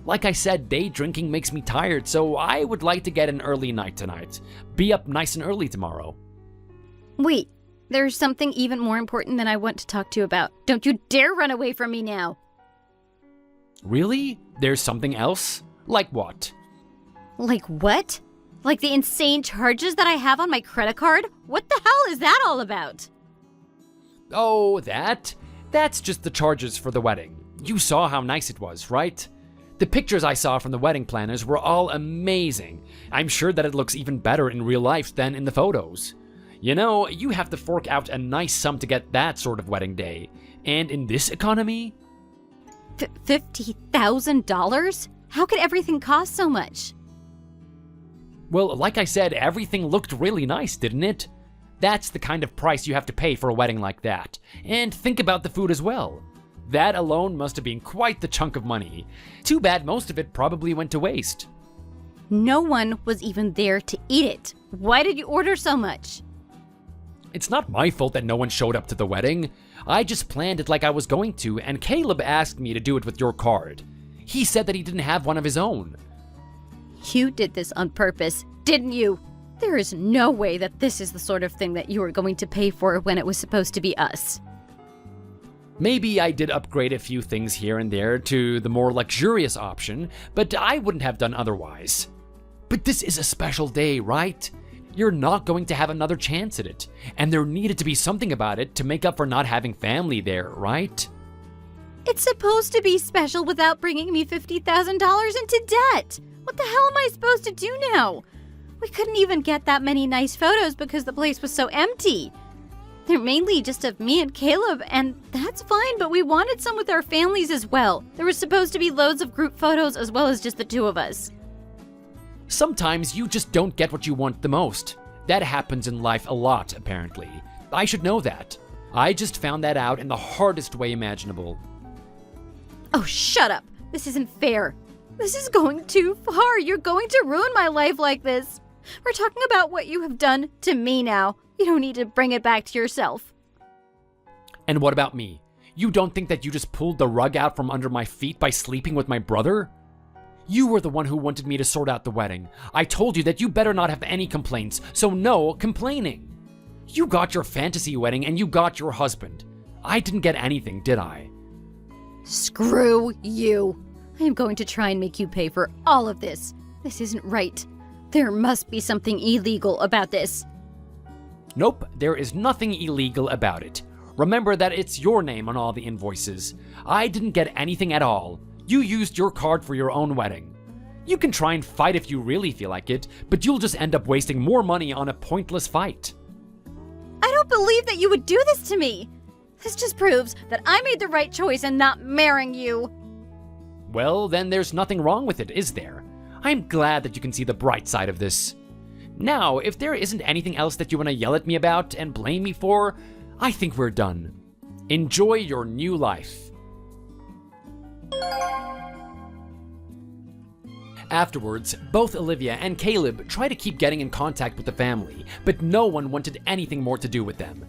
Like I said, day drinking makes me tired, so I would like to get an early night tonight. Be up nice and early tomorrow. Wait, there's something even more important than I want to talk to you about. Don't you dare run away from me now. Really? There's something else? Like what? Like what? Like the insane charges that I have on my credit card? What the hell is that all about? Oh, that's just the charges for the wedding. You saw how nice it was, right? The pictures I saw from the wedding planners were all amazing. I'm sure that it looks even better in real life than in the photos. You know, you have to fork out a nice sum to get that sort of wedding day. And in this economy? $50,000? How could everything cost so much? Well, like I said, everything looked really nice, didn't it? That's the kind of price you have to pay for a wedding like that. And think about the food as well. That alone must have been quite the chunk of money. Too bad most of it probably went to waste. No one was even there to eat it. Why did you order so much? It's not my fault that no one showed up to the wedding. I just planned it like I was going to, and Caleb asked me to do it with your card. He said that he didn't have one of his own. You did this on purpose, didn't you? There is no way that this is the sort of thing that you were going to pay for when it was supposed to be us. Maybe I did upgrade a few things here and there to the more luxurious option, but I wouldn't have done otherwise. But this is a special day, right? You're not going to have another chance at it, and there needed to be something about it to make up for not having family there, right? It's supposed to be special without bringing me $50,000 into debt. What the hell am I supposed to do now? We couldn't even get that many nice photos because the place was so empty. They're mainly just of me and Caleb, and that's fine, but we wanted some with our families as well. There was supposed to be loads of group photos as well as just the two of us. Sometimes you just don't get what you want the most. That happens in life a lot, apparently. I should know that. I just found that out in the hardest way imaginable. Oh, shut up. This isn't fair. This is going too far. You're going to ruin my life like this. We're talking about what you have done to me now. You don't need to bring it back to yourself. And what about me? You don't think that you just pulled the rug out from under my feet by sleeping with my brother? You were the one who wanted me to sort out the wedding. I told you that you better not have any complaints, so no complaining. You got your fantasy wedding and you got your husband. I didn't get anything, did I? Screw you. I am going to try and make you pay for all of this. This isn't right. There must be something illegal about this. Nope, there is nothing illegal about it. Remember that it's your name on all the invoices. I didn't get anything at all. You used your card for your own wedding. You can try and fight if you really feel like it, but you'll just end up wasting more money on a pointless fight. I don't believe that you would do this to me. This just proves that I made the right choice in not marrying you. Well, then there's nothing wrong with it, is there? I'm glad that you can see the bright side of this. Now, if there isn't anything else that you want to yell at me about and blame me for, I think we're done. Enjoy your new life. Afterwards, both Olivia and Caleb tried to keep getting in contact with the family, but no one wanted anything more to do with them.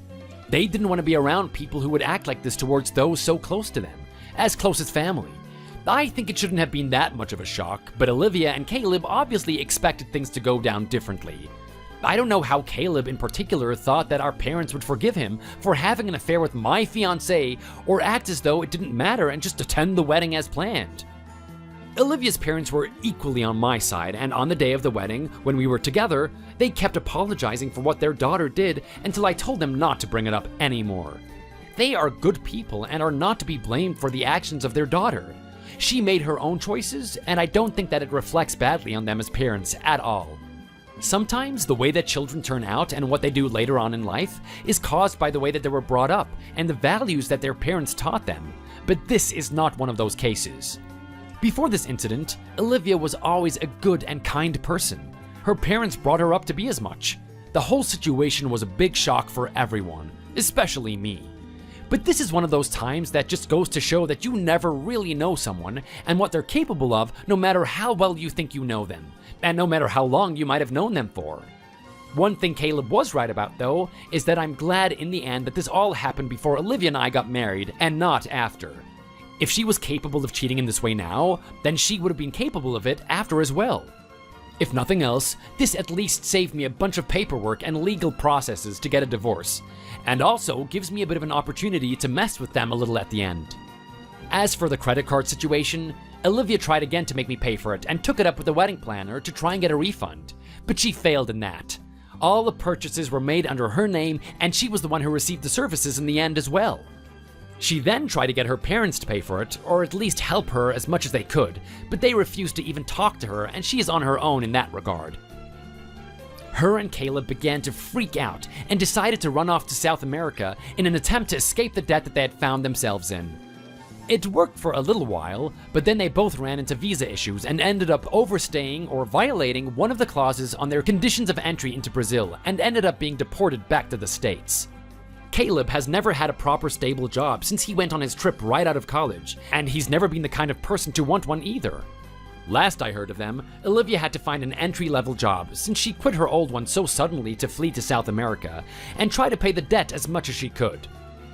They didn't want to be around people who would act like this towards those so close to them, as close as family. I think it shouldn't have been that much of a shock, but Olivia and Caleb obviously expected things to go down differently. I don't know how Caleb in particular thought that our parents would forgive him for having an affair with my fiancée or act as though it didn't matter and just attend the wedding as planned. Olivia's parents were equally on my side, and on the day of the wedding, when we were together, they kept apologizing for what their daughter did until I told them not to bring it up anymore. They are good people and are not to be blamed for the actions of their daughter. She made her own choices, and I don't think that it reflects badly on them as parents at all. Sometimes the way that children turn out and what they do later on in life is caused by the way that they were brought up and the values that their parents taught them, but this is not one of those cases. Before this incident, Olivia was always a good and kind person. Her parents brought her up to be as much. The whole situation was a big shock for everyone, especially me. But this is one of those times that just goes to show that you never really know someone and what they're capable of, no matter how well you think you know them, and no matter how long you might have known them for. One thing Caleb was right about, though, is that I'm glad in the end that this all happened before Olivia and I got married, and not after. If she was capable of cheating in this way now, then she would have been capable of it after as well. If nothing else, this at least saved me a bunch of paperwork and legal processes to get a divorce, and also gives me a bit of an opportunity to mess with them a little at the end. As for the credit card situation, Olivia tried again to make me pay for it and took it up with the wedding planner to try and get a refund, but she failed in that. All the purchases were made under her name, and she was the one who received the services in the end as well. She then tried to get her parents to pay for it, or at least help her as much as they could, but they refused to even talk to her, and she is on her own in that regard. Her and Caleb began to freak out and decided to run off to South America in an attempt to escape the debt that they had found themselves in. It worked for a little while, but then they both ran into visa issues and ended up overstaying or violating one of the clauses on their conditions of entry into Brazil and ended up being deported back to the States. Caleb has never had a proper stable job since he went on his trip right out of college, and he's never been the kind of person to want one either. Last I heard of them, Olivia had to find an entry-level job since she quit her old one so suddenly to flee to South America and try to pay the debt as much as she could.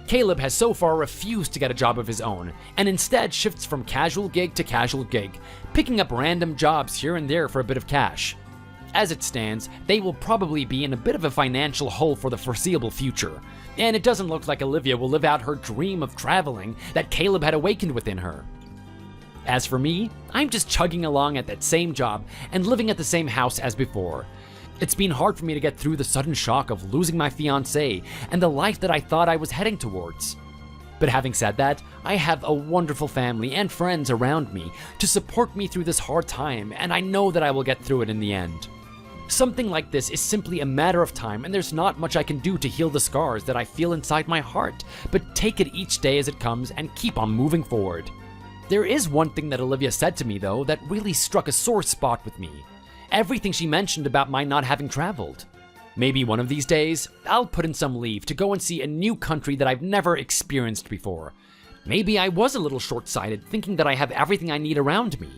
Caleb has so far refused to get a job of his own and instead shifts from casual gig to casual gig, picking up random jobs here and there for a bit of cash. As it stands, they will probably be in a bit of a financial hole for the foreseeable future, and it doesn't look like Olivia will live out her dream of traveling that Caleb had awakened within her. As for me, I'm just chugging along at that same job and living at the same house as before. It's been hard for me to get through the sudden shock of losing my fiancée and the life that I thought I was heading towards. But having said that, I have a wonderful family and friends around me to support me through this hard time, and I know that I will get through it in the end. Something like this is simply a matter of time, and there's not much I can do to heal the scars that I feel inside my heart, but take it each day as it comes and keep on moving forward. There is one thing that Olivia said to me, though, that really struck a sore spot with me. Everything she mentioned about my not having traveled. Maybe one of these days, I'll put in some leave to go and see a new country that I've never experienced before. Maybe I was a little short-sighted, thinking that I have everything I need around me.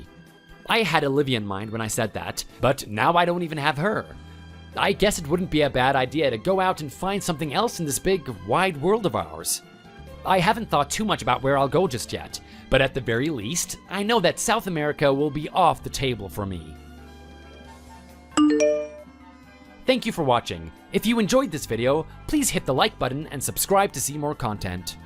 I had Olivia in mind when I said that, but now I don't even have her. I guess it wouldn't be a bad idea to go out and find something else in this big, wide world of ours. I haven't thought too much about where I'll go just yet, but at the very least, I know that South America will be off the table for me. Thank you for watching. If you enjoyed this video, please hit the like button and subscribe to see more content.